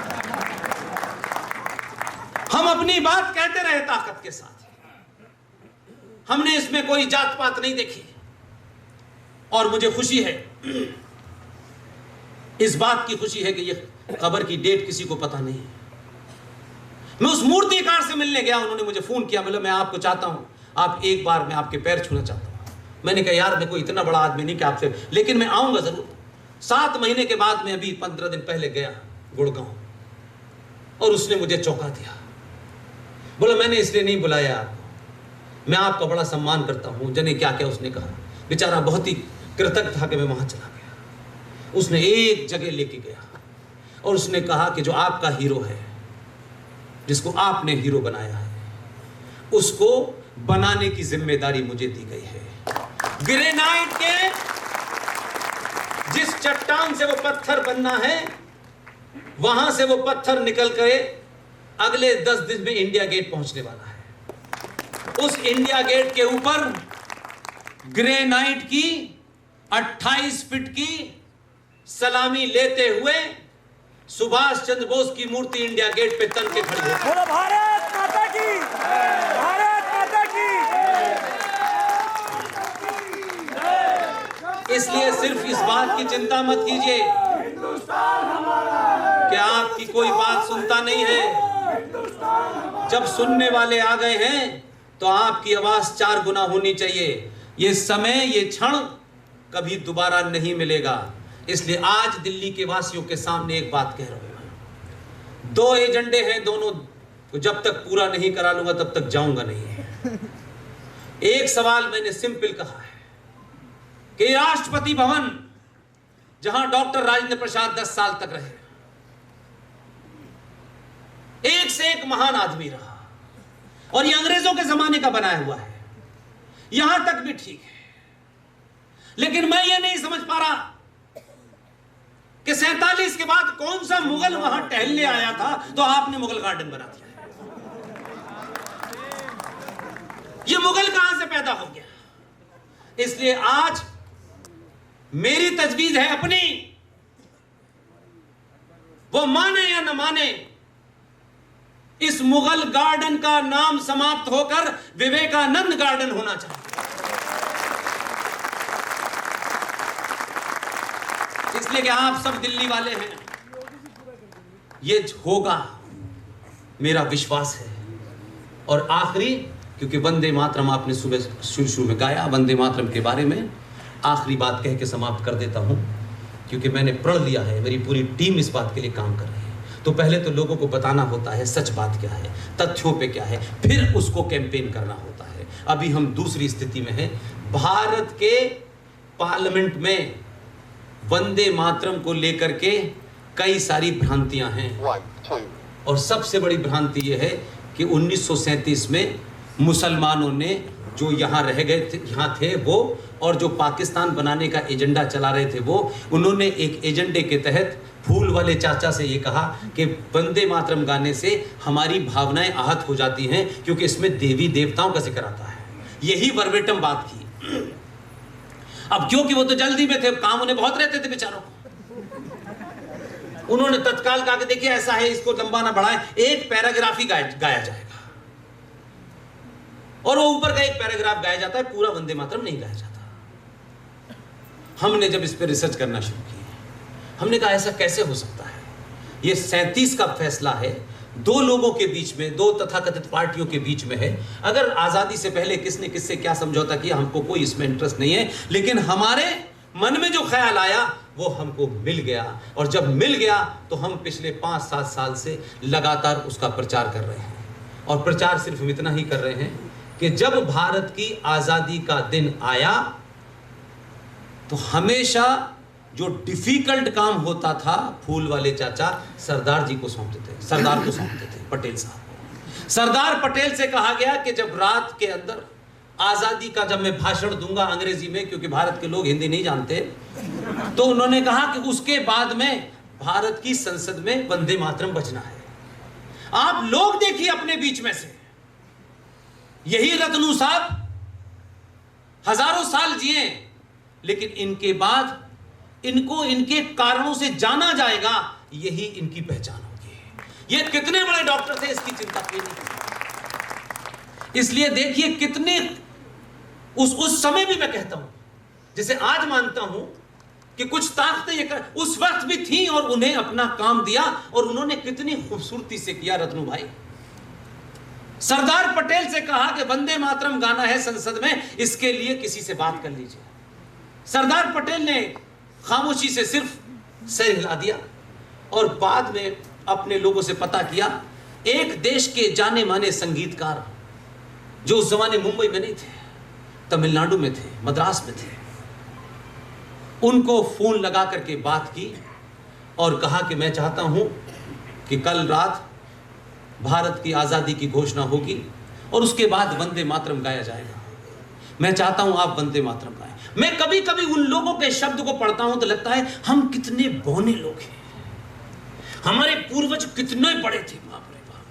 हम अपनी बात कहते रहे ताकत के साथ, हमने इसमें कोई जात पात नहीं देखी। और मुझे खुशी है, इस बात की खुशी है कि यह खबर की डेट किसी को पता नहीं है। मैं उस मूर्तिकार से मिलने गया, उन्होंने मुझे फोन किया, बोला मैं आपको चाहता हूं, आप एक बार मैं आपके पैर छूना चाहता हूं। मैंने कहा यार मैं कोई इतना बड़ा आदमी नहीं कि आपसे, लेकिन मैं आऊंगा जरूर। 7 महीने के बाद मैं अभी 15 दिन पहले गया गुड़गांव, और उसने मुझे चौंका दिया। बोला मैंने इसलिए नहीं बुलाया आपको, मैं आपका बड़ा सम्मान करता हूं। जने क्या क्या उसने कहा, बेचारा बहुत ही कृतज्ञ था कि मैं वहां चला गया। उसने एक जगह लेके गया और उसने कहा कि जो आपका हीरो है, जिसको आपने हीरो बनाया है, उसको बनाने की जिम्मेदारी मुझे दी गई है। ग्रेनाइट के जिस चट्टान से वो पत्थर बनना है, वहां से वो पत्थर निकल कर अगले 10 दिन में इंडिया गेट पहुंचने वाला है। उस इंडिया गेट के ऊपर ग्रेनाइट की 28 फीट की सलामी लेते हुए सुभाष चंद्र बोस की मूर्ति इंडिया गेट पे तन के खड़ी है। बोलो भारत माता की, भारत माता की। इसलिए सिर्फ इस बात की चिंता मत कीजिए कि आपकी कोई बात सुनता नहीं है। जब सुनने वाले आ गए हैं तो आपकी आवाज 4 गुना होनी चाहिए। ये समय, ये क्षण कभी दोबारा नहीं मिलेगा। इसलिए आज दिल्ली के वासियों के सामने एक बात कह रहा हूं। 2 एजेंडे हैं, दोनों को जब तक पूरा नहीं करा लूंगा तब तक जाऊंगा नहीं। एक सवाल मैंने सिंपल कहा है कि राष्ट्रपति भवन, जहां डॉक्टर राजेंद्र प्रसाद 10 साल तक रहे, एक से एक महान आदमी रहा, और ये अंग्रेजों के जमाने का बनाया हुआ है, यहां तक भी ठीक है। लेकिन मैं ये नहीं समझ पा रहा कि 47 के बाद कौन सा मुगल वहां टहलने आया था तो आपने मुगल गार्डन बना दिया। ये मुगल कहां से पैदा हो गया? इसलिए आज मेरी तजवीज है अपनी, वो माने या न माने, इस मुगल गार्डन का नाम समाप्त होकर विवेकानंद गार्डन होना चाहिए। इसलिए कि आप सब दिल्ली वाले हैं, ये होगा, मेरा विश्वास है। और आखिरी, क्योंकि वंदे मातरम आपने सुबह शुरू में गाया, वंदे मातरम के बारे में आखिरी बात कह के समाप्त कर देता हूं, क्योंकि मैंने प्रण लिया है, मेरी पूरी टीम इस बात के लिए काम कर रही है। तो पहले तो लोगों को बताना होता है सच बात क्या है, तथ्यों पे क्या है, फिर उसको कैंपेन करना होता है। अभी हम दूसरी स्थिति में हैं। भारत के पार्लियामेंट में वंदे मातरम को लेकर के कई सारी भ्रांतियां हैं, और सबसे बड़ी भ्रांति यह है कि 1937 में मुसलमानों ने जो यहाँ रह गए थे, यहाँ थे वो, और जो पाकिस्तान बनाने का एजेंडा चला रहे थे वो, उन्होंने एक एजेंडे के तहत फूल वाले चाचा से ये कहा कि वंदे मातरम गाने से हमारी भावनाएं आहत हो जाती हैं, क्योंकि इसमें देवी देवताओं का जिक्र आता है। यही वर्बेटम बात की। अब क्योंकि वो तो जल्दी में थे, काम उन्हें बहुत रहते थे बेचारों को, उन्होंने तत्काल कहा कि देखिए ऐसा है, इसको लंबा ना बढ़ाएं, एक पैराग्राफ ही गाया जाएगा, और वो ऊपर का एक पैराग्राफ गाया जाता है, पूरा वंदे मातरम नहीं गाया जाता। हमने जब इस पर रिसर्च करना शुरू किया, हमने कहा ऐसा कैसे हो सकता है? ये 37 का फैसला है, 2 लोगों के बीच में, 2 तथाकथित पार्टियों के बीच में है। अगर आजादी से पहले किसने किससे क्या समझौता किया, हमको कोई इसमें इंटरेस्ट नहीं है, लेकिन हमारे मन में जो ख्याल आया वो हमको मिल गया, और जब मिल गया तो हम पिछले 5-7 साल से लगातार उसका प्रचार कर रहे हैं। और प्रचार सिर्फ हम इतना ही कर रहे हैं कि जब भारत की आजादी का दिन आया तो हमेशा जो डिफिकल्ट काम होता था, फूल वाले चाचा सरदार जी को सौंपते थे, सरदार को सौंपते थे, पटेल साहब। सरदार पटेल से कहा गया कि जब रात के अंदर आजादी का जब मैं भाषण दूंगा अंग्रेजी में, क्योंकि भारत के लोग हिंदी नहीं जानते, तो उन्होंने कहा कि उसके बाद में भारत की संसद में वंदे मातरम बजना है। आप लोग देखिए अपने बीच में से, यही रतनू साहब हजारों साल जिए, लेकिन इनके बाद इनको इनके कारणों से जाना जाएगा, यही इनकी पहचान होगी। ये कितने बड़े डॉक्टर थे, इसकी चिंता कोई नहीं। इसलिए देखिए कितने उस समय भी मैं कहता हूं, जैसे आज मानता हूं कि कुछ ताकतें उस वक्त भी थी और उन्हें अपना काम दिया, और उन्होंने कितनी खूबसूरती से किया। रत्नू भाई, सरदार पटेल से कहा कि वंदे मातरम गाना है संसद में, इसके लिए किसी से बात कर लीजिए। सरदार पटेल ने खामोशी से सिर्फ सर हिला दिया, और बाद में अपने लोगों से पता किया, एक देश के जाने माने संगीतकार जो उस जमाने मुंबई में नहीं थे, तमिलनाडु में थे, मद्रास में थे, उनको फोन लगा करके बात की और कहा कि मैं चाहता हूं कि कल रात भारत की आजादी की घोषणा होगी और उसके बाद वंदे मातरम गाया जाएगा। मैं चाहता हूं आप वंदे मातरम गाएं। मैं कभी कभी उन लोगों के शब्द को पढ़ता हूं तो लगता है हम कितने बौने लोग हैं, हमारे पूर्वज कितने बड़े थे, बाप रे बाप,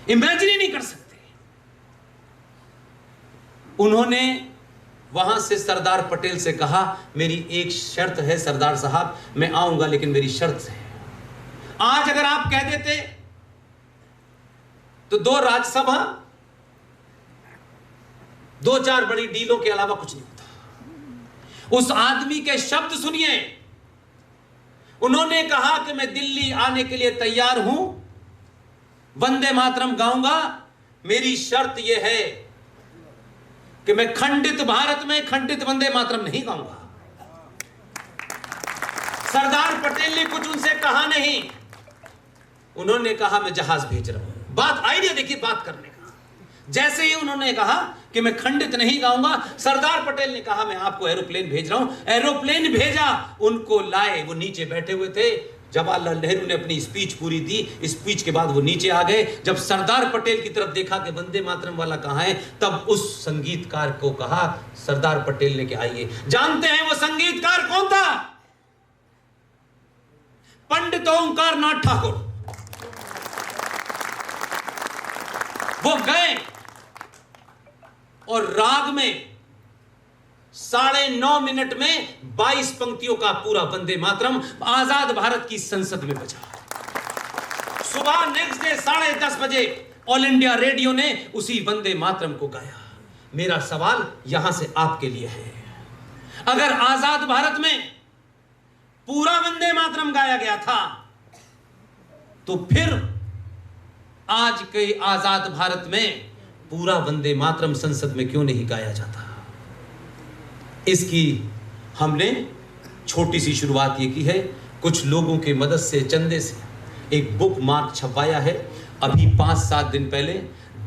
इमेजिन ही नहीं कर सकते। उन्होंने वहां से सरदार पटेल से कहा, मेरी एक शर्त है सरदार साहब, मैं आऊंगा लेकिन मेरी शर्त है। आज अगर आप कह देते तो 2 राज्यसभा, 2-4 बड़ी डीलों के अलावा कुछ नहीं होता। उस आदमी के शब्द सुनिए, उन्होंने कहा कि मैं दिल्ली आने के लिए तैयार हूं, वंदे मातरम गाऊंगा, मेरी शर्त यह है कि मैं खंडित भारत में खंडित वंदे मातरम नहीं गाऊंगा। सरदार पटेल ने कुछ उनसे कहा नहीं, उन्होंने कहा मैं जहाज भेज रहा हूं। बात, आइडिया देखिए बात करने का। जैसे ही उन्होंने कहा कि मैं खंडित नहीं गाऊंगा, सरदार पटेल ने कहा मैं आपको एरोप्लेन भेज रहा हूं। एरोप्लेन भेजा, उनको लाए, वो नीचे बैठे हुए थे। जवाहरलाल नेहरू ने अपनी स्पीच पूरी दी, स्पीच के बाद वो नीचे आ गए। जब सरदार पटेल की तरफ देखा कि वंदे मातरम वाला कहां है, तब उस संगीतकार को कहा सरदार पटेल ने कि आइए। जानते हैं वो संगीतकार कौन था? पंडित ओंकार नाथ ठाकुर। वो गए और राग में 9.5 मिनट में 22 पंक्तियों का पूरा वंदे मातरम आजाद भारत की संसद में बजा। सुबह नेक्स्ट डे 10:30 बजे ऑल इंडिया रेडियो ने उसी वंदे मातरम को गाया। मेरा सवाल यहां से आपके लिए है, अगर आजाद भारत में पूरा वंदे मातरम गाया गया था, तो फिर आज के आजाद भारत में पूरा वंदे मातरम संसद में क्यों नहीं गाया जाता? इसकी हमने छोटी सी शुरुआत ये की है, कुछ लोगों की मदद से, चंदे से एक बुक मार्क छपवाया है। अभी 5-7 दिन पहले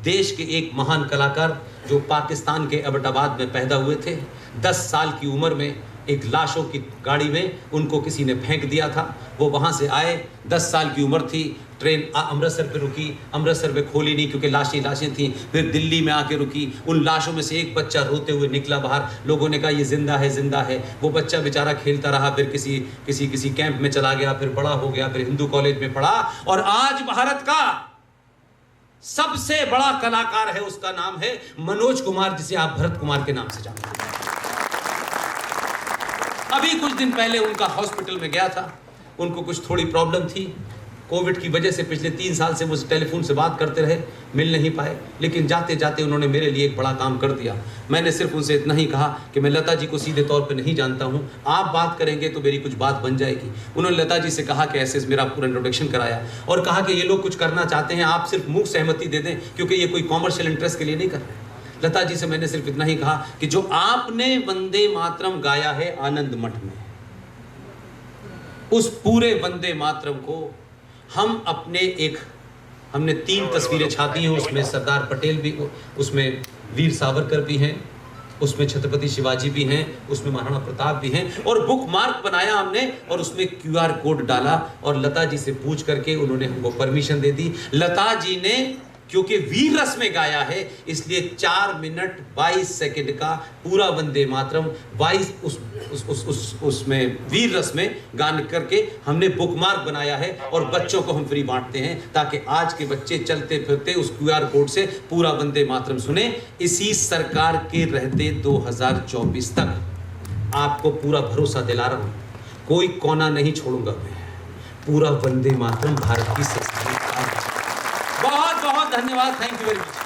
देश के एक महान कलाकार जो पाकिस्तान के एबटाबाद में पैदा हुए थे, 10 साल की उम्र में एक लाशों की गाड़ी में उनको किसी ने फेंक दिया था। वो वहाँ से आए, 10 साल की उम्र थी, ट्रेन अमृतसर पे रुकी, अमृतसर में खोली नहीं क्योंकि लाशें थी। फिर दिल्ली में आके रुकी, उन लाशों में से एक बच्चा रोते हुए निकला बाहर। लोगों ने कहा ये जिंदा है, जिंदा है। वो बच्चा बेचारा खेलता रहा, फिर किसी कैंप में चला गया, फिर बड़ा हो गया, फिर हिंदू कॉलेज में पढ़ा, और आज भारत का सबसे बड़ा कलाकार है, उसका नाम है मनोज कुमार, जिसे आप भरत कुमार के नाम से जानते हैं। अभी कुछ दिन पहले उनका हॉस्पिटल में गया था, उनको कुछ थोड़ी प्रॉब्लम थी कोविड की वजह से। पिछले 3 साल से वो टेलीफोन से बात करते रहे, मिल नहीं पाए, लेकिन जाते जाते उन्होंने मेरे लिए एक बड़ा काम कर दिया। मैंने सिर्फ उनसे इतना ही कहा कि मैं लता जी को सीधे तौर पे नहीं जानता हूं, आप बात करेंगे तो मेरी कुछ बात बन जाएगी। उन्होंने लता जी से कहा कि ऐसे मेरा पूरा इंट्रोडक्शन कराया और कहा कि ये लोग कुछ करना चाहते हैं, आप सिर्फ मुख सहमति दे दें, क्योंकि ये कोई कॉमर्शियल इंटरेस्ट के लिए नहीं कर रहे। लता जी से मैंने सिर्फ इतना ही कहा कि जो आपने वंदे मातरम गाया है आनंद मठ में, उस पूरे वंदे मातरम को हमने 3 तस्वीरें छापी हैं। उसमें सरदार पटेल भी, उसमें वीर सावरकर भी हैं, उसमें छत्रपति शिवाजी भी हैं, उसमें महाराणा प्रताप भी हैं, और बुक मार्क बनाया हमने और उसमें QR कोड डाला और लता जी से पूछ करके उन्होंने हमको परमिशन दे दी। लता जी ने क्योंकि वीर रस में गाया है, इसलिए 4 मिनट 22 सेकंड का पूरा वंदे मातरम 22 उसमें वीर रस में गान करके हमने बुकमार्क बनाया है और बच्चों को हम फ्री बांटते हैं ताकि आज के बच्चे चलते फिरते उस QR कोड से पूरा वंदे मातरम सुने। इसी सरकार के रहते 2024 तक आपको पूरा भरोसा दिला रहा हूं, कोई कोना नहीं छोड़ूंगा मैं, पूरा वंदे मातरम भारत की संस्कृति। बहुत बहुत धन्यवाद, थैंक यू वेरी मच।